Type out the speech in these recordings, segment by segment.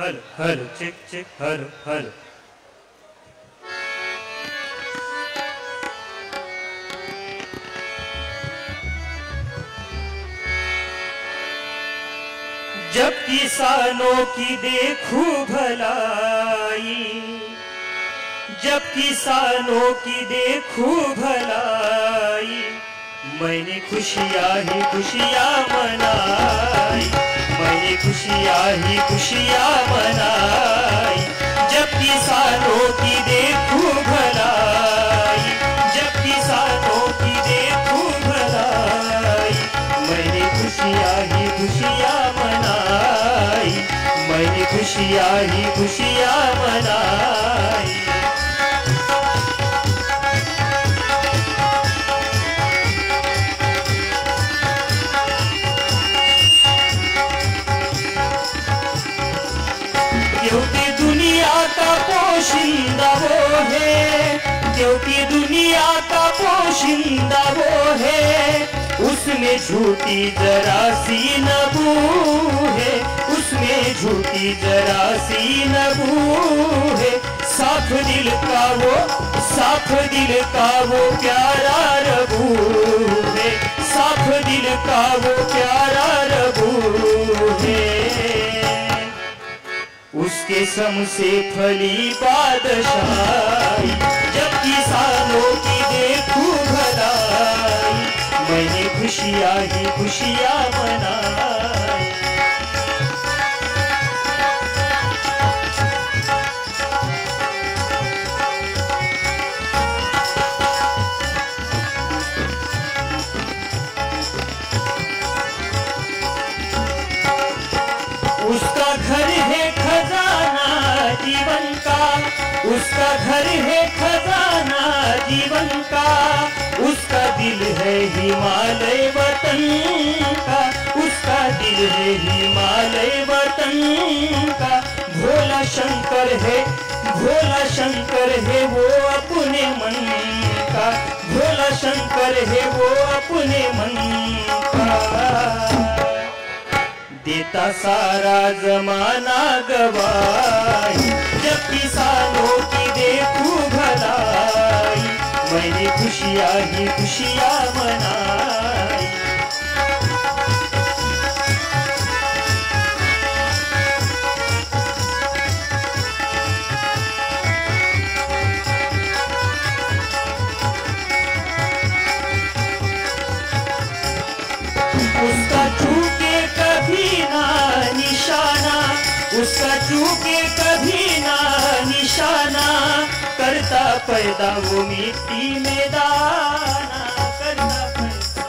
Hello hello check check hello hello. जब किसानों की देखूं भलाई, जब किसानों की देखूं भलाई, मैंने खुशियाँ ही खुशियाँ मनाई, मैंने खुशियाँ ही खुशियाँ मनाई। जब किसानों की देखूं भलाई, जब किसानों की देखूं भलाई, मैंने खुशियाँ ही खुशियाँ मनाई, मैंने खुशियाँ ही खुशियाँ मनाई। क्योंकि दुनिया का पोशिंदा वो है, क्योंकि दुनिया का पोशिंदा वो है, उसमें झूठी जरा सी नबू है, उसमें झूठी जरा सी नबू है। साफ दिल का वो, साफ दिल का वो प्यारा रबू है, साफ दिल का वो प्यारा रबू है। उसके सम से फली बादशाही, जब किसानों की देखूं भलाई, मैंने खुशियाँ ही खुशियाँ मनाई। उसका घर है खजाना जीवन का, उसका घर है खजाना जीवन का, उसका दिल है हिमालय वतन का, उसका दिल है हिमालय वतन का। भोला शंकर है, भोला शंकर है वो अपने मन का, भोला शंकर है वो अपने मन का। देता सारा जमाना गवाही, जब किसानों की देखूं भलाई, मैंने खुशियाँ ही खुशियाँ मनाई। उसका चूके कभी ना निशाना, उसका चूके कभी ना निशाना, करता पैदा वो मिट्टी में दाना, करता पैदा।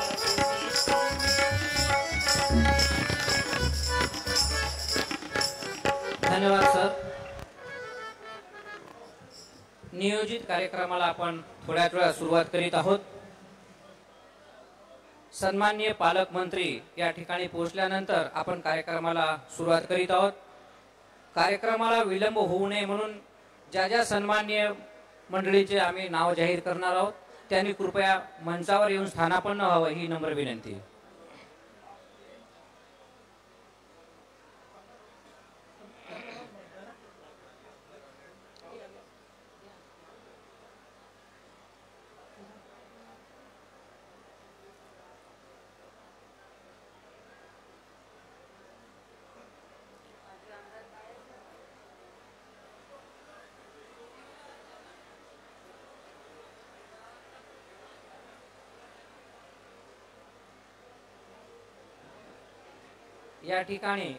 धन्यवाद सर। नियोजित कार्यक्रमाला आपण थोड्याच वेळा सुरुवात करीत आहोत। सन्माननीय पालकमंत्री या ठिकाणी पोहोचल्यानंतर आपण कार्यक्रमाला सुरुवात करीत आहोत। कार्यक्रमाला विलंब होऊ नये म्हणून ज्या ज्या सन्माननीय मंडळीचे आम्ही नाव जाहीर करणार आहोत त्यांनी कृपया मंचावर येऊन स्थानापन्न व्हावं ही नम्र विनंती। या ठिकाणी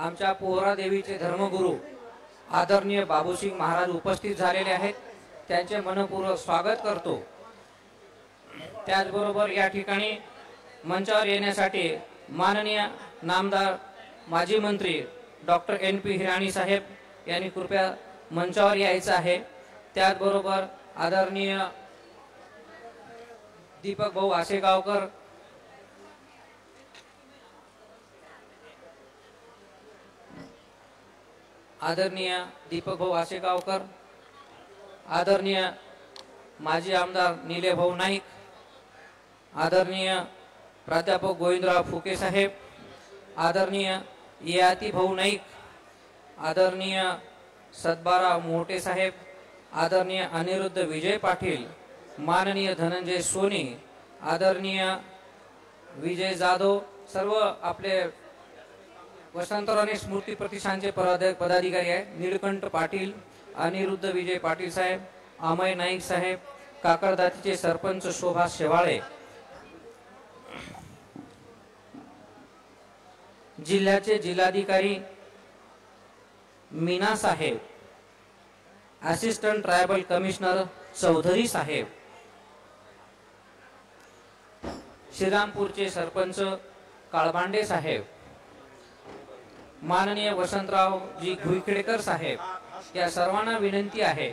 आमच्या पोहरा देवीचे धर्मगुरु आदरणीय बाबूसिंग महाराज उपस्थित झालेले आहेत, त्यांचे मनपूर्वक स्वागत करतो। त्याचबरोबर या ठिकाणी मंचावर येण्यासाठी माननीय नामदार माजी मंत्री डॉक्टर NP हिराणी साहेब यांनी कृपया मंचावर यायचं आहे। त्याचबरोबर आदरणीय दीपक भाऊ आसेगावकर, आदरणीय दीपक भाऊ आसेगावकर, आदरणीय माजी आमदार निले भाऊ नाईक, आदरणीय प्राध्यापक गोविंदराव फुके साहेब, आदरणीय याती भाऊ नाईक, आदरणीय सद्बाराव मोठे साहेब, आदरणीय अनिरुद्ध विजय पाटील, माननीय धनंजय सोनी, आदरणीय विजय जाधव, सर्व आपले वसंतराव स्मृती प्रतिष्ठानचे पदाधिकारी आहेत, निळकंठ पाटील, अनिरुद्ध विजय पाटील साहेब, अमय नाईक साहेब, काकडदातीचे सरपंच शोभा शेवाळे, जिल्ह्याचे जिल्हाधिकारी मीना साहेब, असिस्टंट ट्रायबल कमिशनर चौधरी साहेब, श्रीरामपूरचे सरपंच काळबांडे साहेब, माननीय वसंतराव जी घुईखेडकर साहेब, या सर्वांना विनंती आहे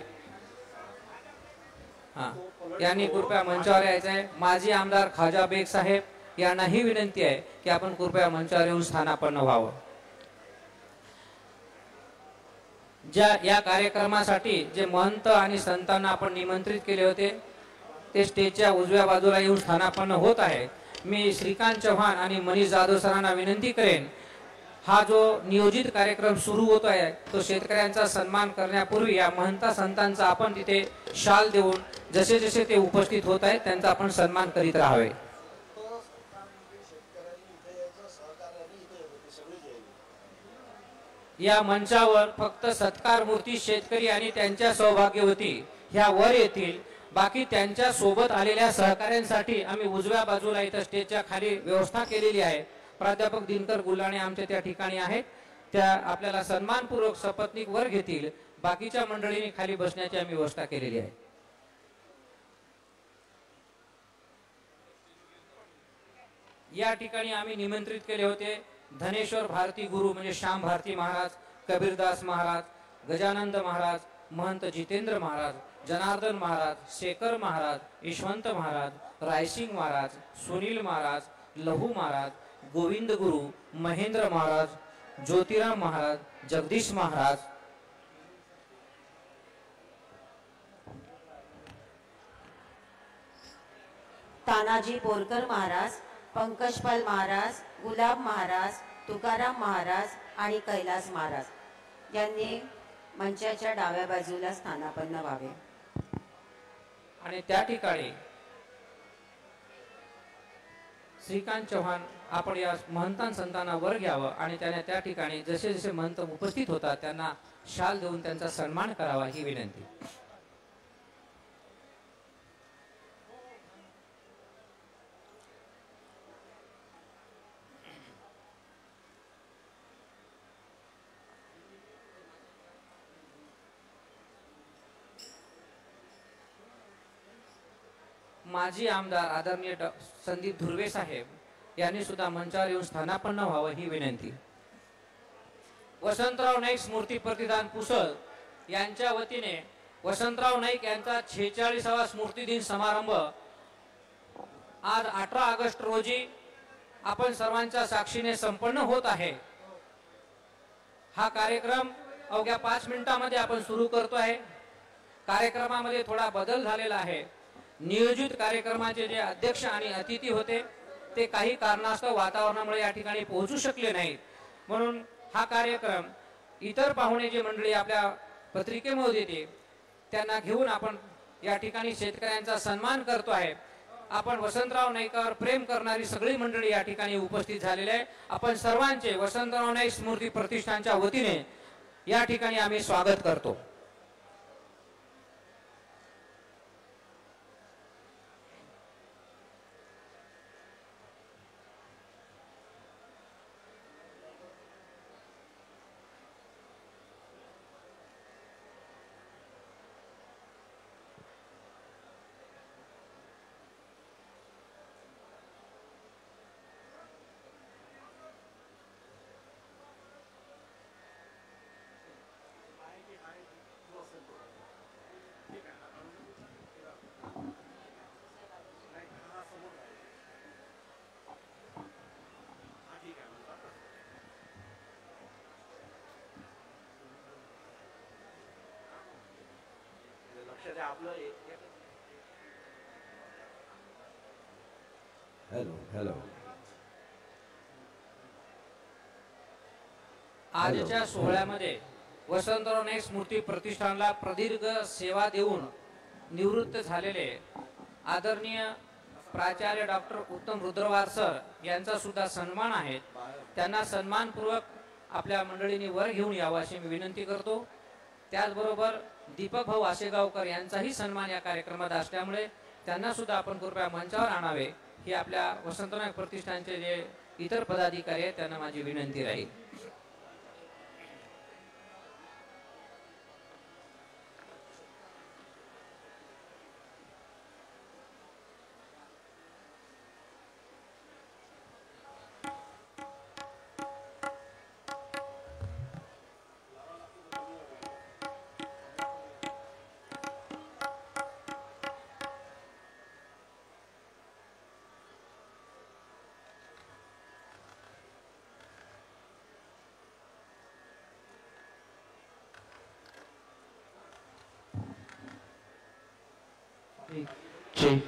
यांनी कृपया मंचावर यायचं आहे। माजी आमदार खाजा बेग साहेब यांनाही विनंती आहे की आपण कृपया मंचावर येऊन स्थानापन्न व्हावं। या कार्यक्रमासाठी जे महंत आणि संतांना आपण निमंत्रित केले होते ते स्टेजच्या उजव्या बाजूला येऊन स्थानापन्न होत आहे। मी श्रीकांत चव्हाण आणि मनीष जाधव सरांना विनंती करेन, हा जो नियोजित कार्यक्रम सुरू होतो आहे तो शेतकऱ्यांचा सन्मान करण्यापूर्वी या महंता संतांचा आपण तिथे शाल देऊन जसे जसे ते उपस्थित होत आहेत त्यांचा आपण सन्मान करीत राहावे। या मंचावर फक्त सत्कार मूर्ती शेतकरी आणि त्यांच्या सौभाग्यवती ह्या वर येतील। बाकी त्यांच्या सोबत आलेल्या सहकाऱ्यांसाठी आम्ही उजव्या बाजूला इथं स्टेजच्या खाली व्यवस्था केलेली आहे। प्राध्यापक दिनकर गुलाणे आमच्या त्या ठिकाणी आहेत, त्या आपल्याला सन्मानपूर्वक शपथनिक वर घेतील। बाकीच्या मंडळींनी खाली बसण्याची आम्ही व्यवस्था केलेली आहे। या ठिकाणी आम्ही निमंत्रित केले होते धनेश्वर भारती गुरु म्हणजे श्याम भारती महाराज, कबीरदास महाराज, गजानंद महाराज, महंत जितेंद्र महाराज, जनार्दन महाराज, शेखर महाराज, यशवंत महाराज, रायसिंग महाराज, सुनील महाराज, लहू महाराज, गोविंद गुरु, महेंद्र महाराज, ज्योतिराम महाराज, जगदीश महाराज, तानाजी पोरकर महाराज, पंकजपाल महाराज, गुलाब महाराज, तुकाराम महाराज आणि कैलास महाराज यांनी मंचाच्या डाव्या बाजूला स्थानापन्न व्हावे। आणि त्या ठिकाणी श्रीकांत चव्हाण आपण या महंतां संतांना वर घ्यावं आणि त्यांना त्या ठिकाणी जसे जसे महंत उपस्थित होतात त्यांना शाल देऊन त्यांचा सन्मान करावा ही विनंती। माजी आमदार आदरणीय संदीप धुर्वे साहेब यांनी सुद्धा मंचावर येऊन स्थानापन्न व्हावं ही विनंती। वसंतराव नाईक स्मृती प्रतिदान पुसद यांच्या वतीने वसंतराव नाईक यांचा 46वा स्मृती दिन समारंभ आज 18 ऑगस्ट रोजी आपण सर्वांच्या साक्षीने संपन्न होत आहे। हा कार्यक्रम अवघ्या 5 मिनिटांमध्ये आपण सुरू करतो आहे। कार्यक्रमामध्ये थोडा बदल झालेला आहे। नियोजित कार्यक्रमाचे जे अध्यक्ष आणि अतिथी होते ते काही कारणास्तव वातावरणामुळे या ठिकाणी पोहोचू शकले नाहीत, म्हणून हा कार्यक्रम इतर पाहुणे जे मंडळी आपल्या पत्रिकेमध्ये येते त्यांना घेऊन आपण या ठिकाणी शेतकऱ्यांचा सन्मान करतो आहे। आपण वसंतराव नाईकावर प्रेम करणारी सगळी मंडळी या ठिकाणी उपस्थित झालेले आहे। आपण सर्वांचे वसंतराव नाईक स्मृती प्रतिष्ठानच्या वतीने या ठिकाणी आम्ही स्वागत करतो। हॅलो हॅलो आजच्या सोहळ्यामध्ये वसंतराव नाईक स्मृती प्रतिष्ठानला प्रदीर्घ सेवा देऊन निवृत्त झालेले आदरणीय प्राचार्य डॉक्टर उत्तम रुद्रवार सर यांचा सुद्धा सन्मान आहे. त्यांना सन्मानपूर्वक आपल्या मंडळींनी वर घेऊन यावं अशी मी विनंती करतो. त्याचबरोबर दीपक भाऊ आसेगावकर यांचाही सन्मान या कार्यक्रमात असल्यामुळे त्यांना सुद्धा आपण कृपया मंचावर आणावे ही आपल्या वसंतराव नाईक प्रतिष्ठानचे जे इतर पदाधिकारी आहेत त्यांना माझी विनंती राहील. Jay.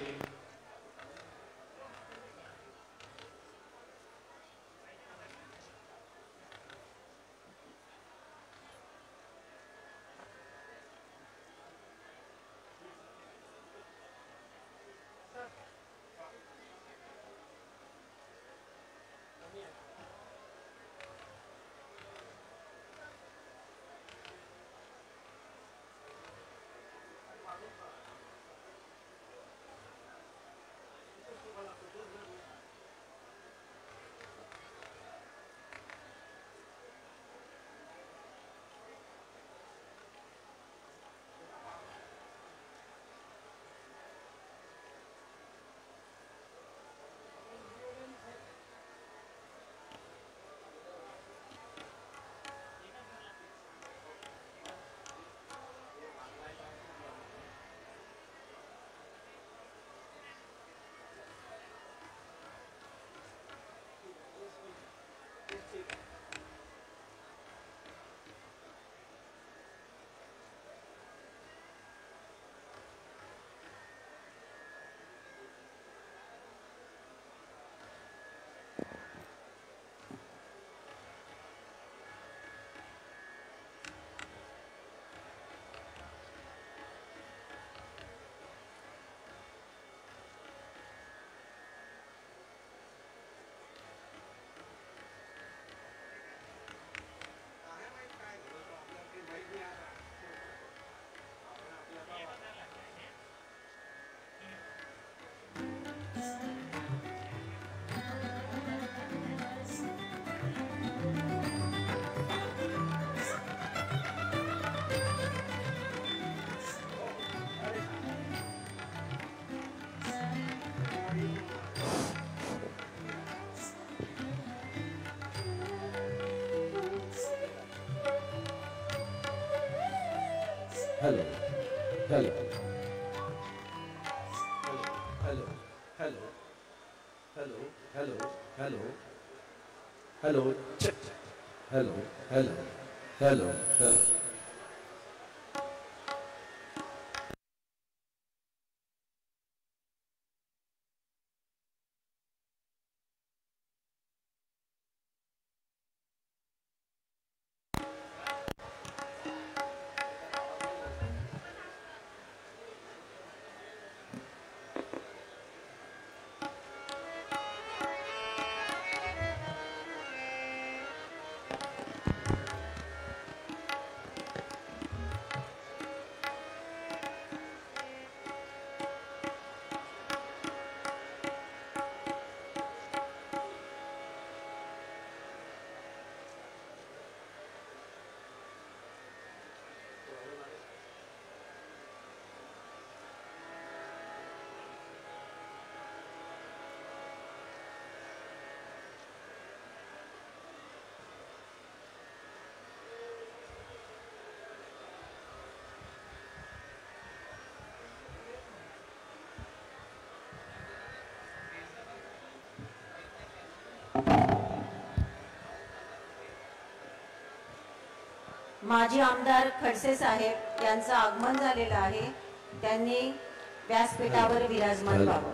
Hello, hello, hello, hello, hello, hello, hello, hello, check, hello, hello, hello, hello. माजी आमदार खडसे साहेब यांचं आगमन झालेलं आहे. त्यांनी व्यासपीठावर विराजमान व्हावं.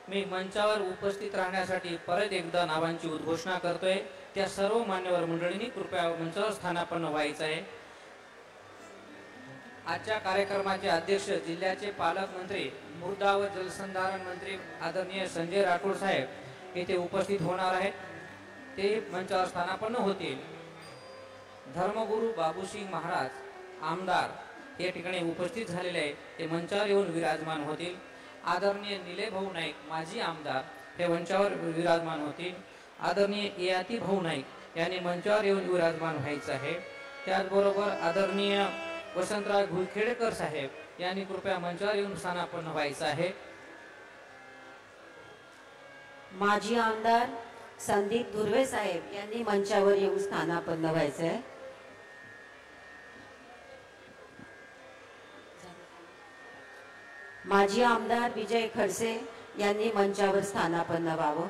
मी मंचावर उपस्थित राहण्यासाठी परत एकदा नावांची उद्घोषणा करतोय. त्या सर्व मान्यवर मंडळींनी कृपया मंचावर स्थानापन्न व्हायचं आहे. आजच्या कार्यक्रमाचे अध्यक्ष जिल्ह्याचे पालकमंत्री मृदा व जलसंधारण मंत्री आदरणीय संजय राठोड साहेब येथे उपस्थित होणार आहेत. ते मंचावर स्थानापन्न होतील. धर्मगुरू बाबूसिंग महाराज आमदार या ठिकाणी उपस्थित झालेले आहे. ते मंचावर येऊन विराजमान होतील. आदरणीय निले भाऊ नाईक माजी आमदार हे मंचावर विराजमान होतील. आदरणीय ययाती भाऊ नाईक यांनी मंचावर येऊन विराजमान व्हायचं आहे. त्याचबरोबर आदरणीय वसंतराव घुलखेडकर साहेब यांनी कृपया मंचावर येऊन स्थानापन्न व्हायचं आहे. माजी आमदार संदीप धुर्वे साहेब यांनी मंचावर येऊन स्थानापन्न व्हायचं आहे. माजी आमदार विजय खडसे यांनी मंचावर स्थानापन्न व्हावं.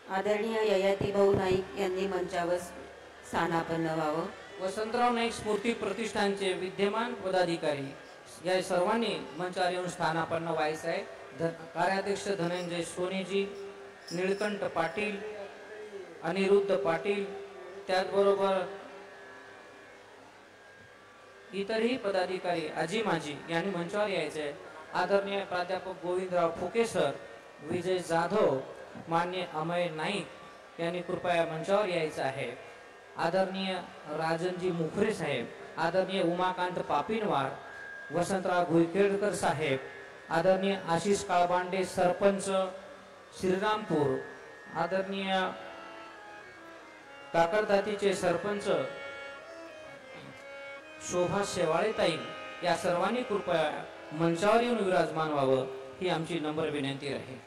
आदरणीय ययाती भाऊ नाईक यांनी मंचावर स्थानापन्न व्हावं. वसंतराव नाईक स्मृती प्रतिष्ठानचे विद्यमान पदाधिकारी या सर्वांनी मंचावर येऊन स्थानापन्न व्हायचं आहे. कार्याध्यक्ष धनंजय सोनेजी, निळकंठ पाटील, अनिरुद्ध पाटील, त्याचबरोबर इतरही पदाधिकारी आजी माजी यांनी मंचावर यायचे आहे. आदरणीय प्राध्यापक गोविंदराव फुके सर, विजय जाधव, मान्य अमय नाईक यांनी कृपया मंचावर यायचं आहे. आदरणीय राजनजी मुखरे साहेब, आदरणीय उमाकांत पापिनवार, वसंतराव घुईखेडकर साहेब, आदरणीय आशिष काळबांडे सरपंच श्रीरामपूर, आदरणीय काकडदातीचे सरपंच शोभा शेवाळेताई या सर्वांनी कृपया मंचावर येऊन विराजमान व्हावं ही आमची नम्र विनंती आहे.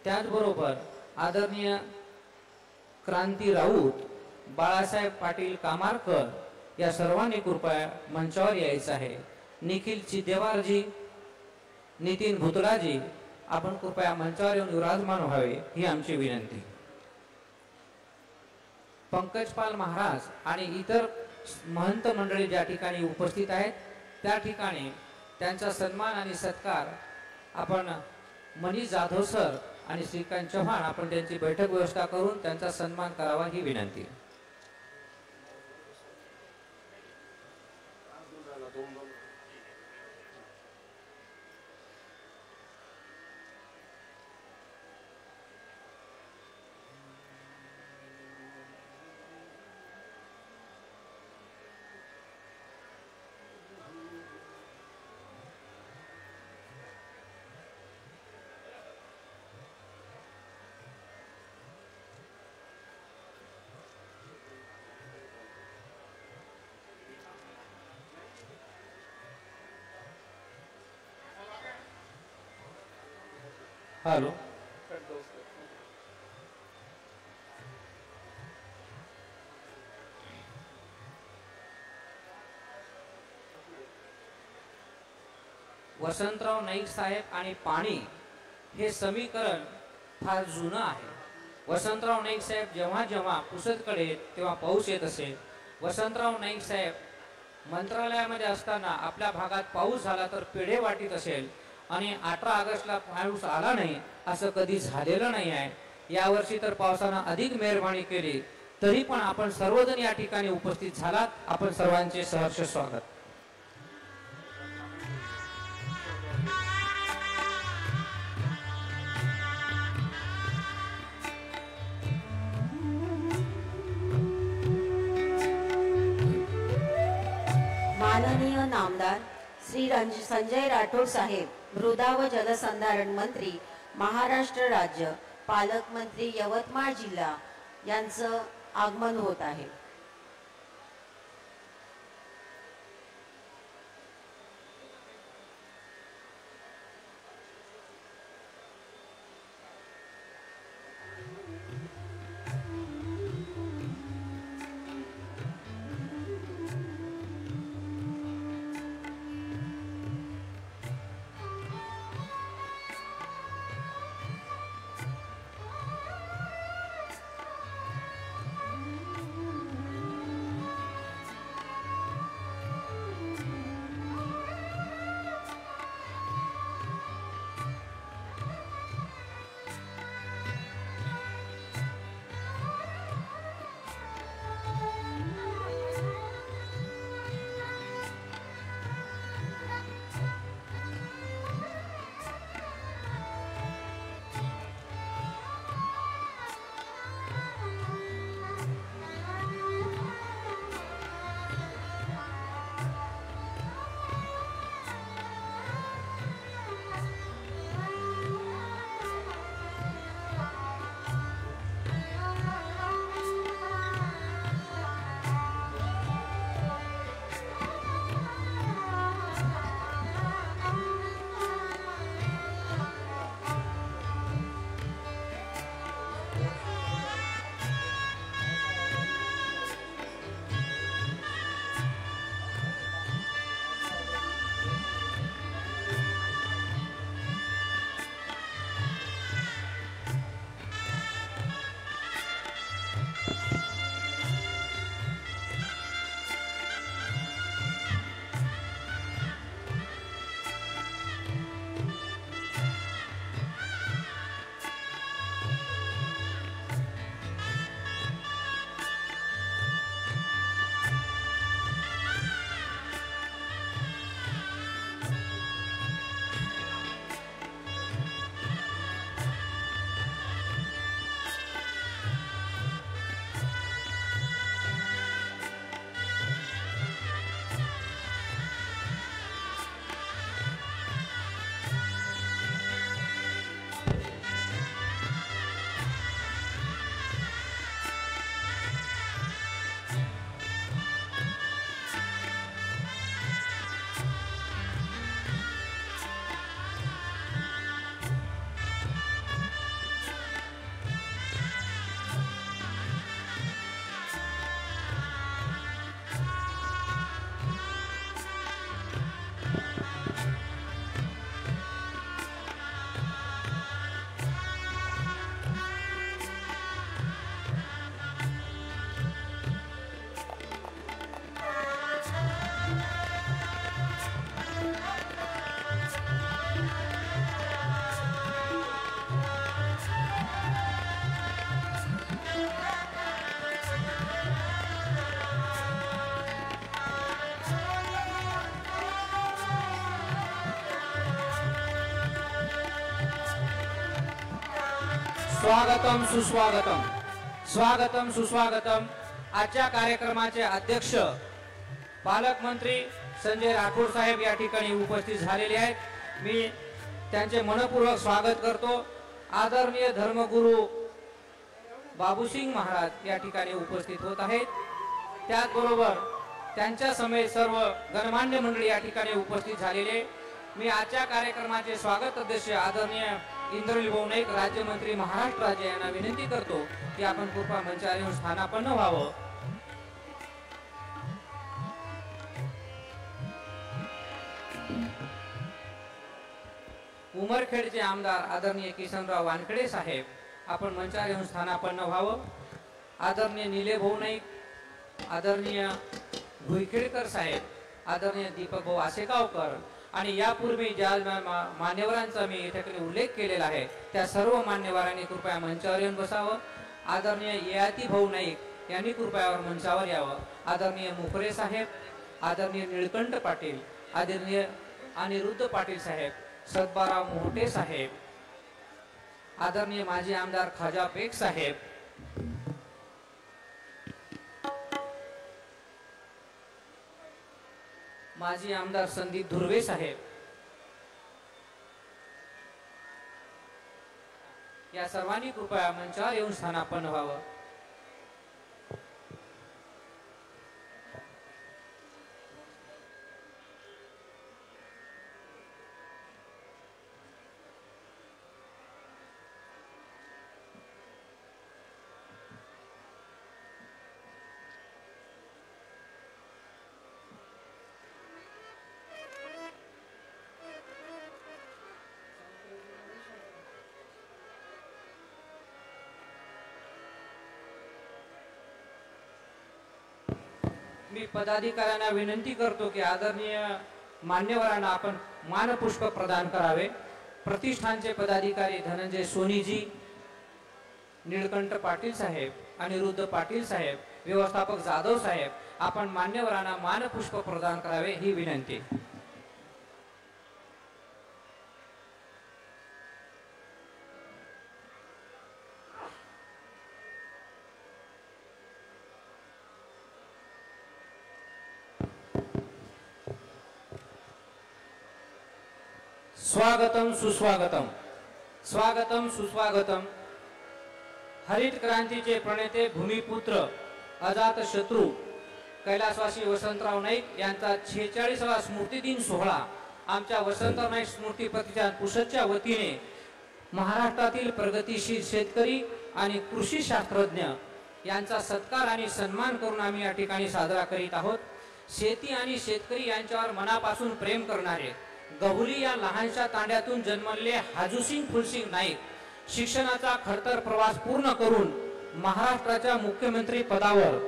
त्याचबरोबर आदरणीय क्रांती राऊत, बाळासाहेब पाटील कामारकर या सर्वांनी कृपया मंचावर यायचं आहे. निखिल चिदेवारजी, नितीन भुतडाजी आपण कृपया मंचावर येऊन विराजमान व्हावे ही आमची विनंती. पंकजपाल महाराज आणि इतर महंत मंडळी ज्या ठिकाणी उपस्थित आहेत त्या ठिकाणी त्यांचा सन्मान आणि सत्कार आपण मनीष जाधव सर आणि श्रीकांत चव्हाण आपण त्यांची बैठक व्यवस्था करून त्यांचा सन्मान करावा ही विनंती. हॅलो, वसंतराव नाईक साहेब आणि पाणी हे समीकरण फार जुनं आहे. वसंतराव नाईक साहेब जेव्हा जेव्हा पुसदकडे तेव्हा पाऊस येत असेल. वसंतराव नाईक साहेब मंत्रालयामध्ये असताना आपल्या भागात पाऊस झाला तर पेढे वाटीत असेल आणि 18 ऑगस्टला पाऊस आला नाही असं कधी झालेलं नाही आहे. यावर्षी तर पावसानं अधिक मेहरबानी केली तरी पण आपण सर्वजण या ठिकाणी उपस्थित झालात. आपण सर्वांचे सहर्ष स्वागत. माननीय नामदार श्री संजय राठोड साहेब, मृदा व जलसंधारण मंत्री, महाराष्ट्र राज्य, पालकमंत्री यवतमाळ जिल्हा यांचं आगमन होत आहे. स्वागतम सुस्वागतम, स्वागतम सुस्वागतम. आजच्या कार्यक्रमाचे अध्यक्ष पालकमंत्री संजय राठोड साहेब या ठिकाणी उपस्थित झालेले आहेत. मी त्यांचे मनपूर्वक स्वागत करतो. आदरणीय धर्मगुरू बाबूसिंग महाराज या ठिकाणी उपस्थित होत आहेत. त्याचबरोबर त्यांच्या समेत सर्व गणमान्य मंडळी या ठिकाणी उपस्थित झालेले. मी आजच्या कार्यक्रमाचे स्वागत अध्यक्ष आदरणीय इंद्रनील भाऊ नाईक राज्यमंत्री महाराष्ट्र राज्य यांना विनंती करतो की आपण कृपा मंचावर येऊन स्थानापन्न व्हावं. उमरखेडचे आमदार आदरणीय किसनराव वानखेडे साहेब आपण मंचावर येऊन स्थानापन्न व्हावं. आदरणीय निले भाऊ नाईक, आदरणीय भुईखेडकर साहेब, आदरणीय दीपक भाऊ आसेगावकर आणि यापूर्वी ज्या मान्यवरांचा मी या ठिकाणी उल्लेख केलेला आहे त्या सर्व मान्यवरांनी कृपया मंचावर येऊन बसावं. आदरणीय ययाती भाऊ नाईक यांनी कृपया मंचावर यावं. आदरणीय मुखरे साहेब, आदरणीय निळकंठ पाटील, आदरणीय अनिरुद्ध पाटील साहेब, सदबाराव मोहटे साहेब, आदरणीय माजी आमदार खाजा पेख साहेब, माजी आमदार संदीप धुर्वे साहेब या सर्वांनी कृपया मंचावर येऊन स्थानापन्न व्हावं. मी पदाधिकाऱ्यांना विनंती करतो की आदरणीय मान्यवरांना आपण मानपुष्प प्रदान करावे. प्रतिष्ठानचे पदाधिकारी धनंजय सोनीजी, निळकंठ पाटील साहेब, अनिरुद्ध पाटील साहेब, व्यवस्थापक जाधव साहेब आपण मान्यवरांना मानपुष्प प्रदान करावे ही विनंती. स्वागतम सुस्वागतम, स्वागतम सुस्वागतम. हरित क्रांतीचे प्रणेते, भूमिपुत्र, अजात शत्रू कैलासवासी वसंतराव नाईक यांचा 46वा स्मृती दिन सोहळा आमच्या वसंतराव नाईक स्मृती प्रतिष्ठान पुसदच्या वतीने महाराष्ट्रातील प्रगतीशील शेतकरी आणि कृषी शास्त्रज्ञ यांचा सत्कार आणि सन्मान करून आम्ही या ठिकाणी साजरा करीत आहोत. शेती आणि शेतकरी यांच्यावर मनापासून प्रेम करणारे गहुली या लहानशा तांड्यातून जन्मलेले हाजूसिंग फुलसिंग नाईक शिक्षणाचा खडतर प्रवास पूर्ण करून महाराष्ट्राच्या मुख्यमंत्री पदावर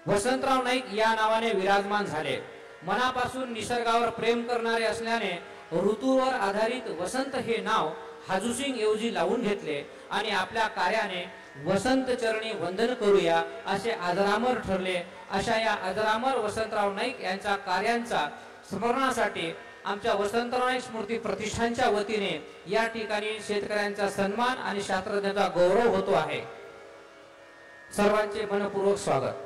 वसंतराव नाईक या नावाने विराजमान झाले. मनापासून निसर्गावर प्रेम करणारे असल्याने ऋतूवर आधारित वसंत हे नाव हाजूसिंग ऐवजी लावून घेतले आणि आपल्या कार्याने वसंत चरणी वंदन करूया असे अजरामर ठरले. अशा या अजरामर वसंतराव नाईक यांच्या कार्यांचा स्मरणासाठी आमच्या वसंतराव नाईक स्मृती प्रतिष्ठानच्या वतीने या ठिकाणी शेतकऱ्यांचा सन्मान आणि शास्त्रज्ञाचा गौरव होतो आहे. सर्वांचे मनपूर्वक स्वागत.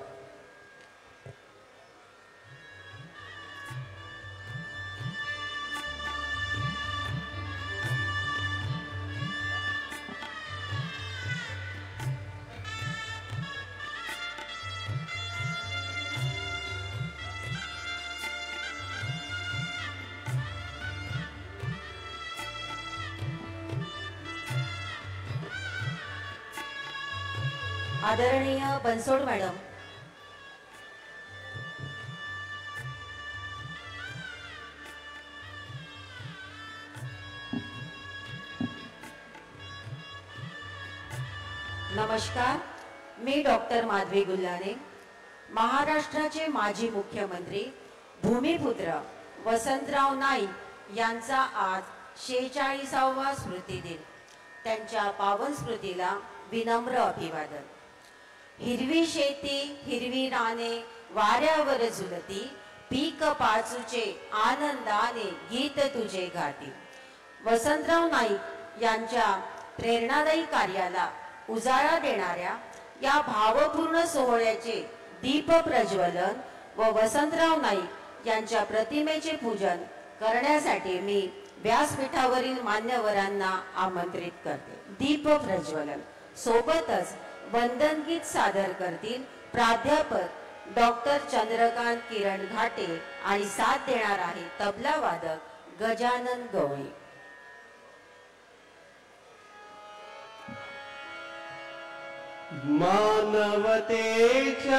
आदरणीय बनसोड मॅडम, नमस्कार. मी डॉक्टर माधवी गुल्हाने, महाराष्ट्राचे माजी मुख्यमंत्री भूमिपुत्र वसंतराव नाईक यांचा आज 46वा स्मृती दिन. त्यांच्या पावन स्मृतीला विनम्र अभिवादन. हिरवी शेती हिरवी राने वाऱ्यावर झुलती, पीक पाचूचे आनंदाने गीत तुझे गाती. वसंतराव नाईक यांच्या प्रेरणादायी कार्याला उजाळा देणाऱ्या या भावपूर्ण सोहळ्याचे दीप प्रज्वलन व वसंतराव नाईक यांच्या प्रतिमेचे पूजन करण्यासाठी मी व्यासपीठावरील मान्यवरांना आमंत्रित करते. दीप प्रज्वलन सोबतच वंदनगीत सादर करतील प्राध्यापक डॉक्टर चंद्रकांत किरण घाटे आणि साथ देणार आहे तबला वादक गजानन गवळी. मानवतेच्या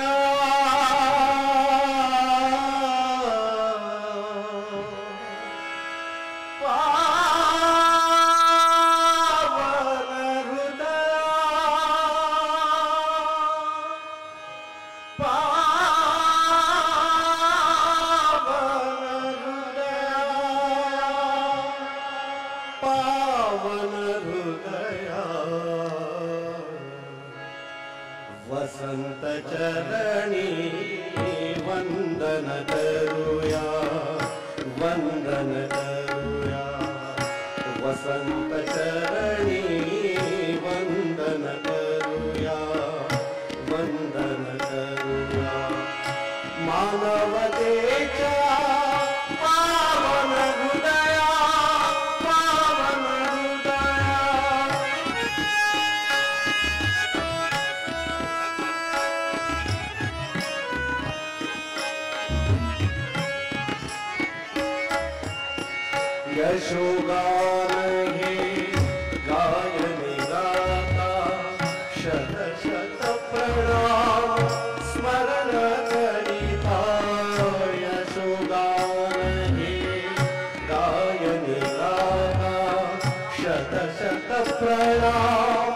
वसंत चरणी वंदन करूया, वंदन करूया. वसंत चरणी वंदन करूया, वंदन करूया. मानवतेच्या पावन हृदया, पावन हृदया. यशोगान हे गायने गाता शत शत प्रणाम स्मरण करिता. यशोगान हे गायने गाता शत शत प्रणाम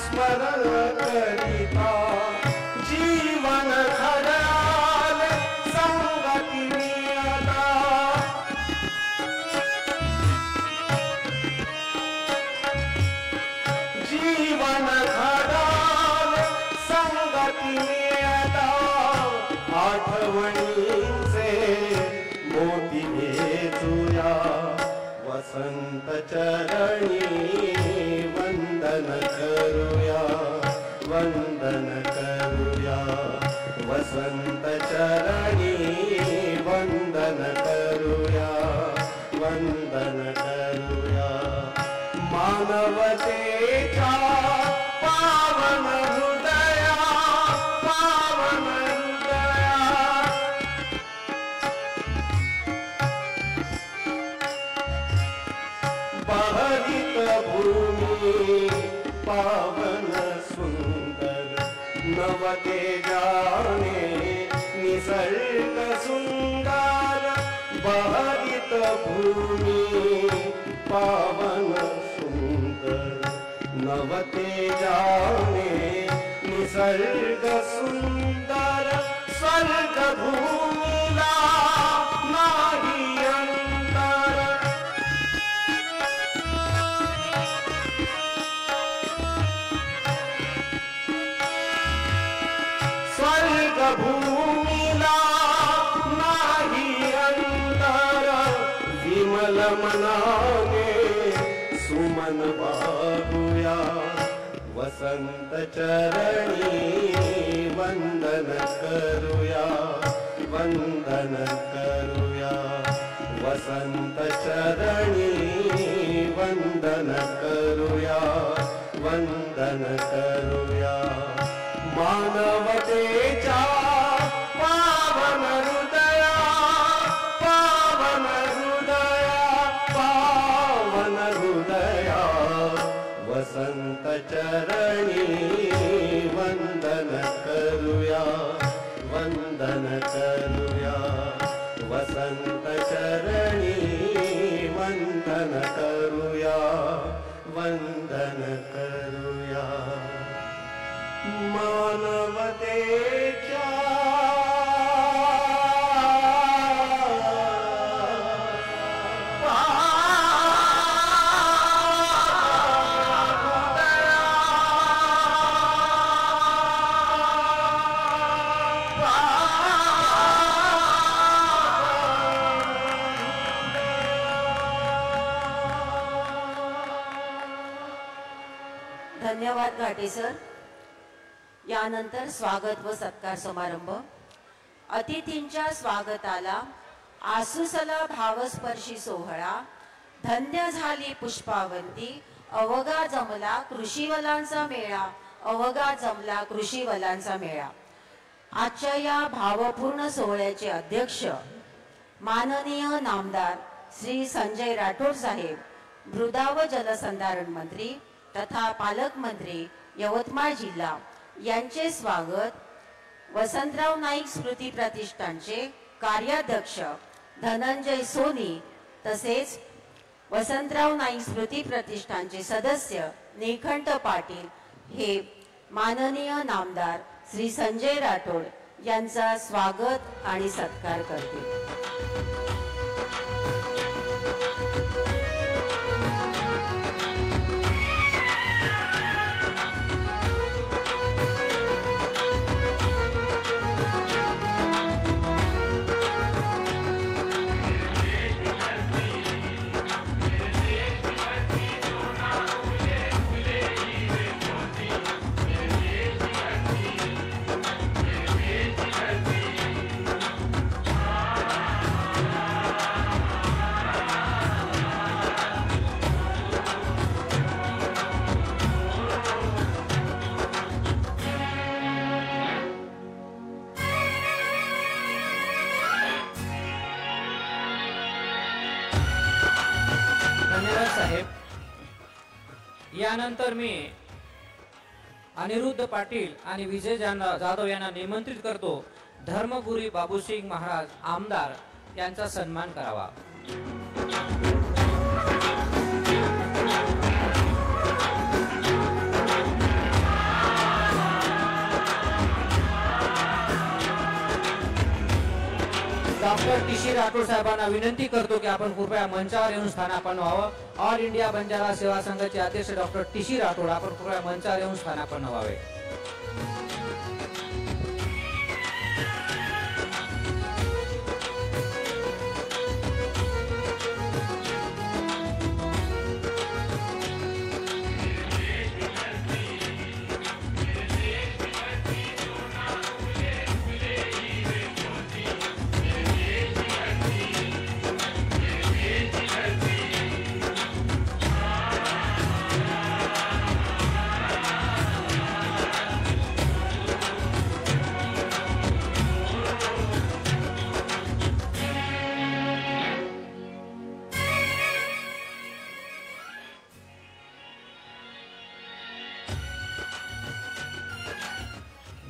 स्मरण करिता. जीवन खराल संगती मिळता. जीवन घडाल संगती मिळता. आठवणींचे मोती घेऊया, वसंत चरणी वंदन करूया, वंदन करूया. वसंत चरणी वंदन करूया, वंदन करूया. मानवतेच्या पावन हृदया, पावन हृदया. बहरित भूमी पावन सुंदर नवते जाने निसर्ग सुंदर. बहरित भूमी पावन सुंदर नवते जाने निसर्ग सुंदर. स्वर्ग भूमीला नाही अंतर. स्वर्ग भूमीला नाही अंतर. विमल मनाने सुमन वाहूया, वसंत चरणी वंदन करूया, वंदन करूया. वसंत चरणी वंदन करूया, वंदन करूया. मानवतेच्या पावन हृदया, पावन हृदया, पावन हृदया. वसंत चरणी वंदन करूया, वंदन करूया. वसंत चरणी वंदन करूया, वंदन करूया. मानवतेच्या धन्यवाद घाटे सर. यानंतर स्वागत व सत्कार समारंभ. अतिथींच्या स्वागताला आसुसला भावस्पर्शी सोहळा. धन्य झाली पुष्पावंती, अवघा जमला कृषीवलांचा मेळा, अवघा जमला कृषीवलांचा मेळा. आजच्या या भावपूर्ण सोहळ्याचे अध्यक्ष माननीय नामदार श्री संजय राठोड साहेब, मृदा व जलसंधारण मंत्री तथा पालकमंत्री यवतमाळ जिल्हा यांचे स्वागत वसंतराव नाईक स्मृती प्रतिष्ठानचे कार्याध्यक्ष धनंजय सोनी तसेच वसंतराव नाईक स्मृती प्रतिष्ठानचे सदस्य निखंठ पाटील हे माननीय नामदार श्री संजय राठोड यांचा स्वागत आणि सत्कार करतील. यानंतर मी अनिरुद्ध पाटील आणि विजय जाधव यांना निमंत्रित करतो. धर्मपुरी बाबूसिंग महाराज आमदार यांचा सन्मान करावा. Doctor TC. राठोड साहेबांना विनंती करतो की आपण कृपया मंचावर येऊन स्थानापन्न व्हावं. ऑल इंडिया बंजारा सेवा संघाचे अध्यक्ष डॉक्टर टी.सी. राठोड आपण कृपया मंचावर येऊन स्थानापन्न व्हावे.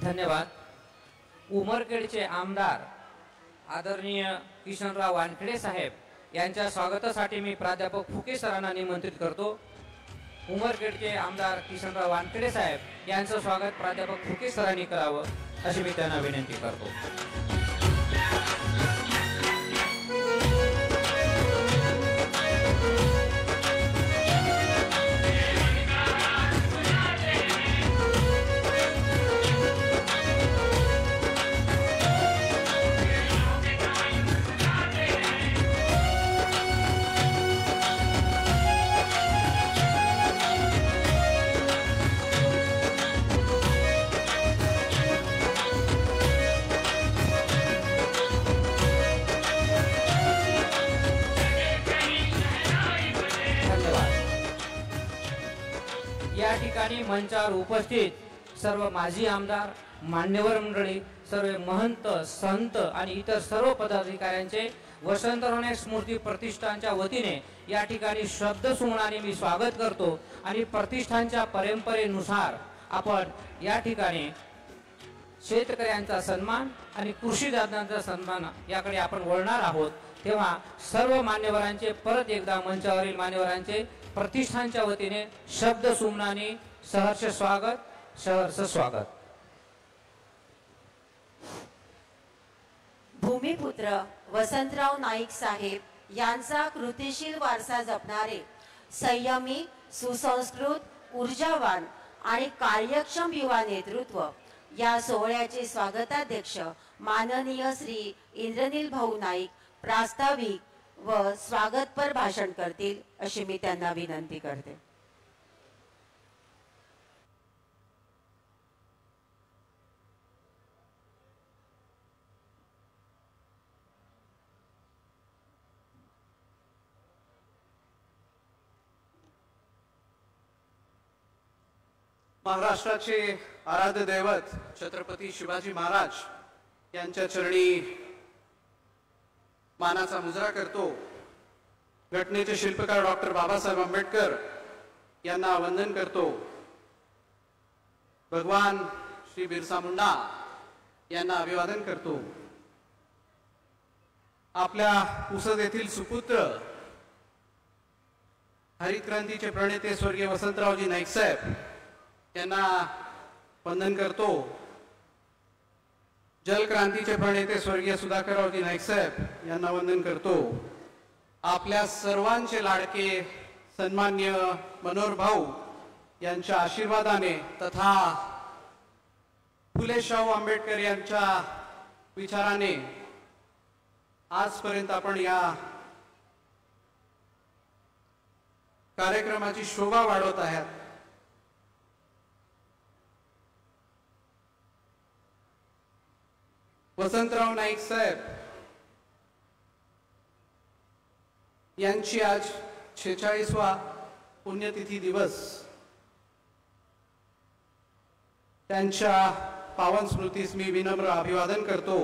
धन्यवाद. उमरखेडचे आमदार आदरणीय किशनराव वानखेडे साहेब यांच्या स्वागतासाठी मी प्राध्यापक फुके सरांना निमंत्रित करतो. उमरखेडचे आमदार किशनराव वानखेडे साहेब यांचं स्वागत प्राध्यापक फुके सरांनी करावं अशी मी त्यांना विनंती करतो. या ठिकाणी मंचावर उपस्थित सर्व माजी आमदार, मान्यवर मंडळी, सर्व महंत, संत आणि इतर सर्व पदाधिकाऱ्यांचे वसंतराव नाईक स्मृती प्रतिष्ठानच्या वतीने या ठिकाणी शब्द सुमनाने मी स्वागत करतो. आणि प्रतिष्ठानच्या परंपरेनुसार आपण या ठिकाणी शेतकऱ्यांचा सन्मान आणि कृषीदारांचा सन्मान याकडे आपण वळणार आहोत. तेव्हा सर्व मान्यवरांचे परत एकदा मंचावरील मान्यवरांचे प्रतिष्ठानच्या वतीने शब्द सुमनाने सहर्ष स्वागत, सहर्ष स्वागत. भूमिपुत्र वसंतराव नाईक साहेब यांचा कृतिशील वारसा जपणारे संयमी, सुसंस्कृत, ऊर्जावान आणि कार्यक्षम युवा नेतृत्व या सोहळ्याचे स्वागताध्यक्ष माननीय श्री इंद्रनील भाऊ नाईक प्रास्ताविक व स्वागतपर भाषण करतील अशी मी त्यांना विनंती करते. महाराष्ट्राचे आराध्य दैवत छत्रपती शिवाजी महाराज यांच्या चरणी मानाचा मुजरा करतो। घटनेचे शिल्पकार डॉक्टर बाबासाहेब आंबेडकर यांना वंदन करतो। भगवान श्री बिरसा मुंडा यांना अभिवादन करतो। आपल्या पुसद येथील सुपुत्र हरित क्रांतीचे प्रणेते स्वर्गीय वसंतरावजी नाईक साहेब यांना वंदन करतो। जलक्रांतीचे प्रणेते स्वर्गीय सुधाकररावजी नाईक साहेब यांना वंदन करतो। आपल्या सर्वांचे लाडके सन्मान्य मनोहर भाऊ यांच्या आशीर्वादाने तथा फुले शाहू आंबेडकर यांच्या विचाराने आजपर्यंत आपण या कार्यक्रमाची शोभा वाढवत आहात। वसंतराव नाईक साहेब यांची आज 46वा पुण्यतिथी दिवस। त्यांच्या पावन स्मृतीस मी विनम्र अभिवादन करतो।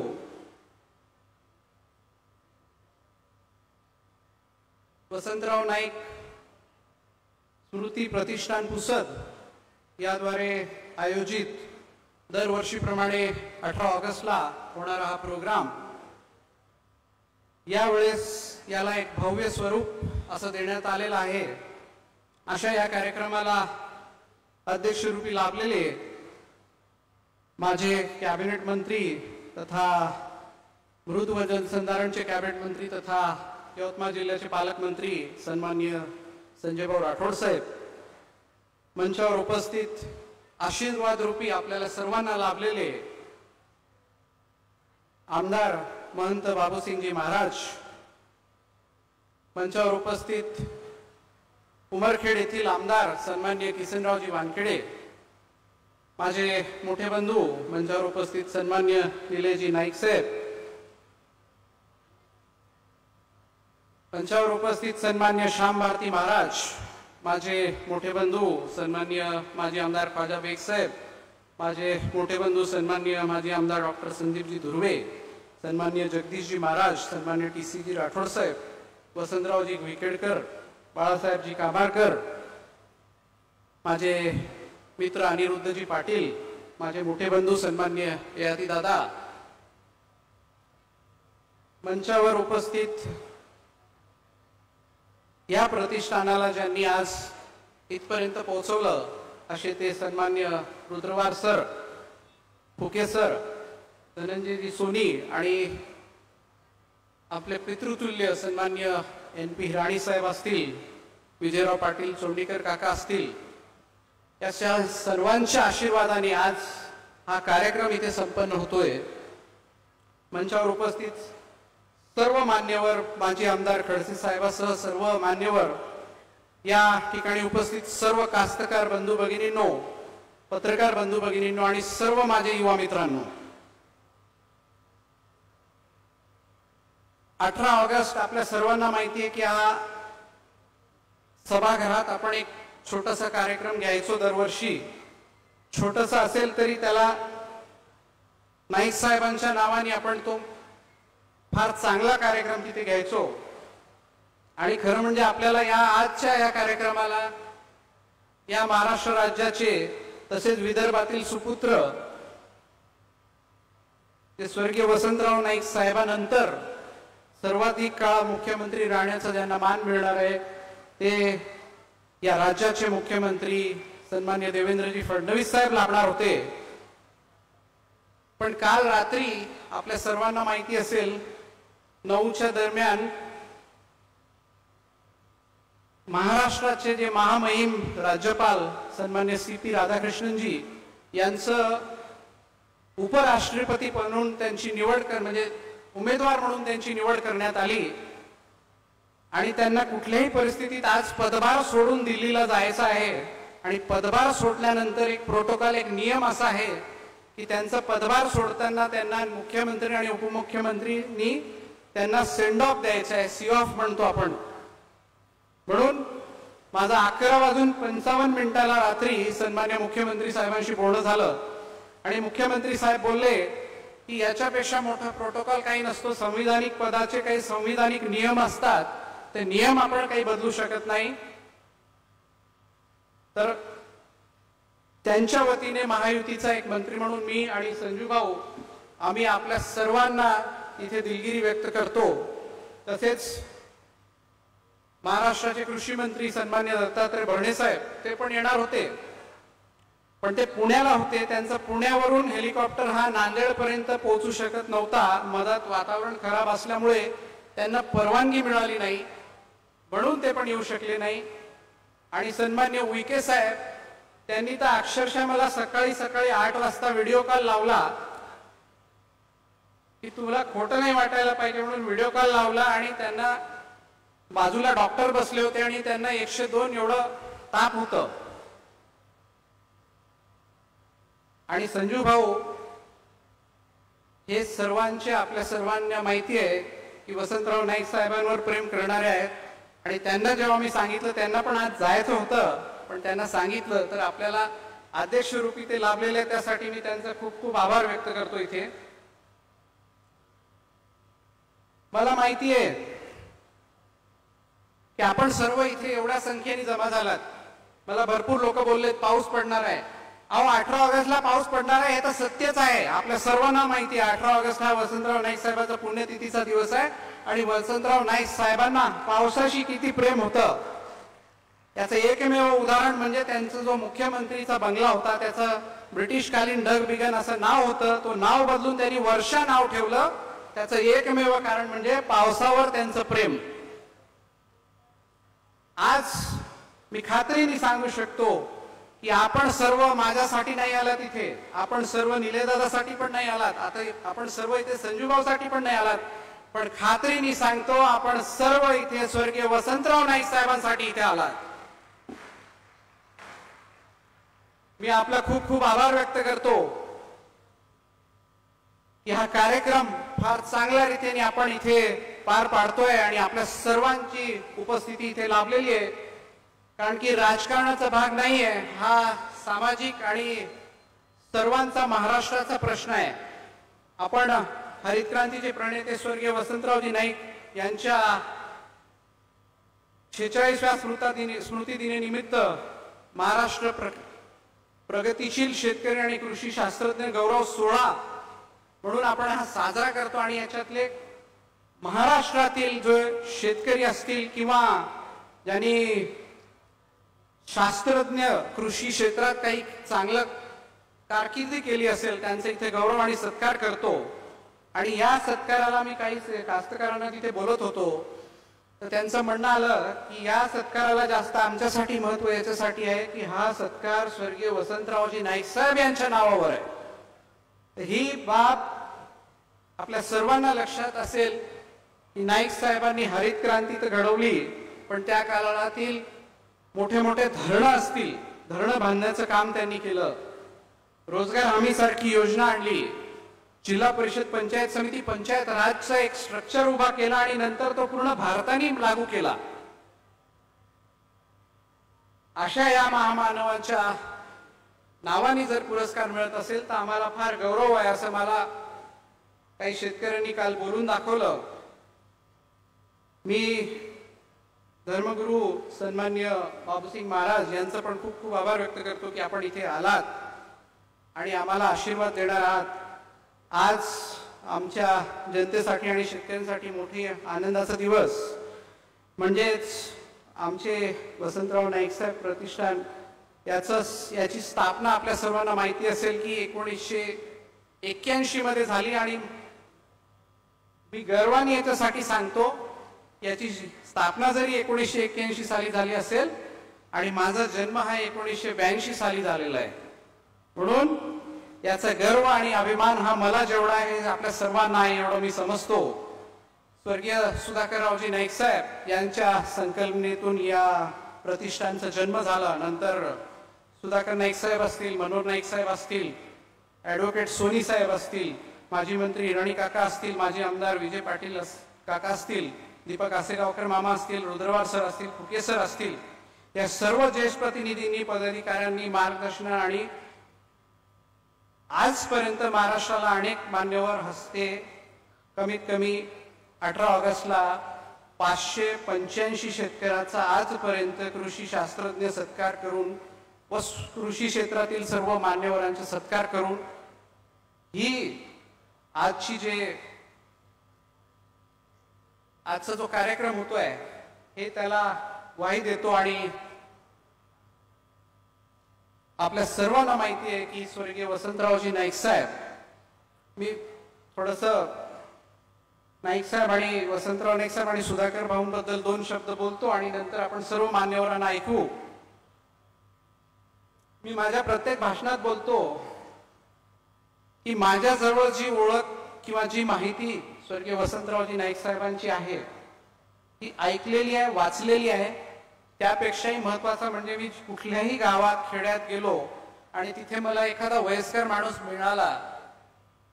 वसंतराव नाईक स्मृती प्रतिष्ठान पुसद याद्वारे आयोजित दरवर्षीप्रमाणे 18 ऑगस्टला होणारा हा प्रोग्राम यावेळेस याला एक भव्य स्वरूप असं देण्यात आलेलं आहे। अशा या कार्यक्रमाला अध्यक्षरूपी लाभलेले माझे कॅबिनेट मंत्री तथा मृद व जलसंधारणचे कॅबिनेट मंत्री तथा यवतमाळ जिल्ह्याचे पालकमंत्री सन्माननीय संजयभाऊ राठोड साहेब, मंचावर उपस्थित आशीर्वाद रूपी आपल्याला सर्वांना लाभलेले आमदार महंत बाबूसिंगजी महाराज, मंचावर उपस्थित उमरखेड येथील आमदार सन्माननीय किसनरावजी वानखेडे, माझे मोठे बंधू मंचावर उपस्थित सन्माननीय निलेशजी नाईक साहेब, मंचावर उपस्थित सन्माननीय श्याम भारती महाराज, माझे मोठे बंधू सन्माननीय माजी आमदार ख्वाजा बेग साहेब, माझे मोठे बंधू सन्माननीय माजी आमदार डॉक्टर संदीपजी धुर्वे, सन्माननीय जगदीशजी महाराज, सन्माननीय TCजी राठोड साहेब, वसंतरावजी विकेडकर, बाळासाहेबजी कामारकर, माझे मित्र अनिरुद्धजी पाटील, माझे मोठे बंधू सन्माननीय ययाती दादा, मंचावर उपस्थित या प्रतिष्ठानाला ज्यांनी आज इथपर्यंत पोहोचवलं असे ते सन्मान्य रुद्रवार सर, फुके सर, धनंजयजी सोनी आणि आपले पितृतुल्य सन्मान्य NP हिराणी साहेब असतील, विजयराव पाटील चोंडीकर काका असतील, या सर्वांच्या आशीर्वादाने आज हा कार्यक्रम इथे संपन्न होतोय। मंचावर उपस्थित सर्व मान्यवर, माजी आमदार खडसे साहेबांसह सर्व मान्यवर, या ठिकाणी उपस्थित सर्व कास्तकार बंधू भगिनींनो, पत्रकार बंधू भगिनींनो आणि सर्व माझे युवा मित्रांनो, 18 ऑगस्ट आपल्या सर्वांना माहिती आहे की हा सभागृहात आपण एक छोटासा कार्यक्रम घ्यायचो दरवर्षी। छोटासा असेल तरी त्याला नाईक साहेबांच्या नावाने आपण तो फार चांगला कार्यक्रम तिथे घ्यायचो। आणि खरं म्हणजे आपल्याला या आजच्या या कार्यक्रमाला या महाराष्ट्र राज्याचे तसेच विदर्भातील सुपुत्र ते स्वर्गीय वसंतराव नाईक साहेबांनंतर सर्वाधिक काळ मुख्यमंत्री राहण्याचा ज्यांना मान मिळणार आहे ते या राज्याचे मुख्यमंत्री सन्माननीय देवेंद्रजी फडणवीस साहेब लाभणार होते। पण काल रात्री आपल्या सर्वांना माहिती असेल 9च्या दरम्यान महाराष्ट्राचे जे महामहिम राज्यपाल सन्मान्य CP राधाकृष्णनजी यांचं उपराष्ट्रपती म्हणून त्यांची निवड म्हणजे उमेदवार म्हणून त्यांची निवड करण्यात आली आणि त्यांना कुठल्याही परिस्थितीत आज पदभार सोडून दिल्लीला जायचं आहे। आणि पदभार सोडल्यानंतर एक प्रोटोकॉल, एक नियम असा आहे की त्यांचा पदभार सोडताना त्यांना मुख्यमंत्री आणि उपमुख्यमंत्रींनी त्यांना सेंड ऑफ द्यायचा आहे, सी ऑफ म्हणतो आपण। म्हणून माझं 11:55 रात्री सन्मान्य मुख्यमंत्री साहेबांशी बोलणं झालं आणि मुख्यमंत्री साहेब बोलले की याच्यापेक्षा मोठा प्रोटोकॉल काही नसतो, संविधानिक पदाचे काही संविधानिक नियम असतात, ते नियम आपण काही बदलू शकत नाही. तर त्यांच्या वतीने महायुतीचा एक मंत्री म्हणून मी आणि संजू भाऊ आम्ही आपल्या सर्वांना इथे दिलगिरी व्यक्त करतो. तसेच महाराष्ट्राचे कृषी मंत्री सन्मान्य दत्तात्रय भरणे साहेब ते पण येणार होते, पण ते पुण्याला होते. त्यांचं पुण्यावरून हेलिकॉप्टर हा नांदेडपर्यंत पोहोचू शकत नव्हता. मधात वातावरण खराब असल्यामुळे त्यांना परवानगी मिळाली नाही, म्हणून ते पण येऊ शकले नाही. आणि सन्मान्य उईके साहेब त्यांनी तर अक्षरशः मला सकाळी 8 वाजता व्हिडिओ कॉल लावला की तुला खोटं नाही वाटायला पाहिजे म्हणून व्हिडिओ कॉल लावला. आणि त्यांना बाजूला डॉक्टर बसले होते आणि त्यांना 102 एवढं ताप होतं. आणि संजू भाऊ हे सर्वांचे आपल्या सर्वांना माहिती आहे की वसंतराव नाईक साहेबांवर प्रेम करणारे आहेत. आणि त्यांना जेव्हा मी सांगितलं, त्यांना पण आज जायचं होतं, पण त्यांना सांगितलं तर आपल्याला अध्यक्ष रूपी ते लाभलेले आहेत, त्यासाठी मी त्यांचा खूप खूप आभार व्यक्त करतो. इथे मला माहिती आहे की आपण सर्व इथे एवढ्या संख्येने जमा झालात. मला भरपूर लोक बोललेत पाऊस पडणार आहे. अहो 18 ऑगस्टला पाऊस पडणार आहे हे तर सत्यच आहे, आपल्या सर्वांना माहिती आहे. 18 ऑगस्ट हा वसंतराव नाईक साहेबांचा पुण्यतिथीचा दिवस आहे आणि वसंतराव नाईक साहेबांना पावसाशी किती प्रेम होतं याचं एकमेव उदाहरण म्हणजे त्यांचा जो मुख्यमंत्रीचा बंगला होता त्याचं ब्रिटिशकालीन डग बिगन असं नाव होतं. तो नाव बदलून त्यांनी वर्षा नाव ठेवलं. त्याचं एकमेव कारण म्हणजे पावसावर त्यांचं प्रेम. आज मी खात्रीने सांगू शकतो की आपण सर्व माझ्यासाठी नाही आलात इथे, आपण सर्व निलेदादासाठी पण नाही आलात, आता आपण सर्व इथे संजूभाऊसाठी पण नाही आलात, पण खात्रीने सांगतो आपण सर्व इथे स्वर्गीय वसंतराव नाईक साहेबांसाठी इथे आलात. मी आपला खूप खूप आभार व्यक्त करतो की हा कार्यक्रम फार चांगल्या रीतीने आपण इथे पार पाडतोय आणि आपल्या सर्वांची उपस्थिती इथे लाभलेली आहे. कारण की राजकारणाचा भाग नाहीये, हा सामाजिक आणि सर्वांचा महाराष्ट्राचा प्रश्न आहे. आपण हरित क्रांतीचे प्रणेते स्वर्गीय वसंतरावजी नाईक यांच्या 46व्या स्मृतिदिनानिमित्त महाराष्ट्र प्रगतीशील शेतकरी आणि कृषी शास्त्रज्ञ गौरव सोहळा म्हणून आपण हा साजरा करतो. आणि याच्यातले महाराष्ट्रातील जो शेतकरी असतील किंवा ज्यांनी शास्त्रज्ञ कृषी क्षेत्रात काही चांगलं कारकिर्दी केली असेल त्यांचा इथे गौरव आणि सत्कार करतो. आणि या सत्काराला मी काही कास्तकारांना तिथे बोलत होतो तर त्यांचं म्हणणं आलं की या सत्काराला जास्त आमच्यासाठी महत्व याच्यासाठी आहे की हा सत्कार स्वर्गीय वसंतरावजी नाईक साहेब यांच्या नावावर आहे. ही बाब आपल्या सर्वांना लक्षात असेल की नाईक साहेबांनी हरित क्रांती तर घडवली, पण त्या काळातील मोठे मोठे धरणं असतील, धरणं बांधण्याचं काम त्यांनी केलं. रोजगार हमी सारखी योजना आणली, जिल्हा परिषद पंचायत समिती पंचायत राजचा एक स्ट्रक्चर उभा केला आणि नंतर तो पूर्ण भारताने लागू केला. अशा या महामानवाच्या नावाने जर पुरस्कार मिळत असेल तर आम्हाला फार गौरव आहे असं मला काही शेतकऱ्यांनी काल बोलून दाखवलं. मी धर्मगुरू सन्मान्य बाबूसिंग महाराज यांचं पण खूप खूप आभार व्यक्त करतो की आपण इथे आलात आणि आम्हाला आशीर्वाद देणार आहात. आज आमच्या जनतेसाठी आणि शेतकऱ्यांसाठी मोठी आनंदाचा दिवस म्हणजेच आमचे वसंतराव नाईक साहेब प्रतिष्ठान याची स्थापना आपल्या सर्वांना माहिती असेल की 1981 मध्ये झाली. आणि मी गर्वाने याच्यासाठी सांगतो, याची स्थापना जरी 1981 साली झाली असेल आणि माझा जन्म हा 1982 साली झालेला आहे, म्हणून याचा गर्व आणि अभिमान हा मला जेवढा आहे आपल्या सर्वांना आहे एवढं मी समजतो. स्वर्गीय सुधाकररावजी नाईक साहेब यांच्या संकल्पनेतून या प्रतिष्ठानचा जन्म झाला. नंतर सुधाकर नाईक साहेब असतील, मनोहर नाईक साहेब असतील, ॲडव्होकेट सोनी साहेब असतील, माजी मंत्री इराणी काका असतील, माजी आमदार विजय पाटील काका असतील, दीपक आसेगावकर मामा असतील, रुद्रवार सर असतील, फुके सर असतील, या सर्व ज्येष्ठ प्रतिनिधींनी, पदाधिकाऱ्यांनी मार्गदर्शन आणि आजपर्यंत महाराष्ट्राला अनेक मान्यवर हस्ते कमीत कमी 18 ऑगस्टला 585 शेतकऱ्याचा आजपर्यंत कृषी शास्त्रज्ञ सत्कार करून व कृषी क्षेत्रातील सर्व मान्यवरांचा सत्कार करून ही आजचा जो कार्यक्रम होतोय हे त्याला वाही देतो. आणि आपल्या सर्वांना माहिती आहे की स्वर्गीय वसंतरावजी नाईक साहेब, मी थोडस नाईक साहेब आणि वसंतराव नाईक साहेब आणि सुधाकर भाऊंबद्दल 2 शब्द बोलतो आणि नंतर आपण सर्व मान्यवरांना ऐकू. मी माझ्या प्रत्येक भाषणात बोलतो की माझ्याजवळ जी ओळख किंवा जी माहिती स्वर्गीय वसंतरावजी नाईक साहेबांची आहे ती ऐकलेली आहे, वाचलेली आहे. त्यापेक्षाही महत्वाचं म्हणजे मी कुठल्याही गावात खेड्यात गेलो आणि तिथे मला एखादा वयस्कर माणूस मिळाला,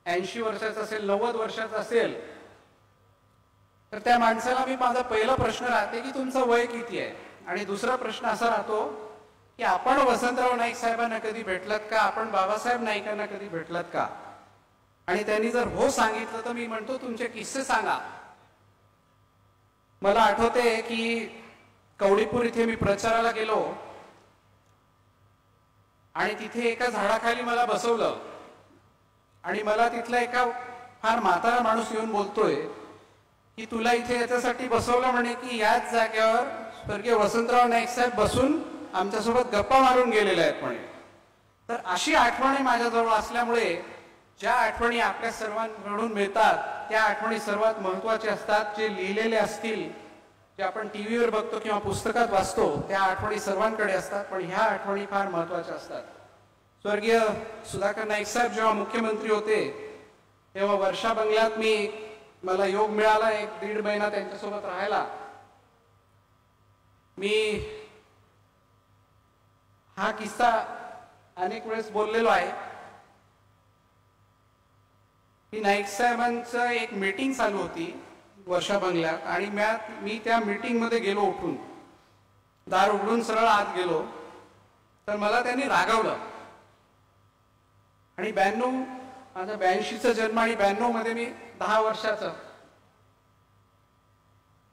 80 वर्षाचा असेल, 90 वर्षाचा असेल, तर त्या माणसाला मी माझा पहिला प्रश्न राहते की तुमचं वय किती आहे. आणि दुसरा प्रश्न असा राहतो की आपण वसंतराव नाईक साहेबांना कधी भेटलात का, आपण बाबासाहेब नाईकांना कधी भेटलात का. आणि त्यांनी जर हो सांगितलं तर मी म्हणतो तुमचे किस्से सांगा. मला आठवते की कवडीपूर इथे मी प्रचाराला गेलो आणि तिथे एका झाडाखाली मला बसवलं आणि मला तिथला एका फार म्हातारा माणूस येऊन बोलतोय की तुला इथे याच्यासाठी बसवलं म्हणे की याच जागेवर स्वर्गीय वसंतराव नाईक साहेब बसून आमच्यासोबत गप्पा मारून गेलेले आहेत म्हणे. तर अशी आठवणी माझ्याजवळ असल्यामुळे ज्या आठवणी आपल्या सर्वांकडून मिळतात त्या आठवणी सर्वात महत्वाच्या असतात. जे लिहिलेले असतील, जे आपण टीव्हीवर बघतो किंवा पुस्तकात वाचतो त्या आठवणी सर्वांकडे असतात, पण ह्या आठवणी फार महत्वाच्या असतात. स्वर्गीय सुधाकर नाईक साहेब जेव्हा मुख्यमंत्री होते तेव्हा वर्षा बंगल्यात मला योग मिळाला 1-1.5 महिना त्यांच्यासोबत राहायला. मी हा किस्सा अनेक वेळेस बोललेलो आहे की नाईक साहेबांचं एक मीटिंग चालू होती वर्षा बंगल्यात आणि मी त्या मीटिंग मध्ये गेलो, उठून दार उघडून सरळ आत गेलो. तर मला त्यांनी रागावलं. आणि 92 माझा 82चा जन्म आणि 92 मध्ये मी 10 वर्षाचं.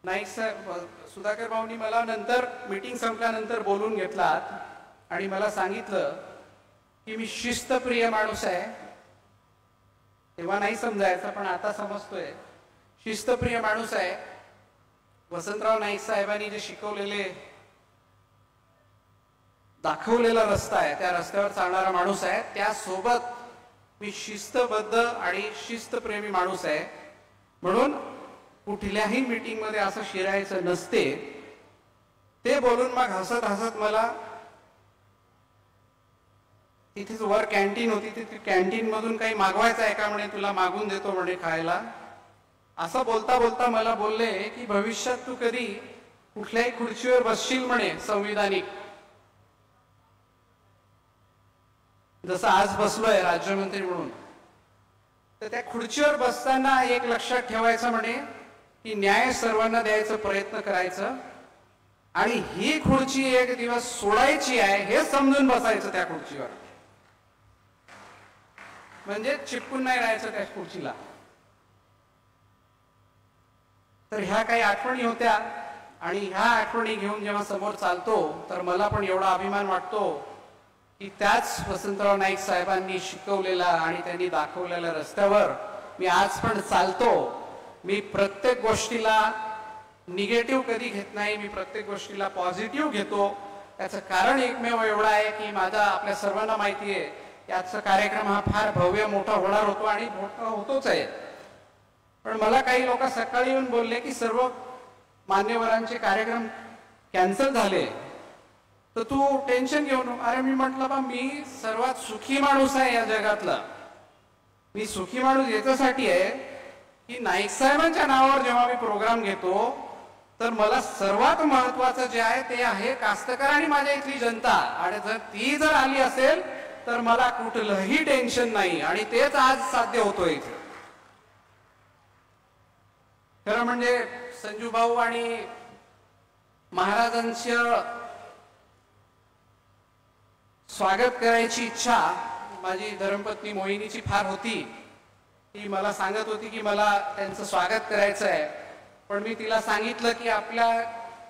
नाईक साहेब सुधाकर भाऊंनी मला नंतर मीटिंग संपल्यानंतर बोलून घेतलात आणि मला सांगितलं की मी शिस्तप्रिय माणूस आहे. तेव्हा नाही समजायचं पण आता समजतोय. शिस्तप्रिय माणूस आहे. वसंतराव नाईक साहेबांनी जे शिकवलेले, दाखवलेला रस्ता आहे त्या रस्त्यावर चालणारा माणूस आहे. त्यासोबत मी शिस्तबद्ध आणि शिस्तप्रेमी माणूस आहे. म्हणून कुठल्याही मीटिंग मध्ये असं शिरायचं नसते. ते बोलून मग हसत हसत मला तिथेच वर कॅन्टीन होती, तिथे कॅन्टीन मधून काही मागवायचं आहे का म्हणे, तुला मागून देतो म्हणे खायला. असं बोलता बोलता मला बोलले की भविष्यात तू कधी कुठल्याही खुर्चीवर बसशील म्हणे संविधानिक, जसं आज बसलोय राज्यमंत्री म्हणून, तर त्या खुर्चीवर बसताना एक लक्षात ठेवायचं म्हणे की न्याय सर्वांना द्यायचा प्रयत्न करायचं आणि ही खुर्ची एक दिवस सोडायची आहे हे समजून बसायचं त्या खुर्चीवर, म्हणजे चिपकून नाही राहायचं त्या खुर्चीला. तर ह्या काही आठवणी होत्या आणि ह्या आठवणी घेऊन जेव्हा समोर चालतो तर मला पण एवढा अभिमान वाटतो की त्याच वसंतराव नाईक साहेबांनी शिकवलेला आणि त्यांनी दाखवलेल्या रस्त्यावर मी आज पण चालतो. मी प्रत्येक गोष्टीला निगेटिव्ह कधी घेत नाही, मी प्रत्येक गोष्टीला पॉझिटिव्ह घेतो. त्याचं कारण एकमेव एवढं आहे की माझा आपल्या सर्वांना माहिती आहे की आजचा कार्यक्रम हा फार भव्य मोठा होणार होतो आणि मोठा होतोच आहे. पण मला काही लोक सकाळी येऊन बोलले की सर्व मान्यवरांचे कार्यक्रम कॅन्सल झाले, तर तू टेन्शन घेऊ नको. अरे मी म्हटलं बा मी सर्वात सुखी माणूस आहे या जगातला. मी सुखी माणूस याच्यासाठी आहे की नाईक साहेबांच्या नावावर जेव्हा मी प्रोग्राम घेतो तर मला सर्वात महत्वाचं जे आहे ते आहे कास्तकार आणि माझ्या इथली जनता. आणि जर ती जर आली असेल तर मला कुठलंही टेन्शन नाही आणि तेच आज साध्य होतोय इथे. खरं म्हणजे संजू भाऊ आणि महाराजांच्या स्वागत करायची इच्छा माझी धर्मपत्नी मोहिनीची फार होती. ती मला सांगत होती की मला त्यांचं स्वागत करायचं आहे, पण मी तिला सांगितलं की आपल्या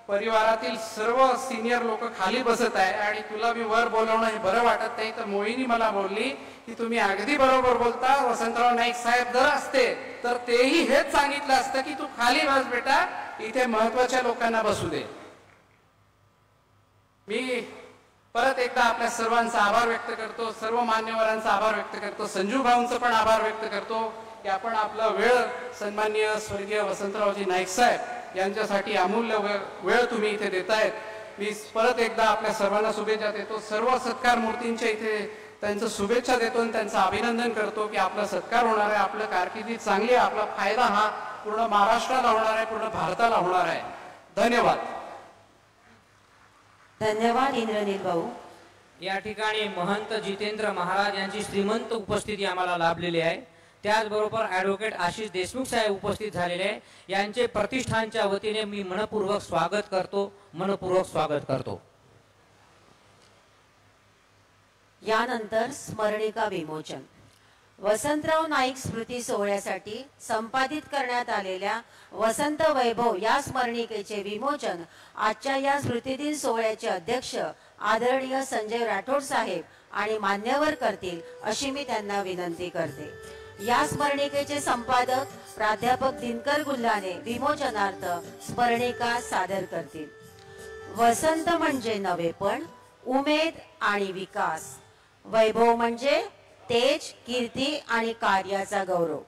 परिवारातील सर्व सिनियर लोक खाली बसत आहे आणि तुला मी वर बोलवणं हे बरं वाटत नाही. तर मोहिनी मला बोलली की तुम्ही अगदी बरोबर बोलता, वसंतराव नाईक साहेब जर असते तर तेही हेच सांगितलं असतं की तू खाली बस बेटा, इथे महत्वाच्या लोकांना बसू दे. मी परत एकदा आपल्या सर्वांचा आभार व्यक्त करतो, सर्व मान्यवरांचा आभार व्यक्त करतो, संजू भाऊंचा पण आभार व्यक्त करतो की आपण आपला वेळ सन्माननीय स्वर्गीय वसंतरावजी नाईक साहेब यांच्यासाठी अमूल्य वेळ तुम्ही इथे देतायत. मी परत एकदा आपल्या सर्वांना शुभेच्छा देतो. सर्व सत्कार मूर्तींच्या इथे त्यांचं शुभेच्छा देतो आणि त्यांचं अभिनंदन करतो की आपला सत्कार होणार आहे, आपलं कारकिर्दी चांगली आहे, आपला फायदा हा पूर्ण महाराष्ट्राला होणार आहे, पूर्ण भारताला होणार आहे. धन्यवाद. धन्यवाद इंद्रनील भाऊ. या ठिकाणी महंत जितेंद्र महाराज यांची श्रीमंत उपस्थिती आम्हाला लाभलेली आहे. त्याचबरोबर ॲडव्होकेट आशिष देशमुख साहेब उपस्थित झालेले आहे. यांचे प्रतिष्ठानच्या वतीने मी मनपूर्वक स्वागत करतो. यानंतर स्मरणिका विमोचन. वसंतराव नाईक स्मृती सोहळ्यासाठी संपादित करण्यात आलेल्या वसंत वैभव या स्मरणिकेचे विमोचन आजच्या या स्मृतिदिन सोहळ्याचे अध्यक्ष आदरणीय संजय राठोड साहेब आणि मान्यवर करतील अशी मी त्यांना विनंती करते. या स्मरणिकेचे संपादक प्राध्यापक दिनकर गुल्हाने विमोचनार्थ स्मरणिका सादर करतील. वसंत म्हणजे नवेपण, उमेद आणि विकास. वैभव म्हणजे तेज, कीर्ती आणि कार्याचा गौरव.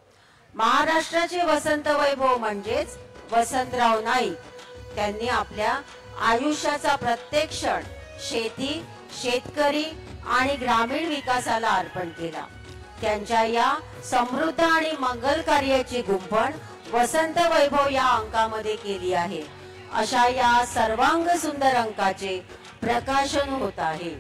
महाराष्ट्राचे वसंत वैभव म्हणजेच वसंतराव नाईक. त्यांनी आपल्या आयुष्याचा प्रत्येक क्षण शेती, शेतकरी आणि ग्रामीण विकासाला अर्पण केला. त्यांच्या या समृद्ध आणि मंगल कार्याची गुंफण वसंत वैभव या अंकामध्ये केली आहे. अशा या सर्वांग सुंदर अंकाचे प्रकाशन होत आहे.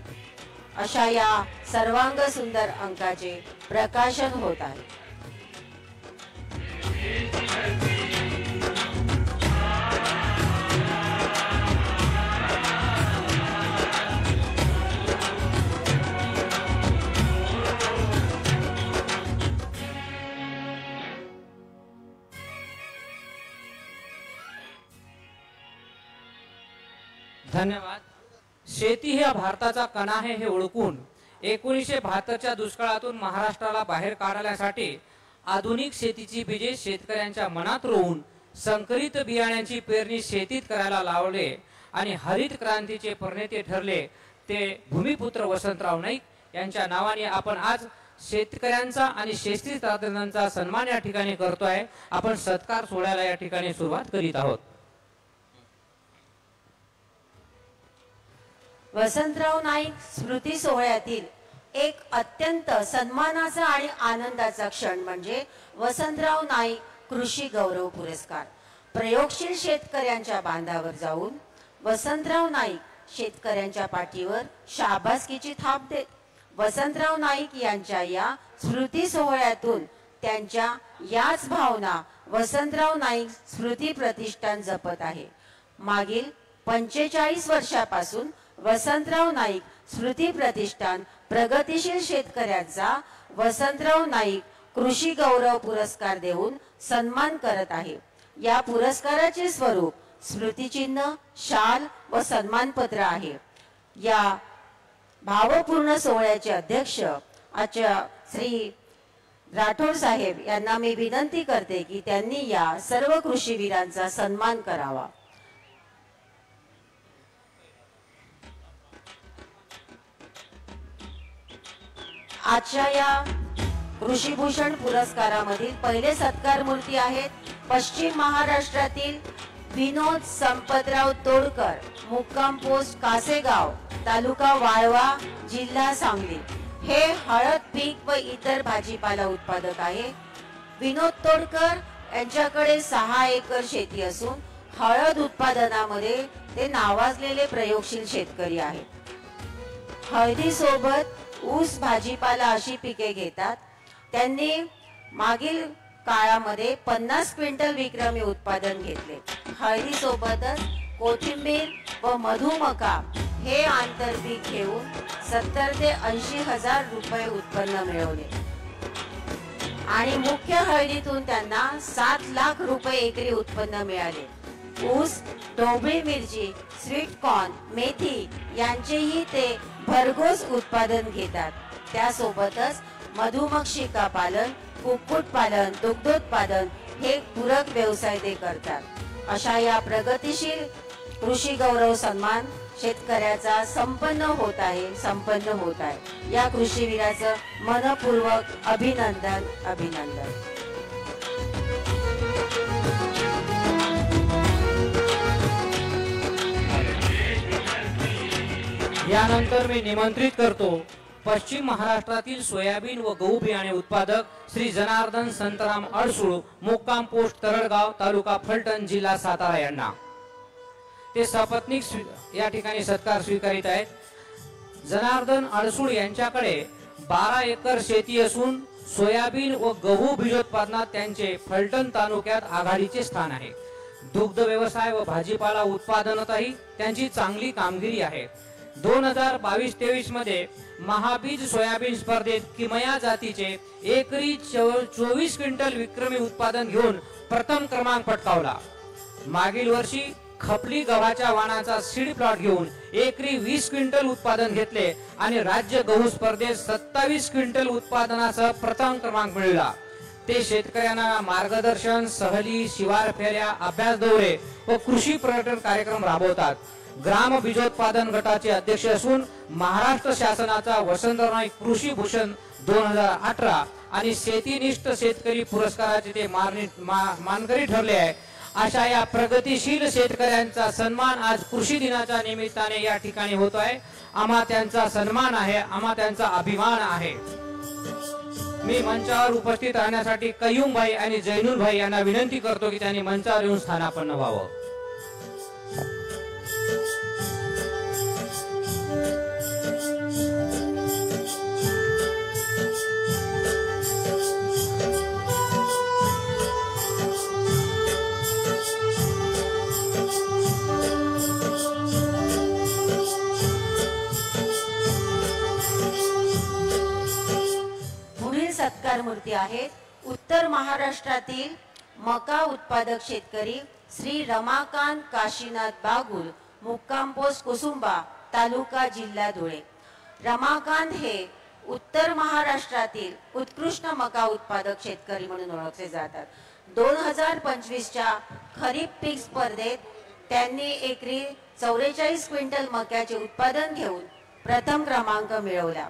धन्यवाद. शेती ही भारताचा कणा आहे हे ओळखून 1972च्या दुष्काळातून महाराष्ट्राला बाहेर काढण्यासाठी आधुनिक शेतीची बीजे शेतकऱ्यांच्या मनात रोवून संकरित बियाण्यांची पेरणी शेतीत करायला लावले आणि हरित क्रांतीचे प्रणेते ठरले ते भूमिपुत्र वसंतराव नाईक यांच्या नावाने आपण आज शेतकऱ्यांचा आणि शेती तंत्रज्ञांचा सन्मान या ठिकाणी करतोय. आपण सत्कार सोहळ्याला या ठिकाणी सुरुवात करीत आहोत. वसंतराव नाईक स्मृती सोहळ्यातील एक अत्यंत सन्मानाचा आणि आनंदाचा क्षण म्हणजे वसंतराव नाईक कृषी गौरव पुरस्कार. प्रयोगशील शेतकऱ्यांच्या बांधावर जाऊन वसंतराव नाईक शेतकऱ्यांच्या पाठीवर शाबासकीची थाप देत. वसंतराव नाईक यांच्या या स्मृती सोहळ्यातून त्यांच्या याच भावना वसंतराव नाईक स्मृती प्रतिष्ठान जपत आहे. मागील 45 वर्षापासून वसंतराव नाईक स्मृती प्रतिष्ठान प्रगतीशील शेतकऱ्यांचा वसंतराव नाईक कृषी गौरव पुरस्कार देऊन सन्मान करत आहे. या पुरस्काराचे स्वरूप स्मृतिचिन्ह, शाल व सन्मानपत्र आहे. या भावपूर्ण सोहळ्याचे अध्यक्ष आचार्य श्री राठोड साहेब यांना मी विनंती करते की त्यांनी या सर्व कृषीवीरांचा सन्मान करावा. आजच्या या कृषीभूषण पुरस्कारामधील पहिले सत्कार मूर्ती आहेत पश्चिम महाराष्ट्रातील विनोद संपतराव तोडकर, मुक्काम पोस्ट कासेगाव, तालुका वाळवा, जिल्हा सांगली. हे हळद पीक व इतर भाजीपाला उत्पादक आहे. विनोद तोडकर यांच्याकडे 6 एकर शेती असून हळद उत्पादनामध्ये ते नावाजलेले प्रयोगशील शेतकरी आहेत. हळदीसोबत ऊस, भाजीपाला अशी पिके घेतात. त्यांनी मागील काळामध्ये 50 क्विंटल विक्रमी उत्पादन घेतले. हळदीसोबतच कोथिंबीर व मधुमका हे आंतरपीक घेऊन 70 ते 80 हजार रुपये उत्पन्न मिळवले आणि मुख्य हळदीतून त्यांना 7 लाख रुपये एकरी उत्पन्न मिळाले. ऊस, ढोबळी मिरची, स्वीट कॉर्न, मेथी यांचेही ते भरघोस उत्पादन घेतात. त्यासोबतच मधुमक्षिका पालन, कुक्कुट पालन, दुग्धोत्पादन हे पूरक व्यवसाय ते करतात. अशा या प्रगतिशील कृषी गौरव सन्मान शेतकऱ्याचा संपन्न होत आहे. या कृषीवीराचं मनपूर्वक अभिनंदन. यानंतर मी निमंत्रित करतो पश्चिम महाराष्ट्रातील सोयाबीन व गहू बियाणे उत्पादक श्री जनार्दन संतराम अडसूळ, मुक्काम पोस्ट तरडगाव, तालुका फलटण, जिल्हा सातारा यांना. ते सपत्नीक या ठिकाणी सत्कार स्वीकारित आहेत. जनार्दन अडसूळ यांच्याकडे 12 एकर शेती असून सोयाबीन व गहू बीजोत्पादनात त्यांचे फलटण तालुक्यात आघाडीचे स्थान आहे. दुग्ध व्यवसाय व भाजीपाला उत्पादनातही त्यांची चांगली कामगिरी आहे. 2022-23 मध्ये महाबीज सोयाबीन स्पर्धेत किमया जातीचे एकरी 24 क्विंटल विक्रमी उत्पादन घेऊन प्रथम क्रमांक पटकावला. मागील वर्षी खपली गव्हाच्या वाणाचा सीड प्लॉट घेऊन एकरी 20 क्विंटल उत्पादन घेतले आणि राज्य गहू स्पर्धेत 27 क्विंटल उत्पादनासह प्रथम क्रमांक मिळवला. ते शेतकऱ्यांना मार्गदर्शन, सहली, शिवार फेऱ्या, अभ्यास दौरे व कृषी पर्यटन कार्यक्रम राबवतात. ग्राम बीजोत्पादन गटाचे अध्यक्ष असून महाराष्ट्र शासनाचा वसंतराव नाईक कृषी भूषण 2018 आणि शेतीनिष्ठ शेतकरी पुरस्काराचे ते मानकरी ठरले आहे. अशा या प्रगतिशील शेतकऱ्यांचा सन्मान आज कृषी दिनाच्या निमित्ताने या ठिकाणी होतो आहे. आम्हा त्यांचा सन्मान आहे, आम्हा त्यांचा अभिमान आहे. मी मंचावर उपस्थित राहण्यासाठी कय्यूम भाई आणि जैनुल भाई यांना विनंती करतो की त्यांनी मंचावर येऊन स्थानापन्न व्हावं. सत्कार मूर्ती आहेत. उत्तर महाराष्ट्रातील मका उत्पादक शेतकरी श्री रमाकांत काशीनाथ बागुल, मुक्काम पोस्ट कुसुंबा, तालुका जिल्हा धुळे. रमाकांत हे उत्तर महाराष्ट्रातील उत्कृष्ट मका उत्पादक शेतकरी म्हणून ओळखले जातात. 2025च्या खरीप पीक स्पर्धेत त्यांनी एकरी 44 क्विंटल मक्याचे उत्पादन घेऊन प्रथम क्रमांक मिळवला.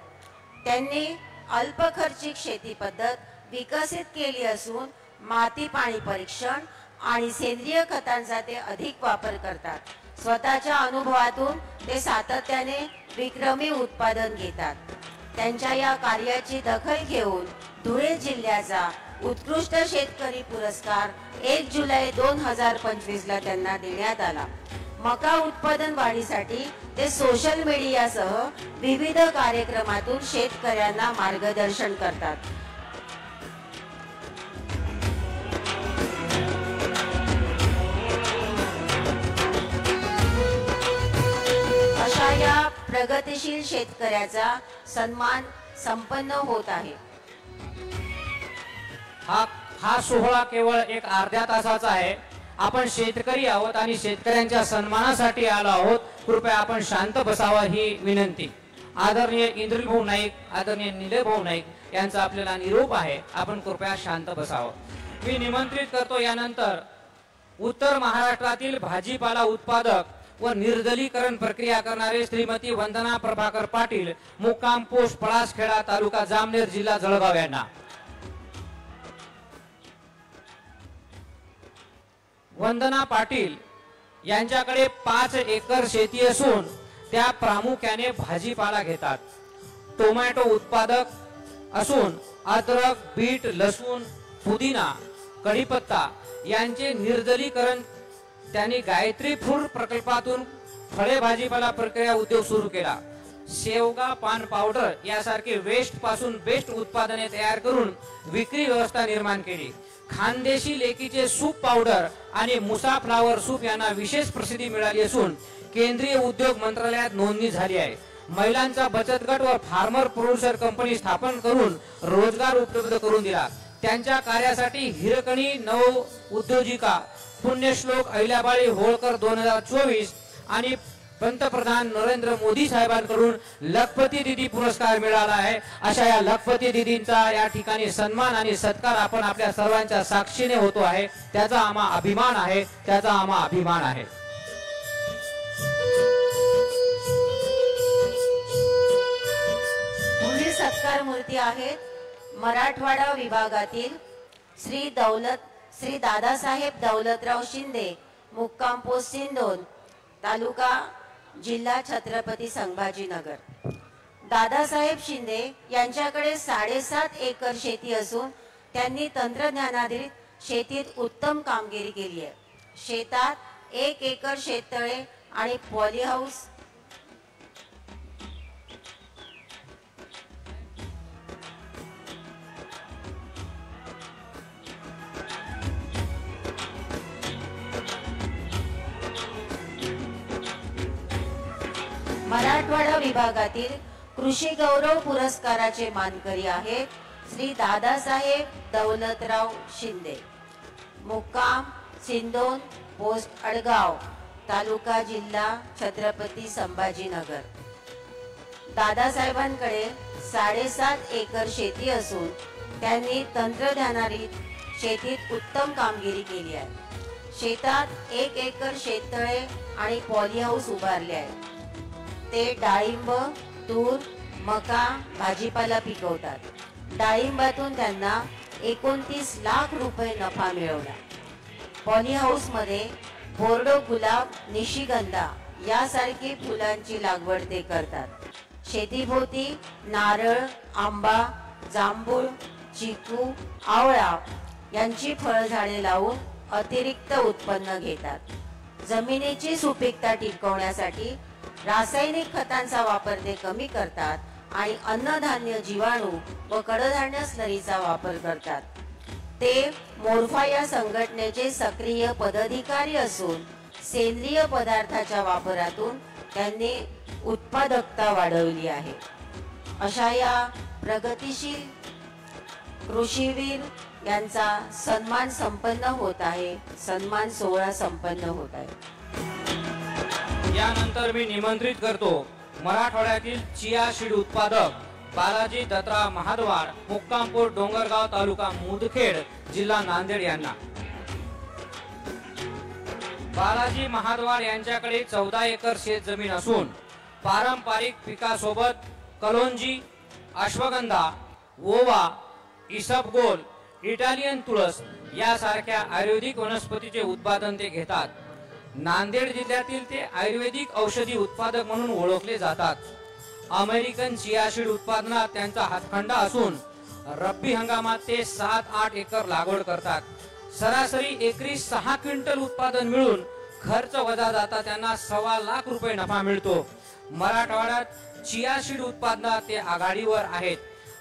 त्यांनी अल्प खर्चिक शेती पद्धत विकसित केली असून माती पाणी परीक्षण आणि सेंद्रिय खतांचा ते अधिक वापर करतात. स्वतःच्या अनुभवातून ते सातत्याने विक्रमी उत्पादन घेतात. त्यांच्या या कार्याची दखल घेऊन धुळे जिल्ह्याचा उत्कृष्ट शेतकरी पुरस्कार 1 जुलै 2025 ला त्यांना देण्यात आला. मका उत्पादन वाढीसाठी ते सोशल मीडियासह विविध कार्यक्रमातून शेतकऱ्यांना मार्गदर्शन करतात. अशा या प्रगतिशील शेतकऱ्याचा सन्मान संपन्न होत आहे. हा सोहळा केवळ एक अर्ध्या तासाचा आहे. आपण शेतकरी आहोत आणि शेतकऱ्यांच्या सन्मानासाठी आलो आहोत. कृपया आपण शांत बसावा ही विनंती. आदरणीय इंद्रिल भाऊ नाईक, आदरणीय निलय भाऊ नाईक यांचा आपल्याला निरोप आहे. आपण कृपया शांत बसावं. मी निमंत्रित करतो यानंतर उत्तर महाराष्ट्रातील भाजीपाला उत्पादक व निर्जलीकरण प्रक्रिया करणारे श्रीमती वंदना प्रभाकर पाटील, मुक्काम पोस्ट पळासखेडा, तालुका जामनेर, जिल्हा जळगाव यांना. वंदना पाटील यांच्याकडे 5 एकर शेती असून त्या प्रामुख्याने भाजीपाला घेतात. टोमॅटो उत्पादक असून अद्रक, बीट, लसूण, पुदिना, कढीपत्ता यांचे निर्जलीकरण त्यांनी गायत्री फूड प्रकल्पातून फळे भाजीपाला प्रक्रिया उद्योग सुरू केला. शेवगा, पान पावडर यासारखे वेस्ट पासून बेस्ट उत्पादने तयार करून विक्री व्यवस्था निर्माण केली. खानदेशी लेकीचे सूप पावडर आणि मुसा फ्लावर सूप यांना विशेष प्रसिद्धी मिळाली असून केंद्रीय उद्योग मंत्रालयात नोंदणी झाली आहे. महिलांचा बचत गट व फार्मर प्रोड्युसर कंपनी स्थापन करून रोजगार उपलब्ध करून दिला. त्यांच्या कार्यासाठी हिरकणी नव उद्योजिका पुण्यश्लोक अहिल्याबाई होळकर 2024 आणि पंतप्रधान नरेंद्र मोदी साहेबांकडून लखपती दीदी पुरस्कार मिळाला आहे. अशा या लखपती दीदींचा या ठिकाणी सन्मान आणि सत्कार आपण आपल्या सर्वांच्या साक्षीने होतो आहे. त्याचा आम्हा अभिमान आहे, त्याचा आम्हा अभिमान आहे. पुढील सत्कार मूर्ती आहेत मराठवाडा विभागातील श्री दादासाहेब दौलतराव शिंदे, मुक्काम पोस्ट सिंदोन, तालुका जिल्हा छत्रपती संभाजीनगर. दादासाहेब शिंदे यांच्याकडे 7.5 एकर शेती असून त्यांनी तंत्रज्ञानाधारित शेतीत उत्तम कामगिरी केली आहे. शेतात 1 एकर शेततळे आणि पॉलीहाऊस मराठवाडा विभागातील कृषी गौरव पुरस्काराचे मानकरी आहेत श्री दादासाहेब दौलतराव शिंदे, मुक्काम सिंदोन, पोस्ट अडगाव, तालुका जिल्हा छत्रपती संभाजीनगर. दादासाहेबांकडे 7.5 एकर शेती असून त्यांनी तंत्रज्ञानाधारित शेतीत उत्तम कामगिरी केली आहे. शेतात 1 एकर शेततळे आणि पॉलीहाऊस उभारले आहे. ते डाळिंब, तूर, मका, भाजीपाला पिकवतात. डाळिंबातून त्यांना 29 लाख रुपये नफा मिळवला. पॉलीहाऊस मध्ये बोर्डो गुलाब, निशिगंधा यासारखी फुलांची लागवड ते करतात. शेतीभोवती नारळ, आंबा, जांभूळ, चिकू, आवळा यांची फळझाडे लावून अतिरिक्त उत्पन्न घेतात. जमिनीची सुपीकता टिकवण्यासाठी रासायनिक खतांचा वापर ते कमी करतात आणि अन्नधान्य, जीवाणू व कडधान्य स्लरीचा वापर करतात. ते मोर्फा या संघटनेचे सक्रिय पदाधिकारी असून सेंद्रिय पदार्थाच्या वापरातून त्यांनी उत्पादकता वाढवली आहे. अशा या प्रगतिशील कृषीवीर यांचा सन्मान संपन्न होत आहे. सन्मान सोहळा संपन्न होत आहे. यानंतर मी निमंत्रित करतो मराठवाड्यातील चिया सीड उत्पादक बालाजी दत्रा महाद्वार, मुक्कामपूर, डोंगरगाव, तालुका मुदखेड, जिल्हा नांदेड यांना. बालाजी महाद्वार यांच्याकडे 14 एकर शेत जमीन असून पारंपरिक पिकासोबत कलोंजी, अश्वगंधा, ओवा, इसबगोल, इटालियन तुळस यासारख्या आयुर्वेदिक वनस्पतीचे उत्पादन ते घेतात. नांदेड जिल्ह्यातील ते आयुर्वेदिक औषधी उत्पादक म्हणून ओळखले जातात. अमेरिकन चिया सीड उत्पादनात त्यांचा हातखंडा असून रब्बी हंगामात ते 7-8 एकर लागवड करतात. सरासरी एकरी 6 क्विंटल उत्पादन मिळून खर्च वजा जाता त्यांना 1.25 लाख रुपये नफा मिळतो. मराठवाड्यात चिया सीड उत्पादनात ते आघाडीवर आहेत.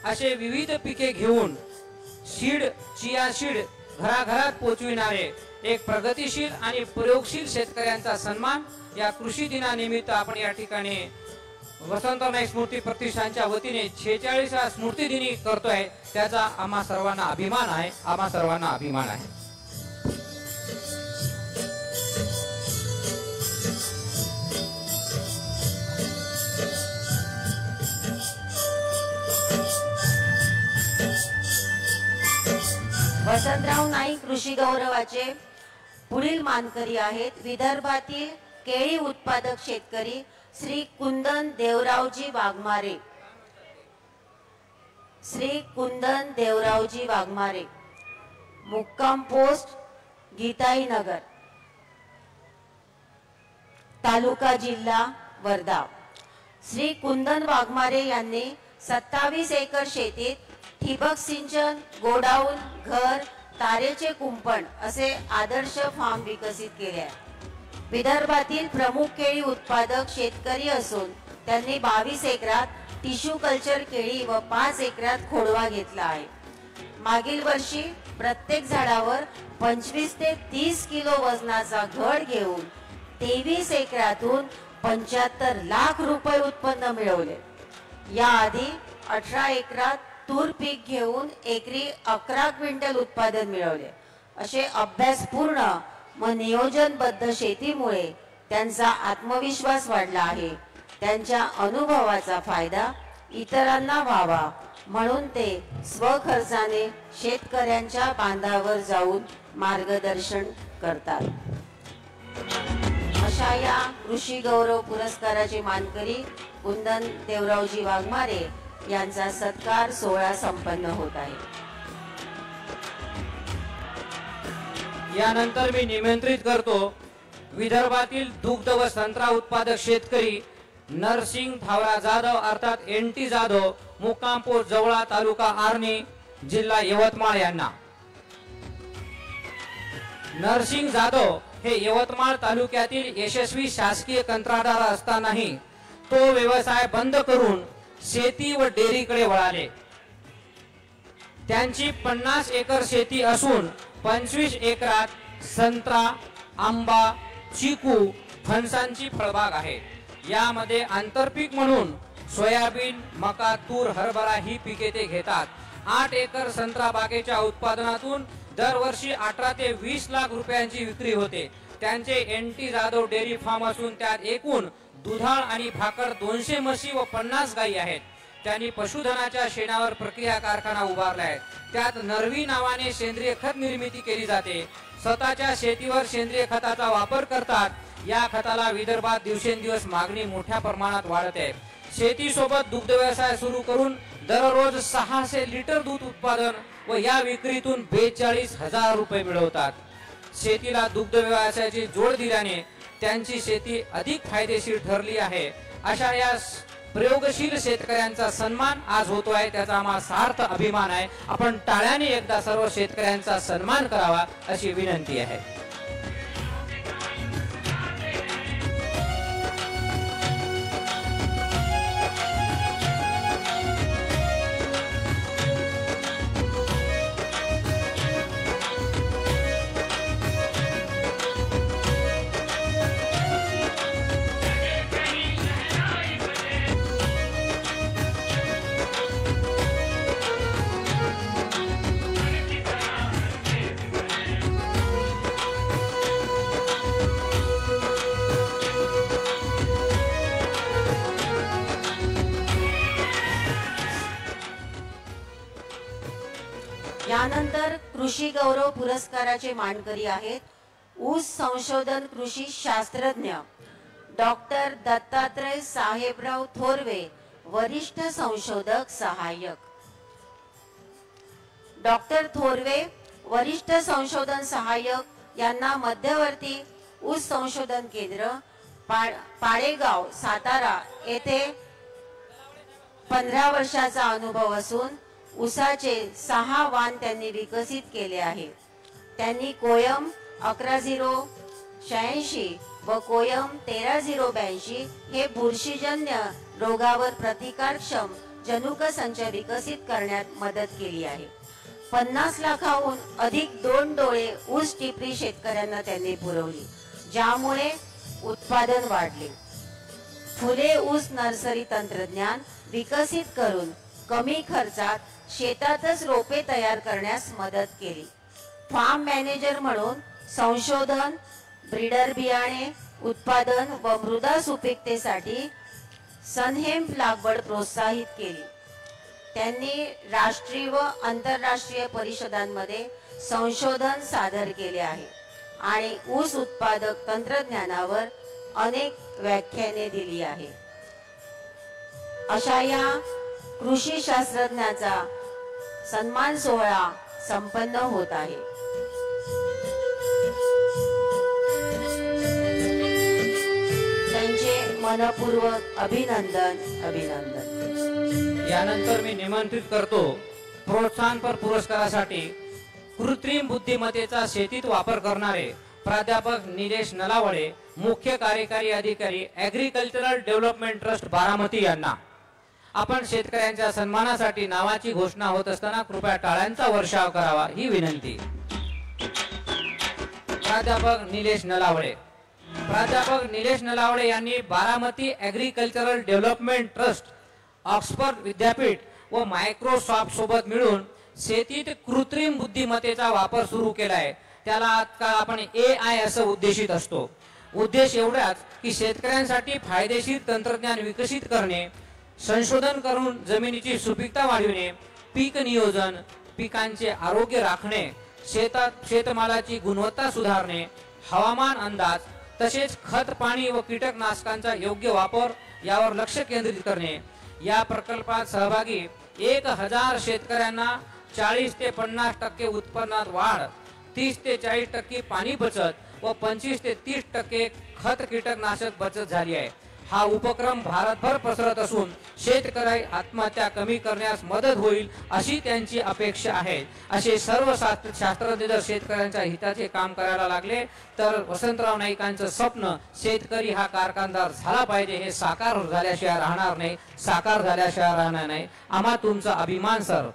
असे विविध पिके घेऊन चिया सीड घराघरात पोहोचविणारे एक प्रगतिशील आणि प्रयोगशील शेतकऱ्यांचा सन्मान या कृषी दिनानिमित्त आपण या ठिकाणी वसंतराव नाईक स्मृती प्रतिष्ठानच्या वतीने 46व्या स्मृती दिनी करतोय. त्याचा आम्हा सर्वांना अभिमान आहे. आम्हा सर्वांना अभिमान आहे. वसंतराव नाईक कृषी गौरवाचे पुढील मानकरी आहेत विदर्भातील केळी उत्पादक शेतकरी श्री कुंदन देवरावजी वाघमारे. श्री कुंदन देवरावजी वाघमारे, मुक्काम पोस्ट गीताईनगर, तालुका जिल्हा वर्धा. श्री कुंदन वाघमारे यांनी 27 एकर शेतीत ठिबक सिंचन, गोडाऊन, घर, तारेचे कुंपण असे आदर्श फार्म विकसित केले आहे. विदर्भातील प्रमुख केळी उत्पादक शेतकरी असून त्यांनी 22 एकरात टिश्यू कल्चर केळी व 5 एकरात खोडवा घेतला आहे. मागील वर्षी प्रत्येक झाडावर 25 ते 30 किलो वजनाचा घड घेऊन 23 एकरातून 75 लाख रुपये उत्पन्न मिळवले। याआधी 18 एकरात तूर पीक घेऊन एकरी 11 क्विंटल उत्पादन मिळवले। असे अभ्यासपूर्ण व नियोजनबद्ध शेतीमुळे त्यांचा आत्मविश्वास वाढला आहे। त्यांच्या अनुभवाचा फायदा इतरांना व्हावा म्हणून ते स्वखर्चाने शेतकऱ्यांच्या बांधावर जाऊन मार्गदर्शन करतात। अशा या कृषी गौरव पुरस्काराचे मानकरी कुंदन देवरावजी वाघमारे यांचा सत्कार सोहळा संपन्न होत आहे। यानंतर मी निमंत्रित करतो विदर्भातील दुग्ध व संत्रा उत्पादक शेतकरी नरसिंग भावरा जाधव अर्थात NT जाधव, मुक्काम पोस्ट जवळा, तालुका आर्णी, जिल्हा यवतमाळ यांना। नरसिंग जाधव हे यवतमाळ तालुक्यातील यशस्वी शासकीय कंत्राटदार असतानाही तो व्यवसाय बंद करून शेती व डेअरीकडे वळाले। त्यांची 50 एकर शेती असून 25 एकरात संत्रा, आंबा, चिकू, फणसांची फळबाग आहे। यामध्ये आंतरपीक म्हणून सोयाबीन, मका, तूर, हरभरा ही पिके ते घेतात। 8 एकर संत्रा बागेच्या उत्पादनातून दरवर्षी 18 ते 20 लाख रुपयांची विक्री होते। त्यांचे NT जाधव डेअरी फार्म असून त्यात एकूण दुधाळ आणि भाकड 200 म्हशी व 50 गायी आहेत। त्यांनी पशुधनाच्या शेणावर प्रक्रिया कारखाना उभारला आहे। त्यात नरवी नावाने सेंद्रिय खत निर्मिती केली जाते। स्वतःच्या शेतीवर सेंद्रिय खताचा वापर करतात। या खताला विदर्भात दिवसेंदिवस मागणी मोठ्या प्रमाणात वाढत आहे। शेतीसोबत दुग्ध व्यवसाय सुरू करून दररोज 600 लिटर दूध उत्पादन व या विक्रीतून 42,000 रुपये मिळवतात। शेतीला दुग्ध व्यवसायाची जोड दिल्याने त्यांची शेती अधिक फायदेशीर ठरली आहे। अशा या प्रयोगशील शेतकऱ्यांचा सन्मान आज होतो आहे, त्याचा आम्हाला सार्थ अभिमान आहे। आपण टाळ्याने एकदा सर्व शेतकऱ्यांचा सन्मान करावा अशी विनंती आहे। यानंतर कृषी गौरव पुरस्काराचे मानकरी आहेत ऊस संशोधन कृषी शास्त्रज्ञ डॉक्टर दत्तात्रय साहेबराव थोरवे, वरिष्ठ संशोधक सहाय्यक। डॉक्टर थोरवे वरिष्ठ संशोधन सहाय्यक यांना मध्यवर्ती ऊस संशोधन केंद्र पाडेगाव सातारा येथे 15 वर्षाचा अनुभव असून ऊसाचे 6 वाण त्यांनी विकसित केले आहे। त्यांनी कोयम 11086 व कोयम 13082 हे बुरशीजन्य रोगावर प्रतिकारक्षम जनुक संच विकसित करण्यात मदत केली आहे। 50 लाखाहून अधिक 2 डोळे ऊस टिपरी शेतकऱ्यांना त्यांनी पुरवली, ज्यामुळे उत्पादन वाढले। फुले ऊस नर्सरी तंत्रज्ञान विकसित करून कमी खर्चात शेतातच रोपे तयार करण्यास मदत केली। फार्म मॅनेजर म्हणून संशोधन, ब्रीडर बियाणे उत्पादन व मृदा सुपीकतेसाठी सनहेम्प लागवड प्रोत्साहित केली। त्यांनी राष्ट्रीय व आंतरराष्ट्रीय परिषदांमध्ये संशोधन सादर केले आहे आणि ऊस उत्पादक तंत्रज्ञानावर अनेक व्याख्याने दिली आहे। अशा या कृषी शास्त्रज्ञाचा सन्मान सोहळा संपन्न होत आहे। त्यांचे मनपूर्वक अभिनंदन अभिनंदन। यानंतर मी निमंत्रित करतो प्रोत्साहनपर पुरस्कारासाठी कृत्रिम बुद्धिमत्तेचा शेतीत वापर करणारे प्राध्यापक निलेश नलावडे, मुख्य कार्यकारी अधिकारी ऍग्रीकल्चरल डेव्हलपमेंट ट्रस्ट बारामती यांना। आपण शेतकऱ्यांच्या सन्मानासाठी नावाची घोषणा होत असताना कृपया टाळ्यांचा वर्षाव करावा ही विनंती। प्राध्यापक निलेश नलावडे। प्राध्यापक निलेश नलावडे यांनी Baramati agricultural development trust, Oxford विद्यापीठ व मायक्रोसॉफ्ट सोबत मिळून शेतीत कृत्रिम बुद्धिमत्तेचा वापर सुरू केला आहे. त्याला आजकाल आपण AI असं उद्देशित असतो. उद्देश एवढाच की शेतकऱ्यांसाठी फायदेशीर तंत्रज्ञान विकसित करणे, संशोधन करून जमिनीची सुपीकता वाढविणे, पीक नियोजन, पिकांचे आरोग्य राखणे, शेतमालाची गुणवत्ता सुधारणे, हवामान अंदाज तसेच खत, पाणी व कीटकनाशकांचा योग्य वापर यावर लक्ष केंद्रित करणे. या प्रकल्पात सहभागी 1000 शेतकऱ्यांना 40 ते 50% उत्पन्नात वाढ, 30 ते 40% पाणी बचत व 25 ते 30% खत कीटकनाशक बचत झाली आहे. हा उपक्रम भारतभर पसरत असून शेतकरी आत्महत्या कमी करण्यास मदत होईल अशी त्यांची अपेक्षा आहे. असे सर्व शास्त्रज्ञ जर शेतकऱ्यांच्या हिताचे काम करायला लागले तर वसंतराव नाईकांचं स्वप्न शेतकरी हा कारखानदार झाला पाहिजे हे साकार झाल्याशिवाय राहणार नाही, साकार झाल्याशिवाय राहणार नाही. आम्हा तुमचा अभिमान सर.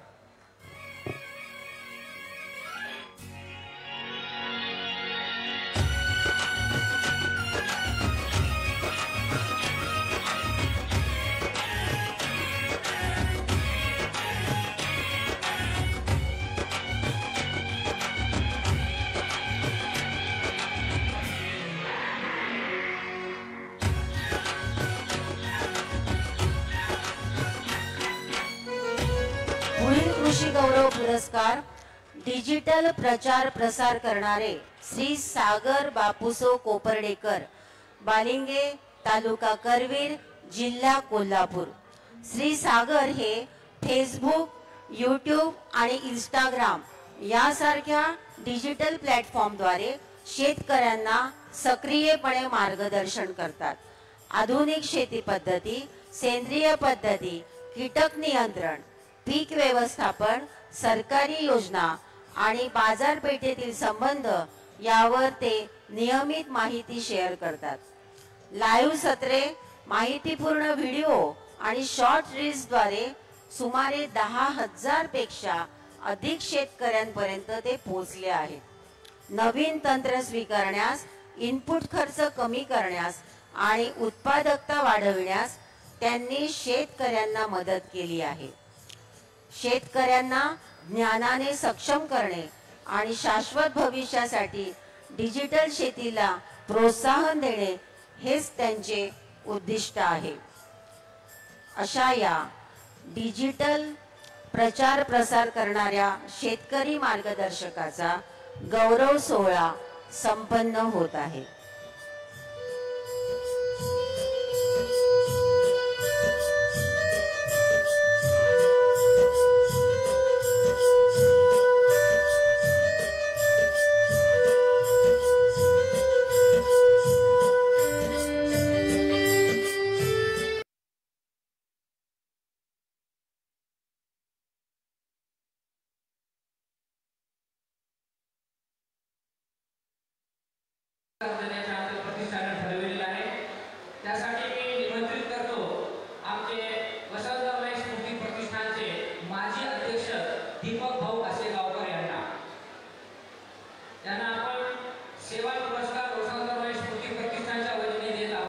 कृषी गौरव पुरस्कार डिजिटल प्रचार प्रसार करणारे श्री सागर बापूसो कोपर्डेकर, बालिंगे, तालुका करवीर, जिल्हा कोल्हापूर. श्री सागर हे फेसबुक, यूट्यूब आणि इंस्टाग्राम यासारख्या डिजिटल प्लॅटफॉर्मद्वारे शेतकऱ्यांना सक्रियपणे मार्गदर्शन करतात. आधुनिक शेती पद्धती, सेंद्रिय पद्धती, कीटक नियंत्रण, पीक व्यवस्थापन, सरकारी योजना आणि बाजारपेठेतील संबंध यावर ते नियमित माहिती शेअर करतात. लाईव्ह सत्रे, माहितीपूर्ण व्हिडिओ आणि शॉर्ट रील्सद्वारे सुमारे 10,000 पेक्षा अधिक शेतकऱ्यांपर्यंत ते पोहोचले आहेत. नवीन तंत्र स्वीकारण्यास, इनपुट खर्च कमी करण्यास आणि उत्पादकता वाढविण्यास त्यांनी शेतकऱ्यांना मदत केली आहे. शेतकऱ्यांना ज्ञानाने सक्षम करणे आणि शाश्वत भविष्यासाठी डिजिटल शेतीला प्रोत्साहन देणे हेच त्यांचे उद्दिष्ट आहे. अशा या डिजिटल प्रचार प्रसार करणाऱ्या शेतकरी मार्गदर्शकाचा गौरव सोहळा संपन्न होत आहे. त्यासाठी मी निमंत्रित करतो आमचे वसंतराव नाईक स्मृती प्रतिष्ठानचे माजी अध्यक्ष दीपक भाऊ आसेगावकर यांना. त्यांना आपण सेवा पुरस्कार वसंतराव नाईक स्मृती प्रतिष्ठानच्या वतीने देत आहोत.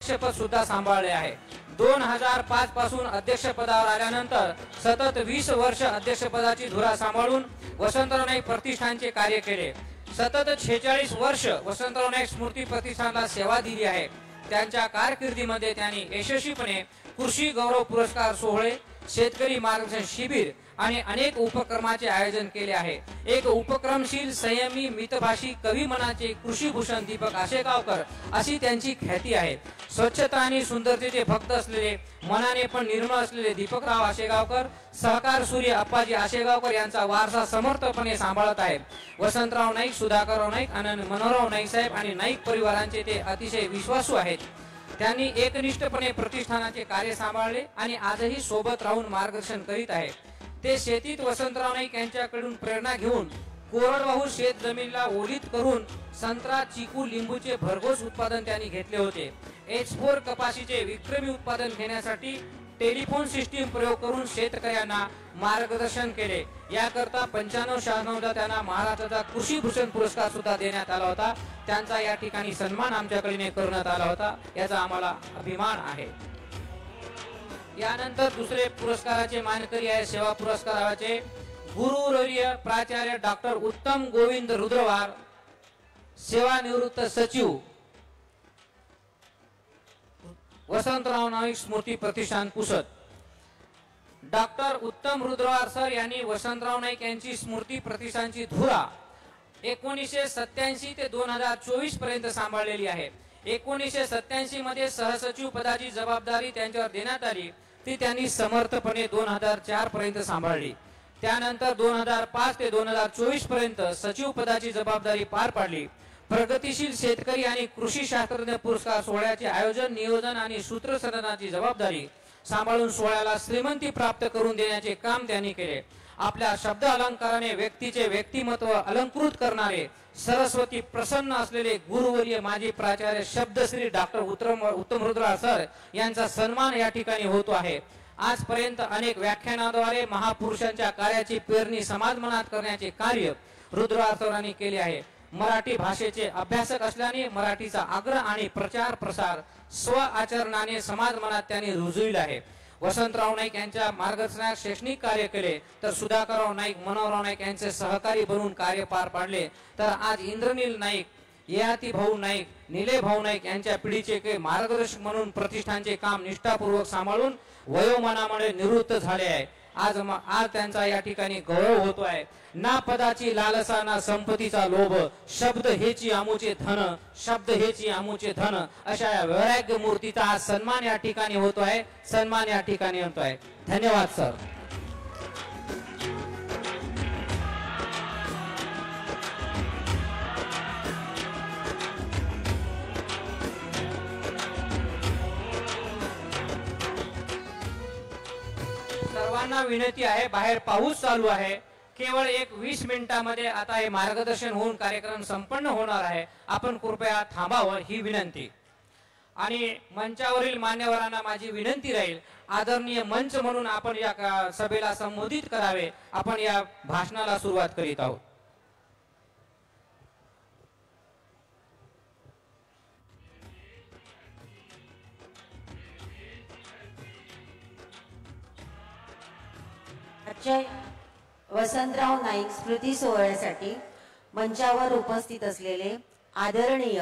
अध्यक्षपद सुद्धा सांभाळले आहे. 2005 पासून अध्यक्षपदावर आल्यानंतर सतत 20 वर्ष अध्यक्षपदाची धुरा सांभाळून वसंतराव नाईक प्रतिष्ठानचे कार्य केले. सतत 46 वर्ष वसंतराव नाईक स्मृती प्रतिष्ठानला सेवा दिली आहे. त्यांच्या कारकिर्दीमध्ये त्यांनी यशस्वीपणे कृषी गौरव पुरस्कार सोहळे, शेतकरी मार्गदर्शन शिबिर आणि अनेक उपक्रमाचे आयोजन केले आहे. एक उपक्रमशील, संयमी, मितभाषी कवी मनाचे कृषी भूषण दीपक आसेगावकर अशी त्यांची ख्याती आहे. स्वच्छता आणि सुंदरतेचे भक्त असलेले, मनाने पण निर्मळ असलेले दीपकराव आसेगावकर सहकार सूर्य अप्पाजी आसेगावकर यांचा वारसा समर्थपणे सांभाळत आहेत. वसंतराव नाईक, सुधाकरराव नाईक आणि मनोहरराव नाईक साहेब आणि नाईक परिवारांचे ते अतिशय विश्वासू आहेत. त्यांनी एकनिष्ठपणे प्रतिष्ठानाचे कार्य सांभाळले आणि आजही सोबत राहून मार्गदर्शन करीत आहेत. ते शेतीत वसंतराव नाईक यांच्याकडून प्रेरणा घेऊन कोरडवाहू शेत जमिनीला ओलीत करून संत्रा, चिकू, लिंबूचे भरघोस उत्पादन त्यांनी घेतले होते. H4 कपाशीचे विक्रमी उत्पादन घेण्यासाठी टेलिफोन सिस्टीम प्रयोग करून शेतकऱ्यांना मार्गदर्शन केले. याकरता 95-96 त्यांना महाराष्ट्राचा कृषी भूषण पुरस्कार सुद्धा देण्यात आला होता. त्यांचा या ठिकाणी सन्मान आमच्याकडे करण्यात आला होता, याचा आम्हाला अभिमान आहे. यानंतर दुसरे पुरस्काराचे मानकरी आहे सेवा पुरस्काराचे गुरुवर्य प्राचार्य डॉक्टर उत्तम गोविंद रुद्रवार, सेवानिवृत्त सचिव, वसंतराव नाईक स्मृती प्रतिष्ठान पुसद. डॉक्टर उत्तम रुद्रवार सर यांनी वसंतराव नाईक यांची स्मृती प्रतिष्ठानची धुरा 1987 ते 2024 पर्यंत सांभाळलेली आहे. 1987 मध्ये सहसचिव पदाची जबाबदारी त्यांच्यावर देण्यात आली, ती त्यांनी समर्थपणे 2004 पर्यंत सांभाळली. त्यानंतर 2005 ते 2024 पर्यंत सचिव पदाची जबाबदारी पार पाडली. प्रगतीशील शेतकरी आणि कृषी शास्त्रज्ञ पुरस्कार सोहळ्याचे आयोजन, नियोजन आणि सूत्रसंचालनाची जबाबदारी सांभाळून सोहळ्याला श्रीमंती प्राप्त करून देण्याचे काम त्यांनी केले. आपल्या शब्द अलंकाराने व्यक्तीचे व्यक्तिमत्व अलंकृत करणारे सरस्वती प्रसन्न असलेले गुरुवर्य माजी प्राचार्य शब्दश्री डॉक्टर उत्तम रुद्रवार सर यांचा सन्मान या ठिकाणी होतो आहे. आजपर्यंत अनेक व्याख्यानाद्वारे महापुरुषांच्या कार्याची पेरणी समाज मनात करण्याचे कार्य रुद्रवार सरांनी केले आहे. मराठी भाषेचे अभ्यासक असल्याने मराठीचा आग्रह आणि प्रचार प्रसार स्व आचरणाने समाज मनात त्यांनी रुजविला आहे. वसंतराव नाईक यांच्या मार्गदर्शनात शैक्षणिक कार्य केले, तर सुधाकरराव नाईक, मनोहरराव नाईक यांचे सहकारी बनून कार्य पार पाडले. तर आज इंद्रनील नाईक, ययाती भाऊ नाईक, निले भाऊ नाईक यांच्या पिढीचे मार्गदर्शक म्हणून प्रतिष्ठानचे काम निष्ठापूर्वक सांभाळून वयोमानामुळे निवृत्त झाले आहे. आज त्यांचा या ठिकाणी गौरव होतो आहे. ना पदाची लालसा ना संपत्तीचा लोभ, शब्द हेची आमुचे धन, शब्द हेची आमुचे धन, अशा या वैराग्य मूर्तीचा आज सन्मान या ठिकाणी होतो आहे, सन्मान या ठिकाणी होतो आहे. धन्यवाद सर. सर्वांना विनंती आहे, बाहेर पाऊस चालू आहे, केवळ 20 मिनिटांमध्ये आता हे मार्गदर्शन होऊन कार्यक्रम संपन्न होणार आहे. आपण कृपया थांबावं ही विनंती. आणि मंचावरील मान्यवरांना माझी विनंती राहील, आदरणीय मंच म्हणून आपण या सभेला संबोधित करावे. आपण या भाषणाला सुरुवात करीत आहोत. आजच्या वसंतराव नाईक स्मृती सोहळ्यासाठी मंचावर उपस्थित असलेले आदरणीय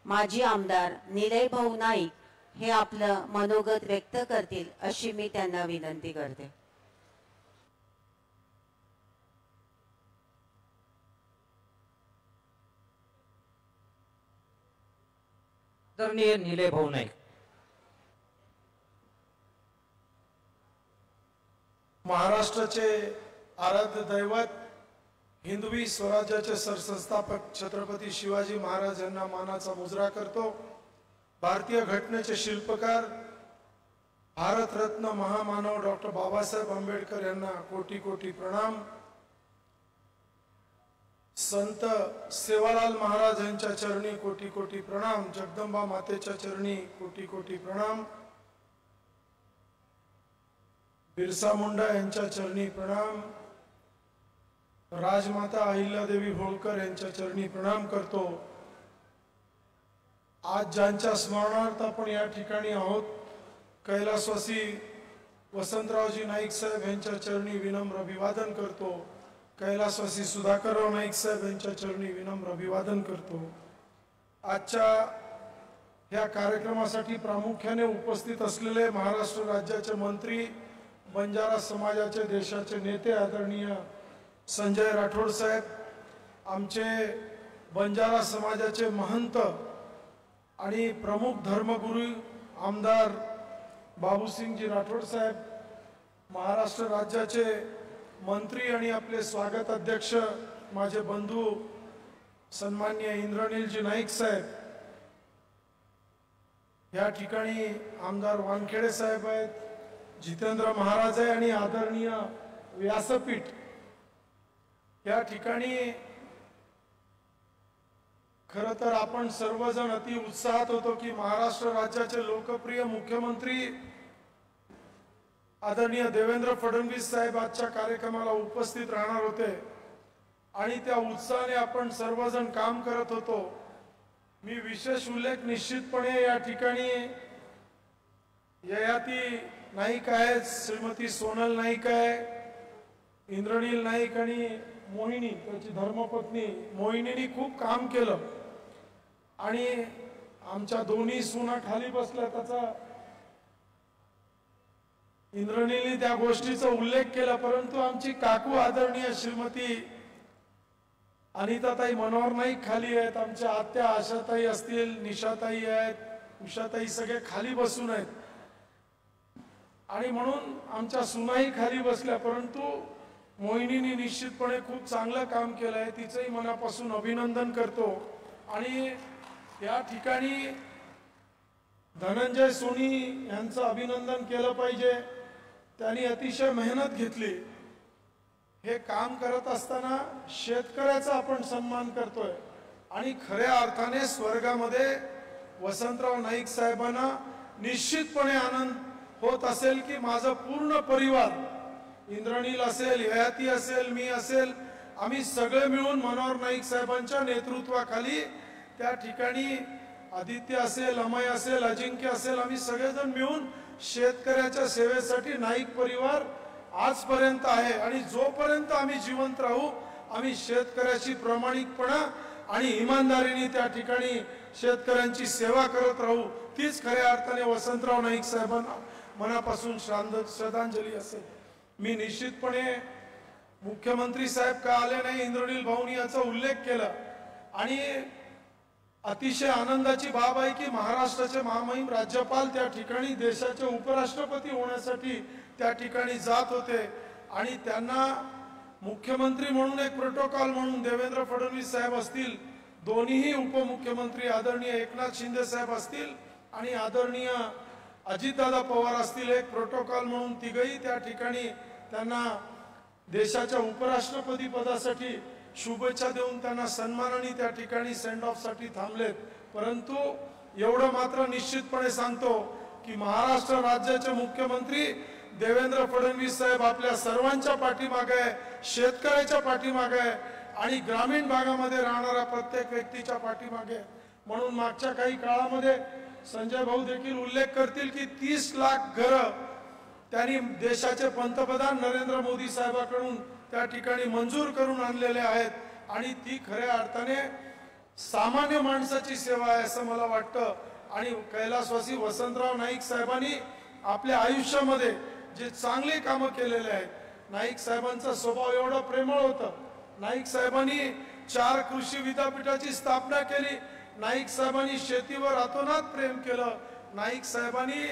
माजी आमदार निलय भाऊ नाईक हे आपलं मनोगत व्यक्त करतील अशी मी त्यांना विनंती करते. आदरणीय निलय भाऊ नाईक. महाराष्ट्राचे आराध्य दैवत, हिंदवी स्वराज्याचे सरसंस्थापक छत्रपती शिवाजी महाराज यांना मानाचा मुजरा करतो. भारतीय घटनेचे शिल्पकार, भारतरत्न महामानव डॉक्टर बाबासाहेब आंबेडकर यांना कोटी कोटी प्रणाम. संत सेवालाल महाराज यांच्या चरणी कोटी कोटी प्रणाम. जगदंबा मातेच्या चरणी कोटी कोटी प्रणाम. बिरसा मुंडा यांच्या चरणी प्रणाम. राजमाता अहिल्यादेवी होळकर यांच्या चरणी प्रणाम करतो. आज ज्यांच्या स्मरणार्थ आपण या ठिकाणी आहोत, कैलासवासी वसंतरावजी नाईक साहेब यांच्या चरणी विनम्र अभिवादन करतो. कैलासवासी सुधाकरराव नाईक साहेब यांच्या चरणी विनम्र अभिवादन करतो. आजच्या या कार्यक्रमासाठी प्रामुख्याने उपस्थित असलेले महाराष्ट्र राज्याचे मंत्री, बंजारा समाजाचे देशाचे नेते आदरणीय संजय राठोड साहेब, आमचे बंजारा समाजाचे महंत आणि प्रमुख धर्मगुरू आमदार बाबूसिंगजी राठोड साहेब, महाराष्ट्र राज्याचे मंत्री आणि आपले स्वागत अध्यक्ष माझे बंधू सन्माननीय इंद्रनीलजी नाईक साहेब, या ठिकाणी आमदार वानखेडे साहेब आहेत, जितेंद्र महाराज आहे आणि आदरणीय व्यासपीठ. या ठिकाणी खरं तर आपण सर्वजण अति उत्साहात होतो की महाराष्ट्र राज्याचे लोकप्रिय मुख्यमंत्री आदरणीय देवेंद्र फडणवीस साहेब आजच्या कार्यक्रमाला उपस्थित राहणार होते आणि त्या उत्साहाने आपण सर्वजण काम करत होतो। मी विशेष उल्लेख निश्चितपणे या ठिकाणी ययाती नाईक आहेत, श्रीमती सोनल नाईक आहे, इंद्रनील नाईक आणि मोहिनी त्याची धर्मपत्नी मोहिनीने खूप काम केलं आणि आमच्या दोन्ही सुना खाली बसल्या त्याचा इंद्रनीलने त्या गोष्टीचा उल्लेख केला। परंतु आमची काकू आदरणीय श्रीमती अनिताताई मनोहर नाईक खाली आहेत, आमच्या आत्या आशाताई असतील, निशाताई आहेत, उषाताई सगळे खाली बसून आहेत आणि म्हणून आमच्या सुनाही खाली बसल्या। परंतु मोहिनीने निश्चितपणे खूप चांगलं काम केलं आहे, तिचंही मनापासून अभिनंदन करतो। आणि या ठिकाणी धनंजय सोनी यांचं अभिनंदन केलं पाहिजे, त्यांनी अतिशय मेहनत घेतली। हे काम करत असताना शेतकऱ्याचा आपण सन्मान करतोय आणि खऱ्या अर्थाने स्वर्गामध्ये वसंतराव नाईक साहेबांना निश्चितपणे आनंद होत असेल की माझा पूर्ण परिवार, इंद्रनील असेल, ययाती असेल, मी असेल, आम्ही सगळे मिळून मनोहर नाईक साहेबांच्या नेतृत्वाखाली त्या ठिकाणी आदित्य असेल, अमय असेल, अजिंक्य असेल, आम्ही सगळेजण मिळून शेतकऱ्याच्या सेवेसाठी नाईक परिवार आजपर्यंत आहे आणि जोपर्यंत आम्ही जिवंत राहू आम्ही शेतकऱ्याची प्रामाणिकपणा आणि इमानदारीने त्या ठिकाणी शेतकऱ्यांची सेवा करत राहू। तीच खऱ्या अर्थाने वसंतराव नाईक साहेबांना मनापासून श्रद्धांजली असेल। मी निश्चितपणे मुख्यमंत्री साहेब का आले नाही इंद्रनील भाऊनी याचा उल्लेख केला आणि अतिशय आनंदाची बाब आहे की महाराष्ट्राचे महामहिम राज्यपाल त्या ठिकाणी देशाचे उपराष्ट्रपती होण्यासाठी त्या ठिकाणी जात होते आणि त्यांना मुख्यमंत्री म्हणून एक प्रोटोकॉल म्हणून देवेंद्र फडणवीस साहेब असतील, दोन्हीही उपमुख्यमंत्री आदरणीय एकनाथ शिंदे साहेब असतील आणि आदरणीय अजितदादा पवार असतील, एक प्रोटोकॉल म्हणून तिघही त्या ठिकाणी त्यांना देशाच्या उपराष्ट्रपती पदासाठी शुभेच्छा देऊन त्यांना सन्मानाने त्या ठिकाणी सेंड ऑफ साठी थांबलेत। परंतु एवढं मात्र निश्चितपणे सांगतो की महाराष्ट्र राज्याचे मुख्यमंत्री देवेंद्र फडणवीस साहेब आपल्या सर्वांच्या पाठीमागे आहे, शेतकऱ्याच्या पाठीमागे आहे आणि ग्रामीण भागामध्ये राहणाऱ्या प्रत्येक व्यक्तीच्या पाठीमागे। म्हणून मागच्या काही काळामध्ये संजय भाऊ देखील उल्लेख करतील की 30 लाख घरं त्यांनी देशाचे पंतप्रधान नरेंद्र मोदी साहेबांकडून त्या ठिकाणी मंजूर करून आणलेले आहेत आणि ती खऱ्या अर्थाने सामान्य माणसाची सेवा आहे असं मला वाटतं। आणि कैलासवासी वसंतराव नाईक साहेबांनी आपल्या आयुष्यामध्ये जे चांगले कामं केलेले आहेत, नाईक साहेबांचा स्वभाव एवढा प्रेमळ होता, नाईक साहेबांनी 4 कृषी विद्यापीठाची स्थापना केली, नाईक साहेबांनी शेतीवर अतोनात प्रेम केलं, नाईक साहेबांनी